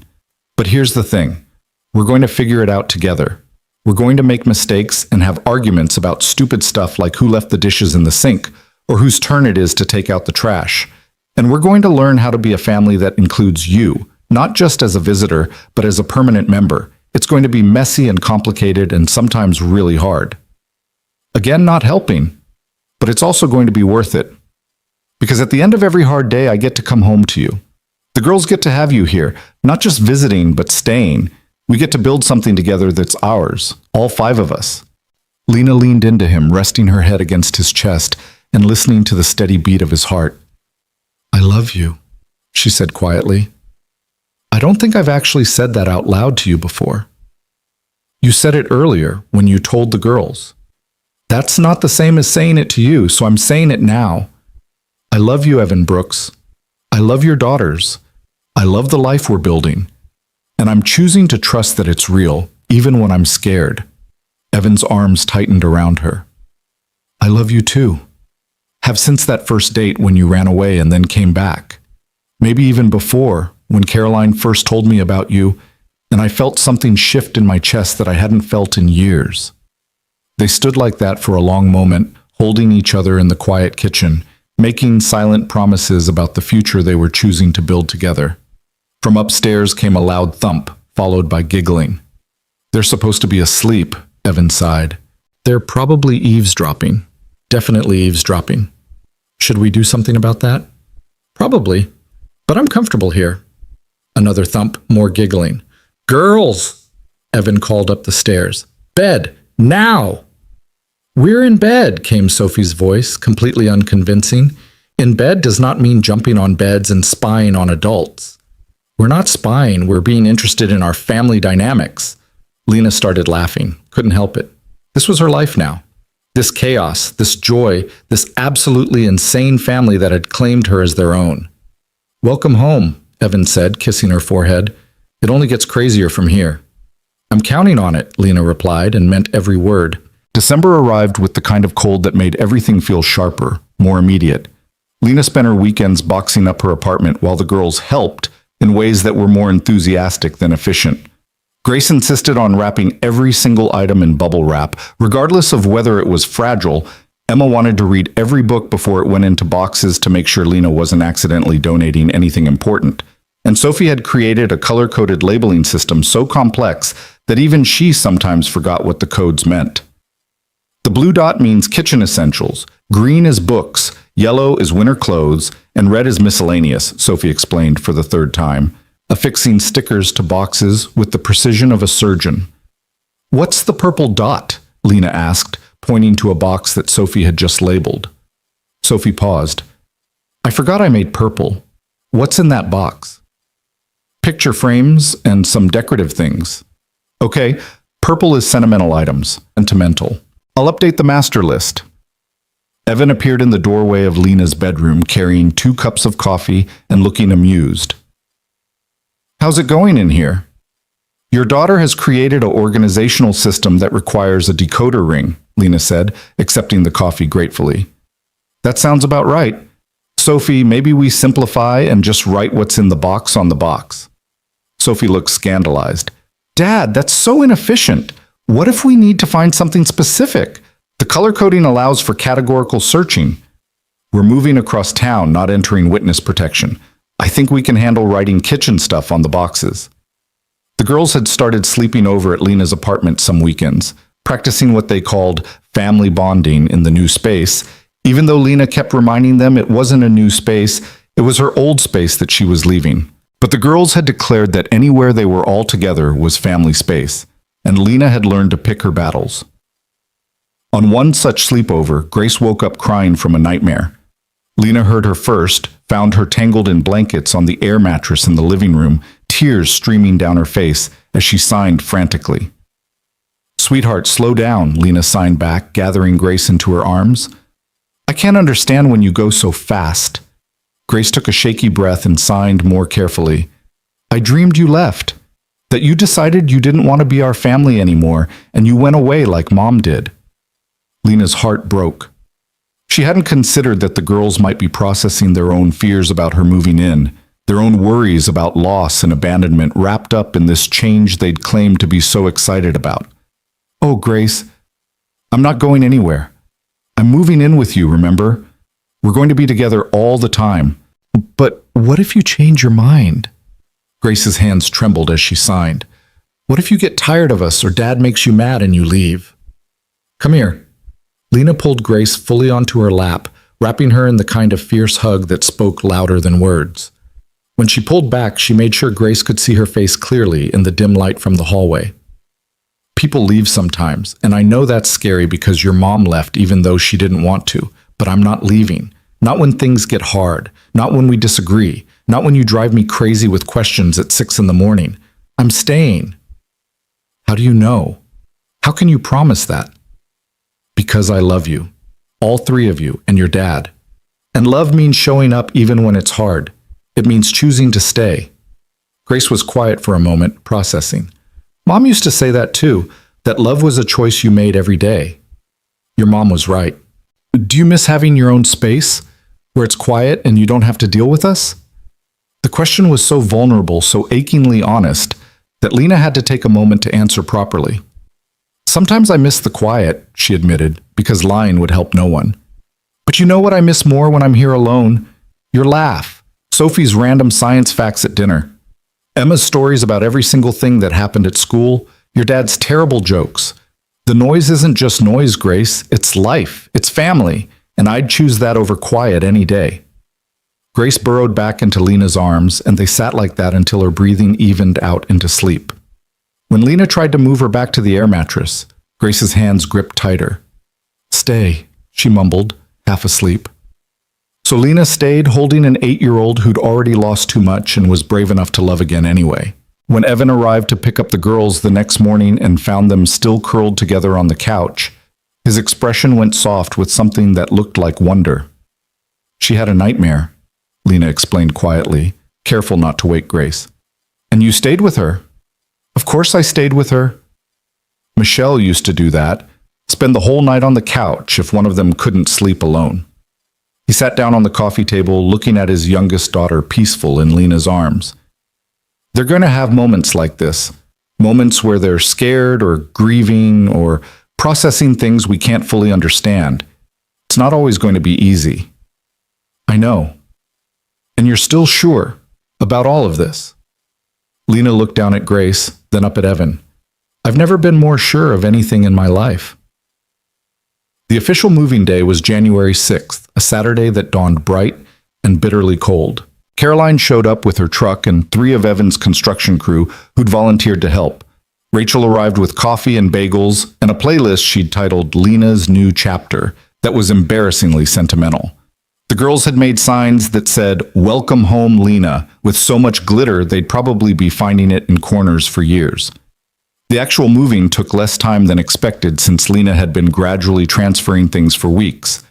"But here's the thing. We're going to figure it out together. We're going to make mistakes and have arguments about stupid stuff like who left the dishes in the sink or whose turn it is to take out the trash. And we're going to learn how to be a family that includes you, not just as a visitor, but as a permanent member. It's going to be messy and complicated and sometimes really hard." Again, not helping, but it's also going to be worth it. Because at the end of every hard day, I get to come home to you. The girls get to have you here, not just visiting, but staying. We get to build something together that's ours, all 5 of us. Lena leaned into him, resting her head against his chest and listening to the steady beat of his heart. I love you, she said quietly. I don't think I've actually said that out loud to you before. You said it earlier when you told the girls. That's not the same as saying it to you, so I'm saying it now. I love you, Evan Brooks. I love your daughters. I love the life we're building. And I'm choosing to trust that it's real, even when I'm scared. Evan's arms tightened around her. I love you too. Have since that first date when you ran away and then came back. Maybe even before, when Caroline first told me about you, and I felt something shift in my chest that I hadn't felt in years. They stood like that for a long moment, holding each other in the quiet kitchen, making silent promises about the future they were choosing to build together. From upstairs came a loud thump, followed by giggling. They're supposed to be asleep, Evan sighed. They're probably eavesdropping. Definitely eavesdropping. Should we do something about that? Probably, but I'm comfortable here. Another thump, more giggling. Girls! Evan called up the stairs. Bed! Now! We're in bed, came Sophie's voice, completely unconvincing. In bed does not mean jumping on beds and spying on adults. We're not spying, we're being interested in our family dynamics. Lena started laughing, couldn't help it. This was her life now. This chaos, this joy, this absolutely insane family that had claimed her as their own. Welcome home, Evan said, kissing her forehead. It only gets crazier from here. I'm counting on it, Lena replied, and meant every word. December arrived with the kind of cold that made everything feel sharper, more immediate. Lena spent her weekends boxing up her apartment while the girls helped in ways that were more enthusiastic than efficient. Grace insisted on wrapping every single item in bubble wrap, regardless of whether it was fragile. Emma wanted to read every book before it went into boxes to make sure Lena wasn't accidentally donating anything important. And Sophie had created a color-coded labeling system so complex that even she sometimes forgot what the codes meant. The blue dot means kitchen essentials, green is books, yellow is winter clothes, and red is miscellaneous, Sophie explained for the 3rd time, affixing stickers to boxes with the precision of a surgeon. What's the purple dot? Lena asked, pointing to a box that Sophie had just labeled. Sophie paused. I forgot I made purple. What's in that box? Picture frames and some decorative things. Okay, purple is sentimental items, sentimental. I'll update the master list. Evan appeared in the doorway of Lena's bedroom carrying 2 cups of coffee and looking amused. How's it going in here? Your daughter has created an organizational system that requires a decoder ring, Lena said, accepting the coffee gratefully. That sounds about right. Sophie, maybe we simplify and just write what's in the box on the box. Sophie looked scandalized. Dad, that's so inefficient. What if we need to find something specific? The color coding allows for categorical searching. We're moving across town, not entering witness protection. I think we can handle writing kitchen stuff on the boxes. The girls had started sleeping over at Lena's apartment some weekends, practicing what they called family bonding in the new space, even though Lena kept reminding them it wasn't a new space, it was her old space that she was leaving. But the girls had declared that anywhere they were all together was family space, and Lena had learned to pick her battles. On one such sleepover, Grace woke up crying from a nightmare. Lena heard her first, found her tangled in blankets on the air mattress in the living room, tears streaming down her face as she signed frantically. Sweetheart, slow down, Lena signed back, gathering Grace into her arms. I can't understand when you go so fast. Grace took a shaky breath and signed more carefully. I dreamed you left, that you decided you didn't want to be our family anymore, and you went away like Mom did. Lena's heart broke. She hadn't considered that the girls might be processing their own fears about her moving in, their own worries about loss and abandonment wrapped up in this change they'd claimed to be so excited about. Oh, Grace, I'm not going anywhere. I'm moving in with you, remember? We're going to be together all the time. But what if you change your mind? Grace's hands trembled as she signed. What if you get tired of us or Dad makes you mad and you leave? Come here. Lena pulled Grace fully onto her lap, wrapping her in the kind of fierce hug that spoke louder than words. When she pulled back, she made sure Grace could see her face clearly in the dim light from the hallway. People leave sometimes, and I know that's scary because your mom left even though she didn't want to, but I'm not leaving. Not when things get hard, not when we disagree, not when you drive me crazy with questions at 6 in the morning. I'm staying. How do you know? How can you promise that? Because I love you. All three of you and your dad. And love means showing up even when it's hard. It means choosing to stay. Grace was quiet for a moment, processing. Mom used to say that too, that love was a choice you made every day. Your mom was right. Do you miss having your own space, where it's quiet and you don't have to deal with us? The question was so vulnerable, so achingly honest, that Lena had to take a moment to answer properly. Sometimes I miss the quiet, she admitted, because lying would help no one. But you know what I miss more when I'm here alone? Your laugh. Sophie's random science facts at dinner. Emma's stories about every single thing that happened at school. Your dad's terrible jokes. The noise isn't just noise, Grace. It's life. It's family. And I'd choose that over quiet any day. Grace burrowed back into Lena's arms, and they sat like that until her breathing evened out into sleep. When Lena tried to move her back to the air mattress, Grace's hands gripped tighter. Stay, she mumbled, half asleep. So Lena stayed, holding an 8-year-old who'd already lost too much and was brave enough to love again anyway. When Evan arrived to pick up the girls the next morning and found them still curled together on the couch, his expression went soft with something that looked like wonder. She had a nightmare, Lena explained quietly, careful not to wake Grace. And you stayed with her? Of course I stayed with her. Michelle used to do that, spend the whole night on the couch if one of them couldn't sleep alone. He sat down on the coffee table, looking at his youngest daughter peaceful in Lena's arms. They're going to have moments like this, moments where they're scared or grieving or processing things we can't fully understand. It's not always going to be easy. I know. And you're still sure about all of this? Lena looked down at Grace, then up at Evan. I've never been more sure of anything in my life. The official moving day was January 6th, a Saturday that dawned bright and bitterly cold. Caroline showed up with her truck and 3 of Evan's construction crew who'd volunteered to help. Rachel arrived with coffee and bagels and a playlist she'd titled Lena's New Chapter that was embarrassingly sentimental. The girls had made signs that said, "Welcome home, Lena," with so much glitter they'd probably be finding it in corners for years. The actual moving took less time than expected since Lena had been gradually transferring things for weeks.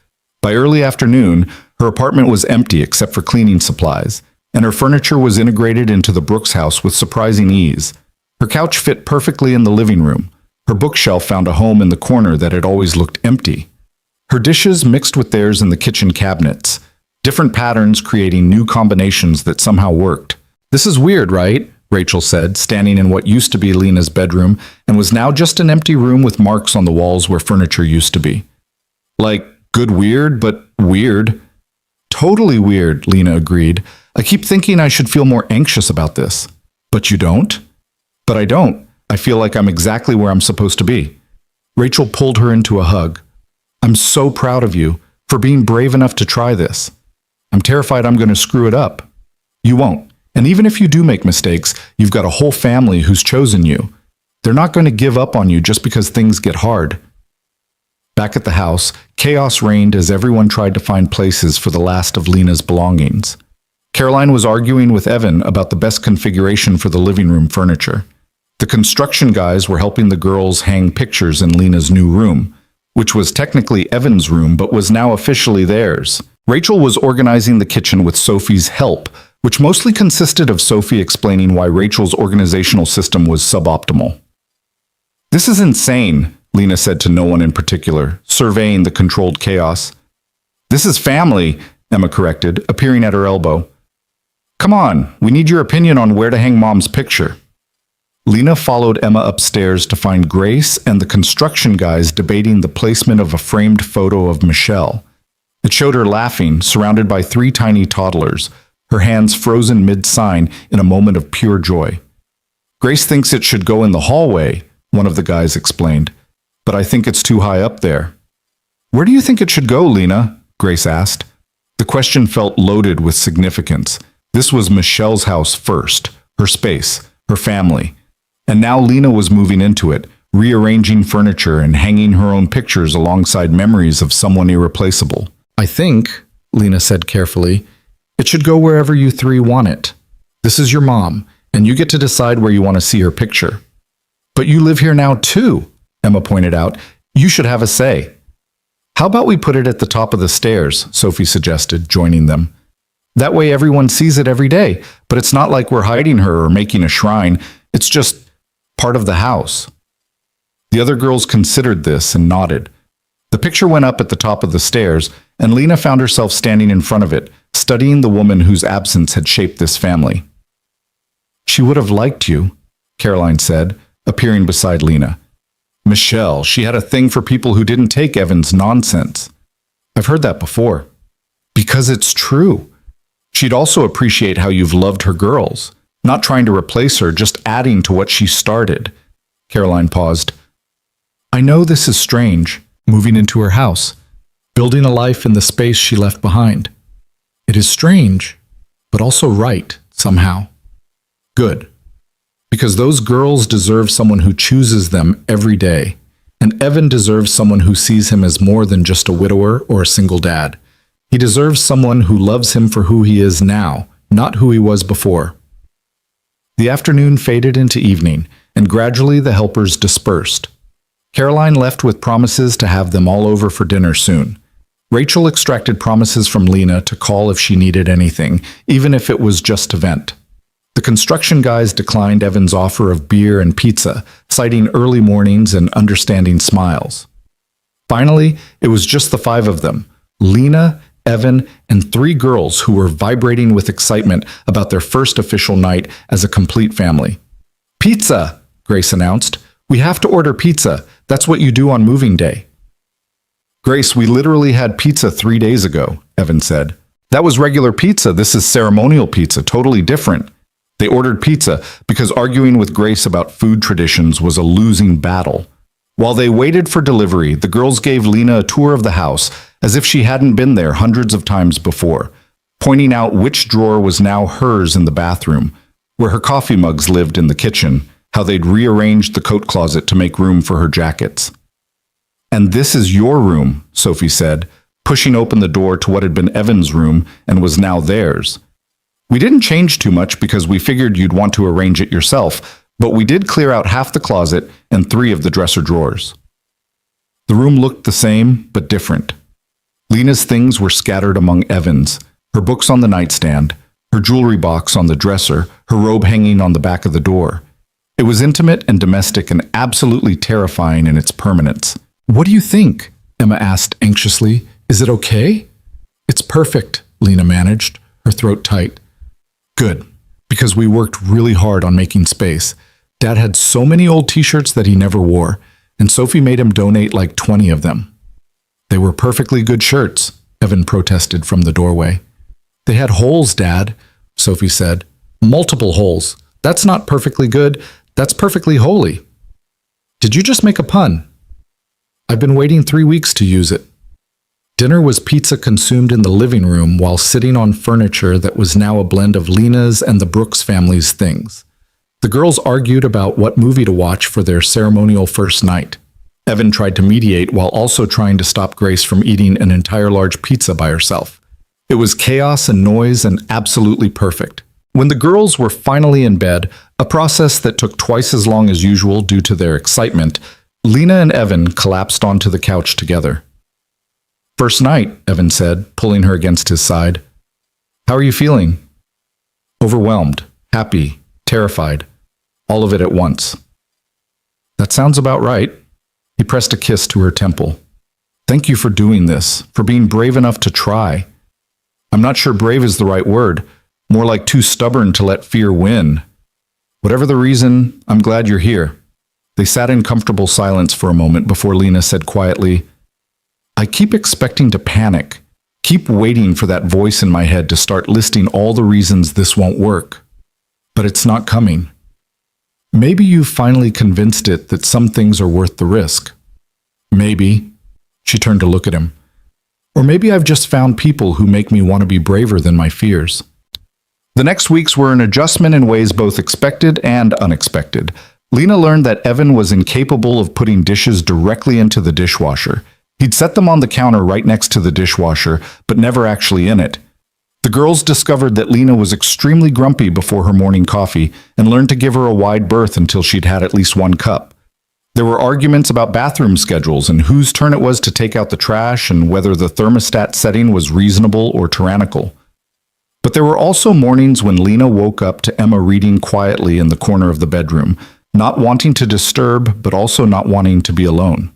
By early afternoon, her apartment was empty except for cleaning supplies, and her furniture was integrated into the Brooks house with surprising ease. Her couch fit perfectly in the living room. Her bookshelf found a home in the corner that had always looked empty. Her dishes mixed with theirs in the kitchen cabinets, different patterns creating new combinations that somehow worked. This is weird, right? Rachel said, standing in what used to be Lena's bedroom and was now just an empty room with marks on the walls where furniture used to be. Like, good weird, but weird. Totally weird, Lena agreed. I keep thinking I should feel more anxious about this. But you don't? But I don't. I feel like I'm exactly where I'm supposed to be. Rachel pulled her into a hug. I'm so proud of you for being brave enough to try this. I'm terrified I'm going to screw it up. You won't. And even if you do make mistakes, you've got a whole family who's chosen you. They're not going to give up on you just because things get hard. Back at the house, chaos reigned as everyone tried to find places for the last of Lena's belongings. Caroline was arguing with Evan about the best configuration for the living room furniture. The construction guys were helping the girls hang pictures in Lena's new room, which was technically Evan's room but was now officially theirs. Rachel was organizing the kitchen with Sophie's help, which mostly consisted of Sophie explaining why Rachel's organizational system was suboptimal. This is insane, Lena said to no one in particular, surveying the controlled chaos. This is family, Emma corrected, appearing at her elbow. Come on, we need your opinion on where to hang Mom's picture. Lena followed Emma upstairs to find Grace and the construction guys debating the placement of a framed photo of Michelle. It showed her laughing, surrounded by 3 tiny toddlers, her hands frozen mid-sign in a moment of pure joy. Grace thinks it should go in the hallway, one of the guys explained, but I think it's too high up there. Where do you think it should go, Lena? Grace asked. The question felt loaded with significance. This was Michelle's house first, her space, her family. And now Lena was moving into it, rearranging furniture and hanging her own pictures alongside memories of someone irreplaceable. I think, Lena said carefully, it should go wherever you three want it. This is your mom, and you get to decide where you want to see her picture. But you live here now too, Emma pointed out. You should have a say. How about we put it at the top of the stairs, Sophie suggested, joining them. That way everyone sees it every day, but it's not like we're hiding her or making a shrine. It's just part of the house. The other girls considered this and nodded. The picture went up at the top of the stairs, and Lena found herself standing in front of it, studying the woman whose absence had shaped this family. She would have liked you, Caroline said, appearing beside Lena. Michelle, she had a thing for people who didn't take Evan's nonsense. I've heard that before. Because it's true. She'd also appreciate how you've loved her girls, not trying to replace her, just adding to what she started. Caroline paused. I know this is strange, moving into her house, building a life in the space she left behind. It is strange, but also right, somehow. Good. Because those girls deserve someone who chooses them every day, and Evan deserves someone who sees him as more than just a widower or a single dad. He deserves someone who loves him for who he is now, not who he was before. The afternoon faded into evening, and gradually the helpers dispersed. Caroline left with promises to have them all over for dinner soon. Rachel extracted promises from Lena to call if she needed anything, even if it was just to vent. The construction guys declined Evan's offer of beer and pizza, citing early mornings and understanding smiles. Finally, it was just the five of them, Lena, Evan, and three girls who were vibrating with excitement about their first official night as a complete family. Pizza, Grace announced. We have to order pizza. That's what you do on moving day. Grace, we literally had pizza 3 days ago, Evan said. That was regular pizza. This is ceremonial pizza, totally different. They ordered pizza because arguing with Grace about food traditions was a losing battle. While they waited for delivery, the girls gave Lena a tour of the house as if she hadn't been there hundreds of times before, pointing out which drawer was now hers in the bathroom, where her coffee mugs lived in the kitchen, how they'd rearranged the coat closet to make room for her jackets. And this is your room, Sophie said, pushing open the door to what had been Evan's room and was now theirs. We didn't change too much because we figured you'd want to arrange it yourself, but we did clear out half the closet and 3 of the dresser drawers. The room looked the same, but different. Lena's things were scattered among Evan's, her books on the nightstand, her jewelry box on the dresser, her robe hanging on the back of the door. It was intimate and domestic and absolutely terrifying in its permanence. What do you think? Emma asked anxiously. Is it okay? It's perfect, Lena managed, her throat tight. Good, because we worked really hard on making space. Dad had so many old t-shirts that he never wore, and Sophie made him donate like 20 of them. They were perfectly good shirts, Evan protested from the doorway. They had holes, Dad, Sophie said. Multiple holes. That's not perfectly good. That's perfectly holy. Did you just make a pun? I've been waiting 3 weeks to use it. Dinner was pizza consumed in the living room while sitting on furniture that was now a blend of Lena's and the Brooks family's things. The girls argued about what movie to watch for their ceremonial first night. Evan tried to mediate while also trying to stop Grace from eating an entire large pizza by herself. It was chaos and noise and absolutely perfect. When the girls were finally in bed, a process that took twice as long as usual due to their excitement, Lena and Evan collapsed onto the couch together. First night, Evan said, pulling her against his side. How are you feeling? Overwhelmed, happy, terrified, all of it at once. That sounds about right. He pressed a kiss to her temple. Thank you for doing this, for being brave enough to try. I'm not sure brave is the right word, more like too stubborn to let fear win. Whatever the reason, I'm glad you're here. They sat in comfortable silence for a moment before Lena said quietly, I keep expecting to panic, keep waiting for that voice in my head to start listing all the reasons this won't work. But it's not coming. Maybe you've finally convinced it that some things are worth the risk. Maybe. She turned to look at him. Or maybe I've just found people who make me want to be braver than my fears. The next weeks were an adjustment in ways both expected and unexpected. Lena learned that Evan was incapable of putting dishes directly into the dishwasher. He'd set them on the counter right next to the dishwasher, but never actually in it. The girls discovered that Lena was extremely grumpy before her morning coffee and learned to give her a wide berth until she'd had at least one cup. There were arguments about bathroom schedules and whose turn it was to take out the trash and whether the thermostat setting was reasonable or tyrannical. But there were also mornings when Lena woke up to Emma reading quietly in the corner of the bedroom, not wanting to disturb, but also not wanting to be alone.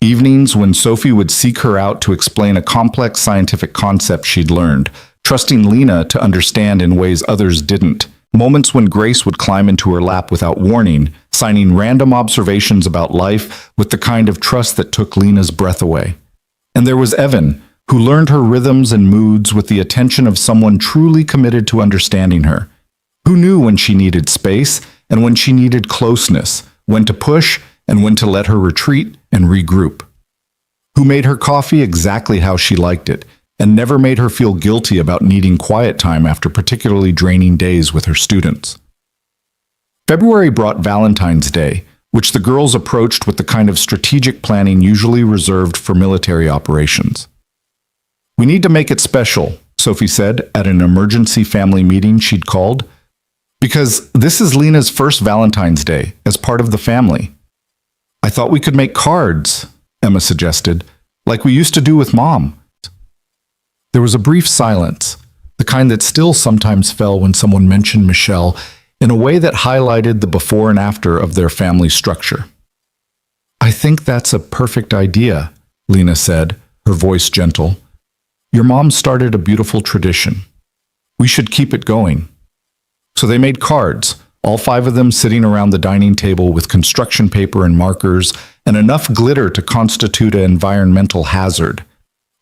Evenings when Sophie would seek her out to explain a complex scientific concept she'd learned, trusting Lena to understand in ways others didn't. Moments when Grace would climb into her lap without warning, signing random observations about life with the kind of trust that took Lena's breath away. And there was Evan, who learned her rhythms and moods with the attention of someone truly committed to understanding her, who knew when she needed space and when she needed closeness, when to push and when to let her retreat and regroup, who made her coffee exactly how she liked it, and never made her feel guilty about needing quiet time after particularly draining days with her students. February brought Valentine's Day, which the girls approached with the kind of strategic planning usually reserved for military operations. "We need to make it special," Sophie said at an emergency family meeting she'd called, "because this is Lena's first Valentine's Day as part of the family." "I thought we could make cards," Emma suggested, "like we used to do with Mom." There was a brief silence, the kind that still sometimes fell when someone mentioned Michelle in a way that highlighted the before and after of their family structure. "I think that's a perfect idea," Lena said, her voice gentle. "Your mom started a beautiful tradition. We should keep it going." So they made cards, all 5 of them sitting around the dining table with construction paper and markers and enough glitter to constitute an environmental hazard.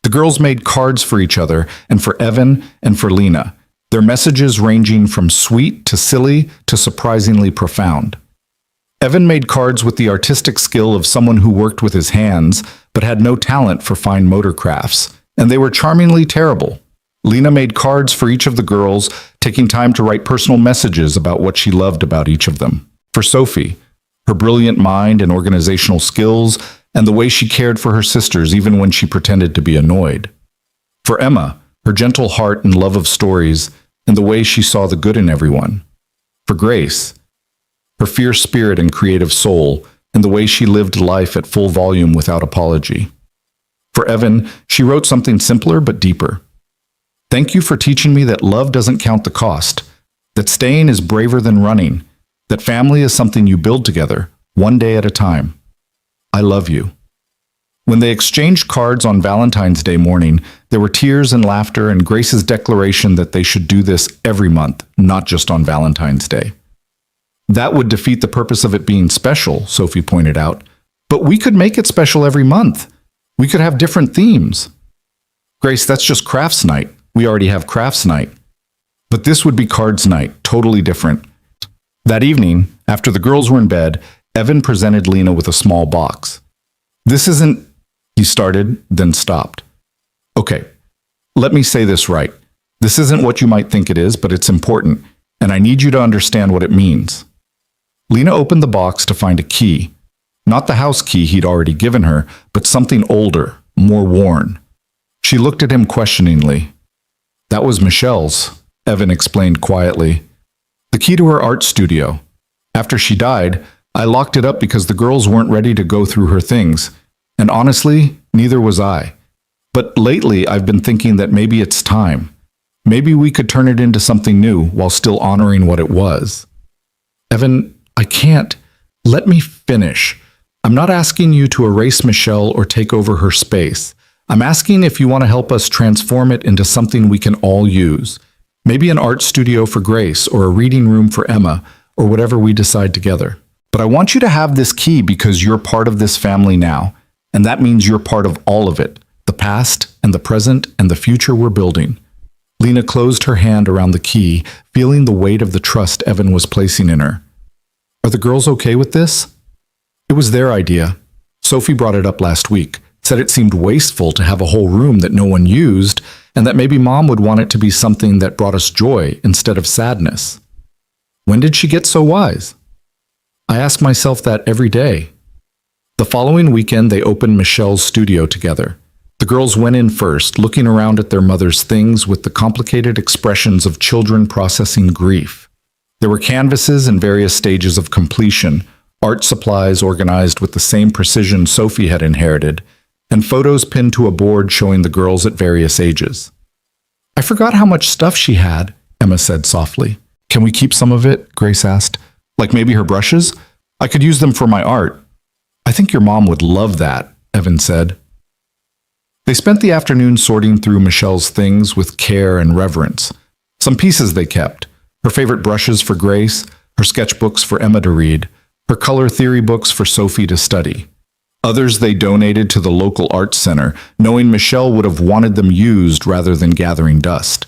The girls made cards for each other and for Evan and for Lena, their messages ranging from sweet to silly to surprisingly profound. Evan made cards with the artistic skill of someone who worked with his hands but had no talent for fine motor crafts, and they were charmingly terrible. Lena made cards for each of the girls, taking time to write personal messages about what she loved about each of them. For Sophie, her brilliant mind and organizational skills, and the way she cared for her sisters even when she pretended to be annoyed. For Emma, her gentle heart and love of stories, and the way she saw the good in everyone. For Grace, her fierce spirit and creative soul, and the way she lived life at full volume without apology. For Evan, she wrote something simpler but deeper. "Thank you for teaching me that love doesn't count the cost, that staying is braver than running, that family is something you build together, one day at a time. I love you." When they exchanged cards on Valentine's Day morning, there were tears and laughter and Grace's declaration that they should do this every month, not just on Valentine's Day. "That would defeat the purpose of it being special," Sophie pointed out. "But we could make it special every month. We could have different themes." "Grace, that's just crafts night. We already have crafts night." "But this would be cards night, totally different." That evening, after the girls were in bed, Evan presented Lena with a small box. "This isn't," he started, then stopped. "Okay, let me say this right. This isn't what you might think it is, but it's important, and I need you to understand what it means." Lena opened the box to find a key. Not the house key he'd already given her, but something older, more worn. She looked at him questioningly. "That was Michelle's," Evan explained quietly. "The key to her art studio. After she died, I locked it up because the girls weren't ready to go through her things, and honestly, neither was I. But lately, I've been thinking that maybe it's time. Maybe we could turn it into something new while still honoring what it was." "Evan, I can't. Let me finish. I'm not asking you to erase Michelle or take over her space. I'm asking if you want to help us transform it into something we can all use. Maybe an art studio for Grace or a reading room for Emma, or whatever we decide together. But I want you to have this key because you're part of this family now, and that means you're part of all of it, the past and the present and the future we're building." Lena closed her hand around the key, feeling the weight of the trust Evan was placing in her. "Are the girls okay with this?" It was their idea. Sophie brought it up last week. said it seemed wasteful to have a whole room that no one used, and that maybe Mom would want it to be something that brought us joy instead of sadness. When did she get so wise? I ask myself that every day. The following weekend, they opened Michelle's studio together. The girls went in first, looking around at their mother's things with the complicated expressions of children processing grief. There were canvases in various stages of completion, art supplies organized with the same precision Sophie had inherited, and photos pinned to a board showing the girls at various ages. I forgot how much stuff she had, Emma said softly. Can we keep some of it? Grace asked. Like maybe her brushes? I could use them for my art. I think your mom would love that, Evan said. They spent the afternoon sorting through Michelle's things with care and reverence. Some pieces they kept, her favorite brushes for Grace, her sketchbooks for Emma to read, her color theory books for Sophie to study. Others they donated to the local arts center, knowing Michelle would have wanted them used rather than gathering dust.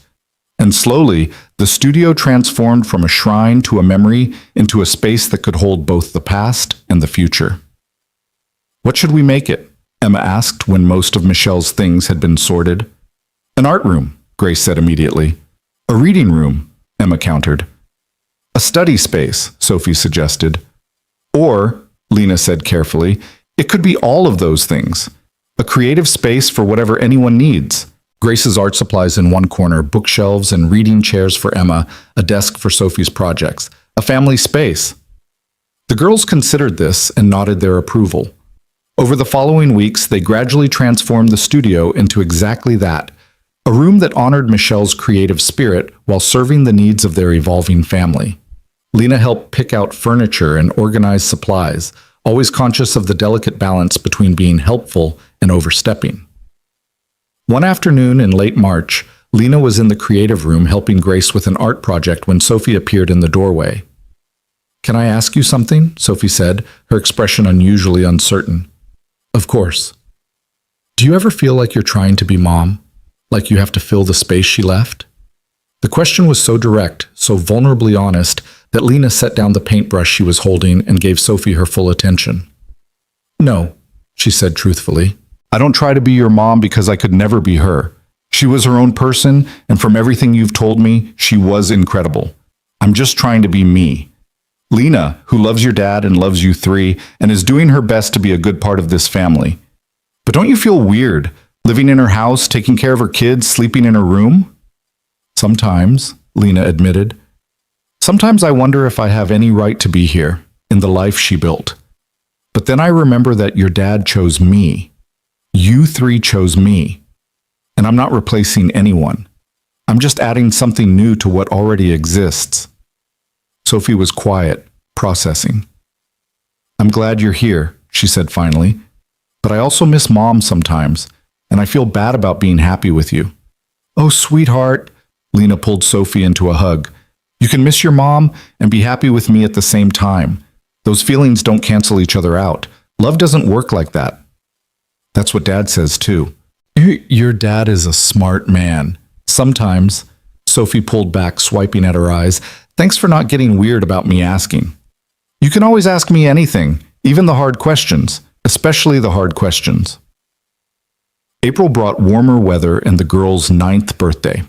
And slowly, the studio transformed from a shrine to a memory into a space that could hold both the past and the future. What should we make it? Emma asked when most of Michelle's things had been sorted. An art room, Grace said immediately. A reading room, Emma countered. A study space, Sophie suggested. Or, Lena said carefully, it could be all of those things. A creative space for whatever anyone needs. Grace's art supplies in one corner, bookshelves and reading chairs for Emma, a desk for Sophie's projects. A family space. The girls considered this and nodded their approval. Over the following weeks, they gradually transformed the studio into exactly that, a room that honored Michelle's creative spirit while serving the needs of their evolving family. Lena helped pick out furniture and organize supplies, always conscious of the delicate balance between being helpful and overstepping. One afternoon in late March, Lena was in the creative room helping Grace with an art project when Sophie appeared in the doorway. Can I ask you something? Sophie said, her expression unusually uncertain. Of course. Do you ever feel like you're trying to be Mom? Like you have to fill the space she left? The question was so direct, so vulnerably honest, that Lena set down the paintbrush she was holding and gave Sophie her full attention. No, she said truthfully. I don't try to be your mom because I could never be her. She was her own person, and from everything you've told me, she was incredible. I'm just trying to be me. Lena, who loves your dad and loves you three, and is doing her best to be a good part of this family. But don't you feel weird, living in her house, taking care of her kids, sleeping in her room? Sometimes, Lena admitted. Sometimes I wonder if I have any right to be here, in the life she built. But then I remember that your dad chose me. You three chose me. And I'm not replacing anyone. I'm just adding something new to what already exists. Sophie was quiet, processing. I'm glad you're here, she said finally. But I also miss Mom sometimes, and I feel bad about being happy with you. Oh, sweetheart, Lena pulled Sophie into a hug. You can miss your mom and be happy with me at the same time. Those feelings don't cancel each other out. Love doesn't work like that. That's what Dad says too. Your dad is a smart man. Sometimes, Sophie pulled back, swiping at her eyes. Thanks for not getting weird about me asking. You can always ask me anything, even the hard questions, especially the hard questions. April brought warmer weather and the girls' 9th birthday.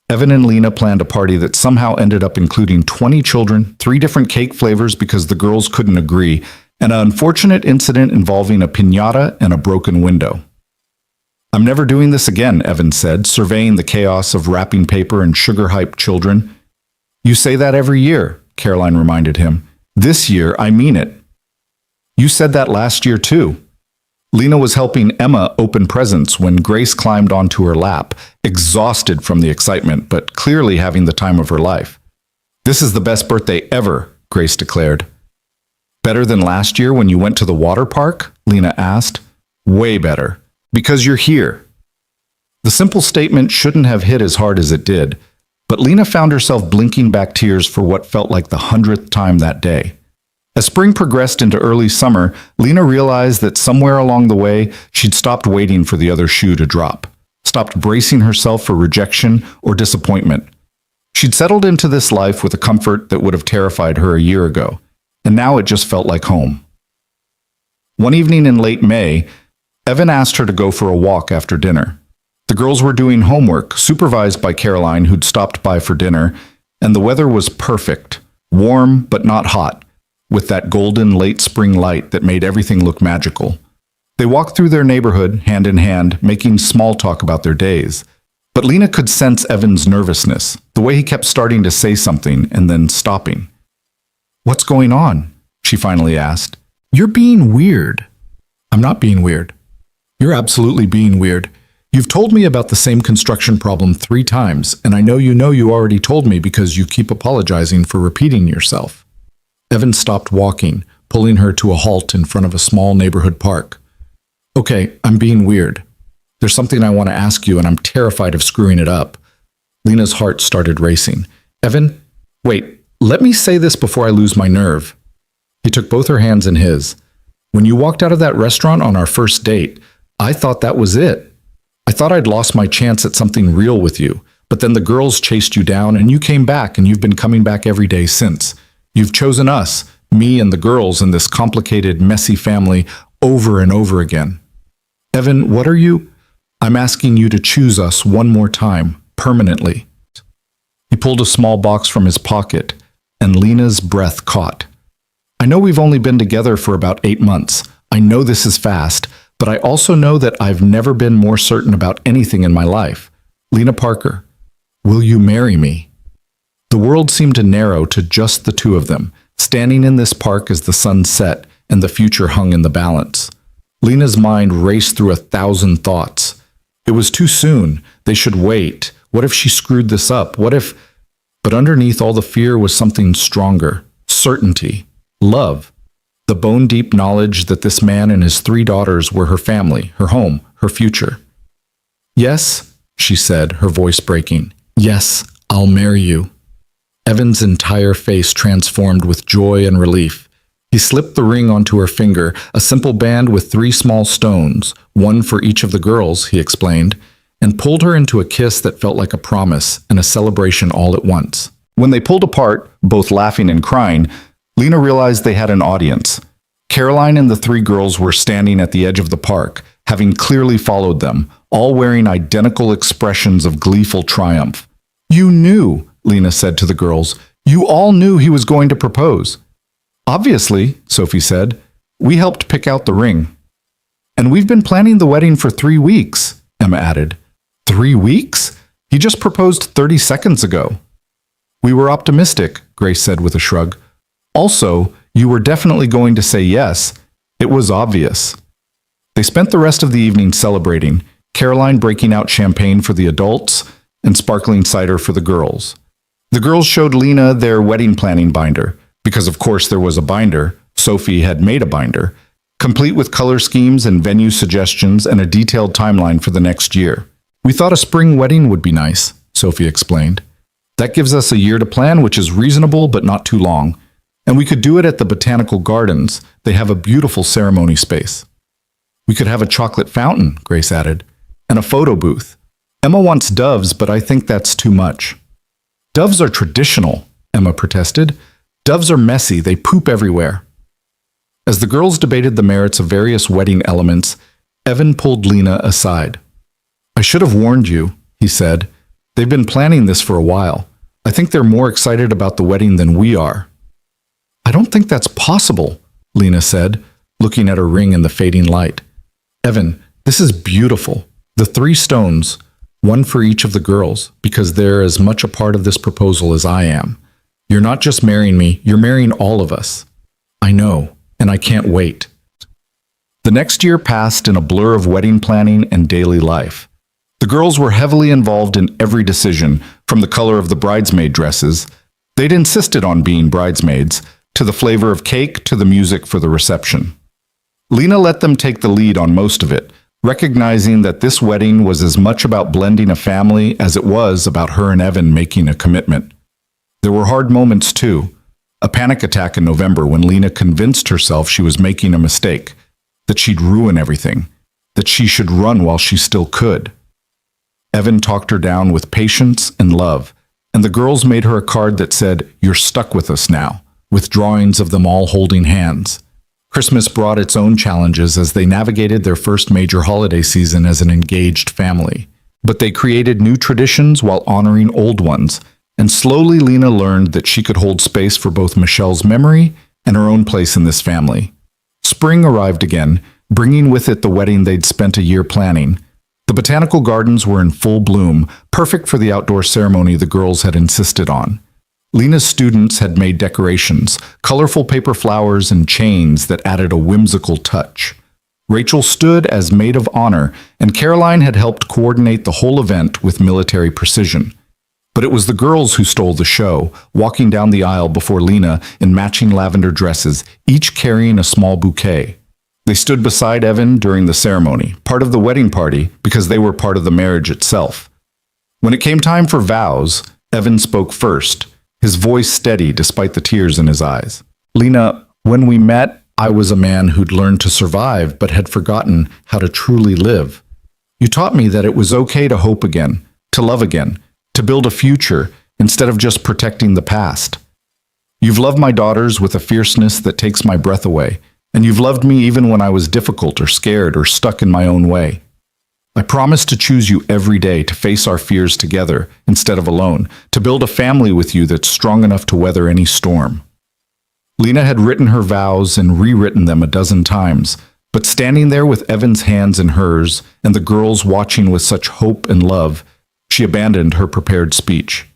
Evan and Lena planned a party that somehow ended up including 20 children, 3 different cake flavors because the girls couldn't agree, and an unfortunate incident involving a piñata and a broken window. I'm never doing this again, Evan said, surveying the chaos of wrapping paper and sugar-hyped children. You say that every year, Caroline reminded him. This year, I mean it. You said that last year, too. Lena was helping Emma open presents when Grace climbed onto her lap, exhausted from the excitement, but clearly having the time of her life. This is the best birthday ever, Grace declared. Better than last year when you went to the water park? Lena asked. Way better. Because you're here. The simple statement shouldn't have hit as hard as it did, but Lena found herself blinking back tears for what felt like the 100th time that day. As spring progressed into early summer, Lena realized that somewhere along the way, she'd stopped waiting for the other shoe to drop, stopped bracing herself for rejection or disappointment. She'd settled into this life with a comfort that would have terrified her a year ago, and now it just felt like home. One evening in late May, Evan asked her to go for a walk after dinner. The girls were doing homework, supervised by Caroline, who'd stopped by for dinner, and the weather was perfect, warm but not hot, with that golden late spring light that made everything look magical. They walked through their neighborhood, hand in hand, making small talk about their days. But Lena could sense Evan's nervousness, the way he kept starting to say something and then stopping. "What's going on?" she finally asked. "You're being weird." "I'm not being weird." "You're absolutely being weird. You've told me about the same construction problem 3 times, and I know you already told me because you keep apologizing for repeating yourself." Evan stopped walking, pulling her to a halt in front of a small neighborhood park. "Okay, I'm being weird. There's something I want to ask you, and I'm terrified of screwing it up." Lena's heart started racing. "Evan, wait, let me say this before I lose my nerve." He took both her hands in his. "When you walked out of that restaurant on our first date, I thought that was it. I thought I'd lost my chance at something real with you, but then the girls chased you down and you came back, and you've been coming back every day since. You've chosen us, me and the girls in this complicated, messy family, over and over again. Evan, what are you? I'm asking you to choose us one more time, permanently." He pulled a small box from his pocket, and Lena's breath caught. "I know we've only been together for about 8 months. I know this is fast, but I also know that I've never been more certain about anything in my life. Lena Parker, will you marry me?" The world seemed to narrow to just the two of them, standing in this park as the sun set and the future hung in the balance. Lena's mind raced through 1,000 thoughts. It was too soon. They should wait. What if she screwed this up? What if... But underneath all the fear was something stronger. Certainty. Love. The bone-deep knowledge that this man and his 3 daughters were her family, her home, her future. "Yes," she said, her voice breaking. "Yes, I'll marry you." Evan's entire face transformed with joy and relief. He slipped the ring onto her finger, a simple band with 3 small stones, one for each of the girls, he explained, and pulled her into a kiss that felt like a promise and a celebration all at once. When they pulled apart, both laughing and crying, Lena realized they had an audience. Caroline and the 3 girls were standing at the edge of the park, having clearly followed them, all wearing identical expressions of gleeful triumph. "You knew," Lena said to the girls. "You all knew he was going to propose." "Obviously," Sophie said. "We helped pick out the ring." "And we've been planning the wedding for 3 weeks," Emma added. 3 weeks? He just proposed 30 seconds ago." "We were optimistic," Grace said with a shrug. "Also, you were definitely going to say yes. It was obvious." They spent the rest of the evening celebrating, Caroline breaking out champagne for the adults and sparkling cider for the girls. The girls showed Lena their wedding planning binder, because of course there was a binder. Sophie had made a binder, complete with color schemes and venue suggestions and a detailed timeline for the next year. "We thought a spring wedding would be nice," Sophie explained. "That gives us a year to plan, which is reasonable but not too long. And we could do it at the Botanical Gardens. They have a beautiful ceremony space." "We could have a chocolate fountain," Grace added, "and a photo booth. Emma wants doves, but I think that's too much." "Doves are traditional," Emma protested. "Doves are messy. They poop everywhere." As the girls debated the merits of various wedding elements, Evan pulled Lena aside. "I should have warned you," he said. "They've been planning this for a while. I think they're more excited about the wedding than we are." "I don't think that's possible," Lena said, looking at her ring in the fading light. "Evan, this is beautiful. The 3 stones, one for each of the girls, because they're as much a part of this proposal as I am. You're not just marrying me, you're marrying all of us." "I know, and I can't wait." The next year passed in a blur of wedding planning and daily life. The girls were heavily involved in every decision, from the color of the bridesmaid dresses. They'd insisted on being bridesmaids, to the flavor of cake, to the music for the reception. Lena let them take the lead on most of it, recognizing that this wedding was as much about blending a family as it was about her and Evan making a commitment. There were hard moments too. A panic attack in November when Lena convinced herself she was making a mistake, that she'd ruin everything, that she should run while she still could. Evan talked her down with patience and love, and the girls made her a card that said, "You're stuck with us now," with drawings of them all holding hands. Christmas brought its own challenges as they navigated their first major holiday season as an engaged family. But they created new traditions while honoring old ones, and slowly Lena learned that she could hold space for both Michelle's memory and her own place in this family. Spring arrived again, bringing with it the wedding they'd spent a year planning. The botanical gardens were in full bloom, perfect for the outdoor ceremony the girls had insisted on. Lena's students had made decorations, colorful paper flowers and chains that added a whimsical touch. Rachel stood as maid of honor, and Caroline had helped coordinate the whole event with military precision. But it was the girls who stole the show, walking down the aisle before Lena in matching lavender dresses, each carrying a small bouquet. They stood beside Evan during the ceremony, part of the wedding party because they were part of the marriage itself. When it came time for vows, Evan spoke first, his voice steady despite the tears in his eyes. Lena, when we met, I was a man who'd learned to survive but had forgotten how to truly live. You taught me that it was okay to hope again, to love again, to build a future instead of just protecting the past. You've loved my daughters with a fierceness that takes my breath away, and you've loved me even when I was difficult or scared or stuck in my own way. I promise to choose you every day to face our fears together instead of alone, to build a family with you that's strong enough to weather any storm. Lena had written her vows and rewritten them a dozen times, but standing there with Evan's hands in hers and the girls watching with such hope and love, she abandoned her prepared speech.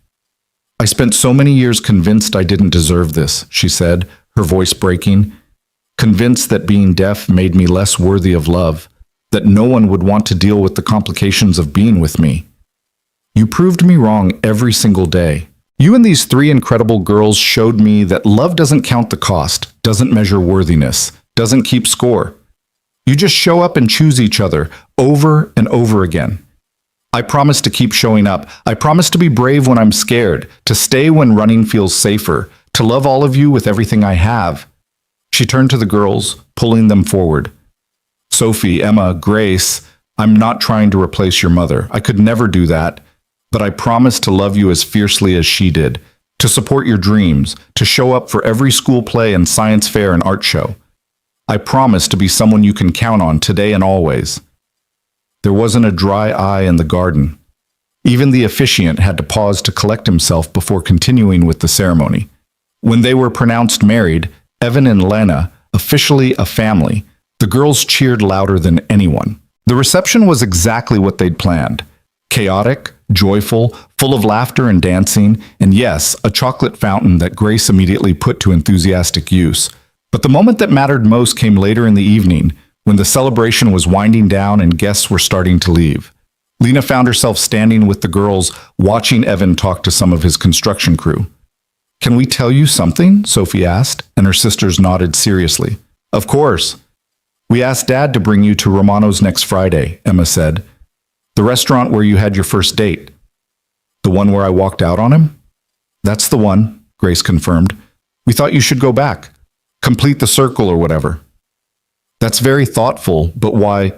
I spent so many years convinced I didn't deserve this, she said, her voice breaking, convinced that being deaf made me less worthy of love, that no one would want to deal with the complications of being with me. You proved me wrong every single day. You and these three incredible girls showed me that love doesn't count the cost, doesn't measure worthiness, doesn't keep score. You just show up and choose each other over and over again. I promise to keep showing up. I promise to be brave when I'm scared, to stay when running feels safer, to love all of you with everything I have. She turned to the girls, pulling them forward. Sophie, Emma, Grace, I'm not trying to replace your mother. I could never do that. But I promise to love you as fiercely as she did, to support your dreams, to show up for every school play and science fair and art show. I promise to be someone you can count on today and always. There wasn't a dry eye in the garden. Even the officiant had to pause to collect himself before continuing with the ceremony. When they were pronounced married, Evan and Lena, officially a family, the girls cheered louder than anyone. The reception was exactly what they'd planned. Chaotic, joyful, full of laughter and dancing, and yes, a chocolate fountain that Grace immediately put to enthusiastic use. But the moment that mattered most came later in the evening, when the celebration was winding down and guests were starting to leave. Lena found herself standing with the girls, watching Evan talk to some of his construction crew. Can we tell you something? Sophie asked, and her sisters nodded seriously. Of course. We asked Dad to bring you to Romano's next Friday, Emma said. The restaurant where you had your first date. The one where I walked out on him? That's the one, Grace confirmed. We thought you should go back. Complete the circle or whatever. That's very thoughtful, but why?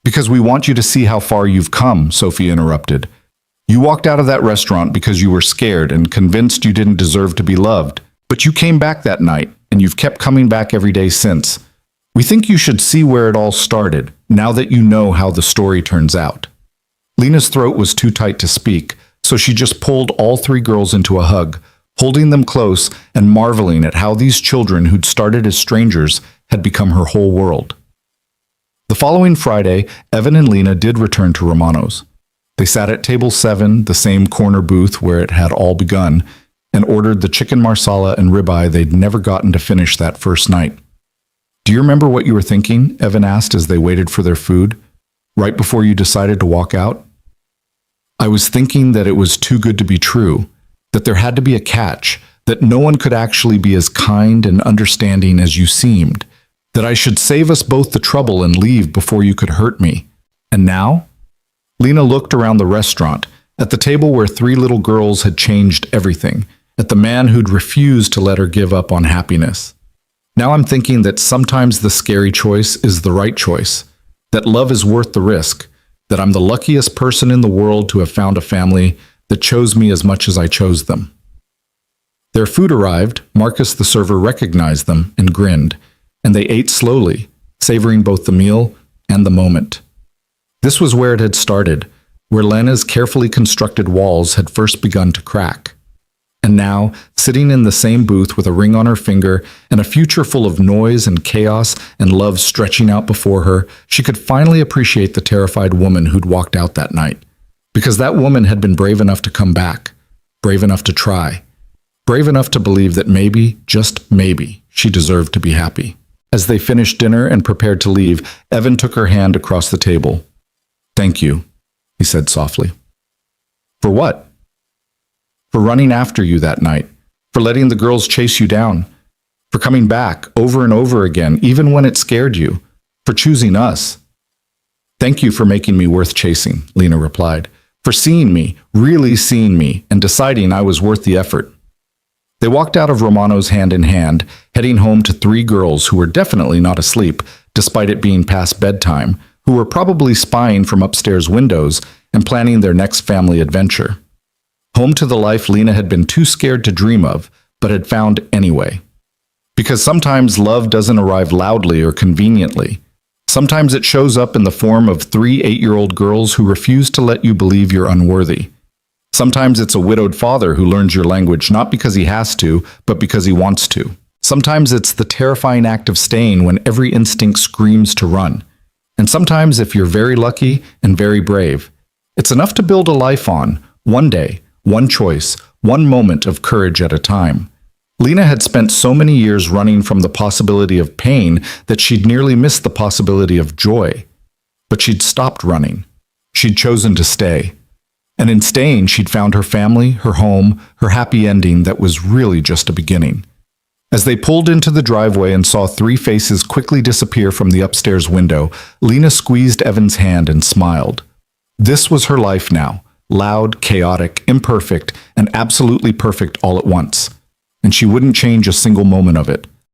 Because we want you to see how far you've come, Sophie interrupted. You walked out of that restaurant because you were scared and convinced you didn't deserve to be loved. But you came back that night, and you've kept coming back every day since. We think you should see where it all started, now that you know how the story turns out. Lena's throat was too tight to speak, so she just pulled all three girls into a hug, holding them close and marveling at how these children who'd started as strangers had become her whole world. The following Friday, Evan and Lena did return to Romano's. They sat at table 7, the same corner booth where it had all begun, and ordered the chicken marsala and ribeye they'd never gotten to finish that first night. Do you remember what you were thinking? Evan asked as they waited for their food, right before you decided to walk out. I was thinking that it was too good to be true, that there had to be a catch, that no one could actually be as kind and understanding as you seemed, that I should save us both the trouble and leave before you could hurt me. And now? Lena looked around the restaurant, at the table where 3 little girls had changed everything, at the man who'd refused to let her give up on happiness. Now I'm thinking that sometimes the scary choice is the right choice, that love is worth the risk, that I'm the luckiest person in the world to have found a family that chose me as much as I chose them. Their food arrived, Marcus the server recognized them and grinned. and they ate slowly, savoring both the meal and the moment. This was where it had started, where Lena's carefully constructed walls had first begun to crack. And now, sitting in the same booth with a ring on her finger and a future full of noise and chaos and love stretching out before her, she could finally appreciate the terrified woman who'd walked out that night. Because that woman had been brave enough to come back, brave enough to try, brave enough to believe that maybe, just maybe, she deserved to be happy. As they finished dinner and prepared to leave, Evan took her hand across the table. "Thank you," he said softly. "For what?" "For running after you that night, for letting the girls chase you down, for coming back over and over again, even when it scared you, for choosing us." "Thank you for making me worth chasing," Lena replied, "for seeing me, really seeing me, and deciding I was worth the effort." They walked out of Romano's hand in hand, heading home to three girls who were definitely not asleep, despite it being past bedtime, who were probably spying from upstairs windows and planning their next family adventure. Home to the life Lena had been too scared to dream of, but had found anyway. Because sometimes love doesn't arrive loudly or conveniently. Sometimes it shows up in the form of three 8-year-old girls who refuse to let you believe you're unworthy. Sometimes it's a widowed father who learns your language not because he has to, but because he wants to. Sometimes it's the terrifying act of staying when every instinct screams to run. And sometimes, if you're very lucky and very brave, it's enough to build a life on, one day, one choice, one moment of courage at a time. Lena had spent so many years running from the possibility of pain that she'd nearly missed the possibility of joy. But she'd stopped running. She'd chosen to stay. And in staying, she'd found her family, her home, her happy ending that was really just a beginning. As they pulled into the driveway and saw three faces quickly disappear from the upstairs window, Lena squeezed Evan's hand and smiled. This was her life now, loud, chaotic, imperfect, and absolutely perfect all at once. And she wouldn't change a single moment of it.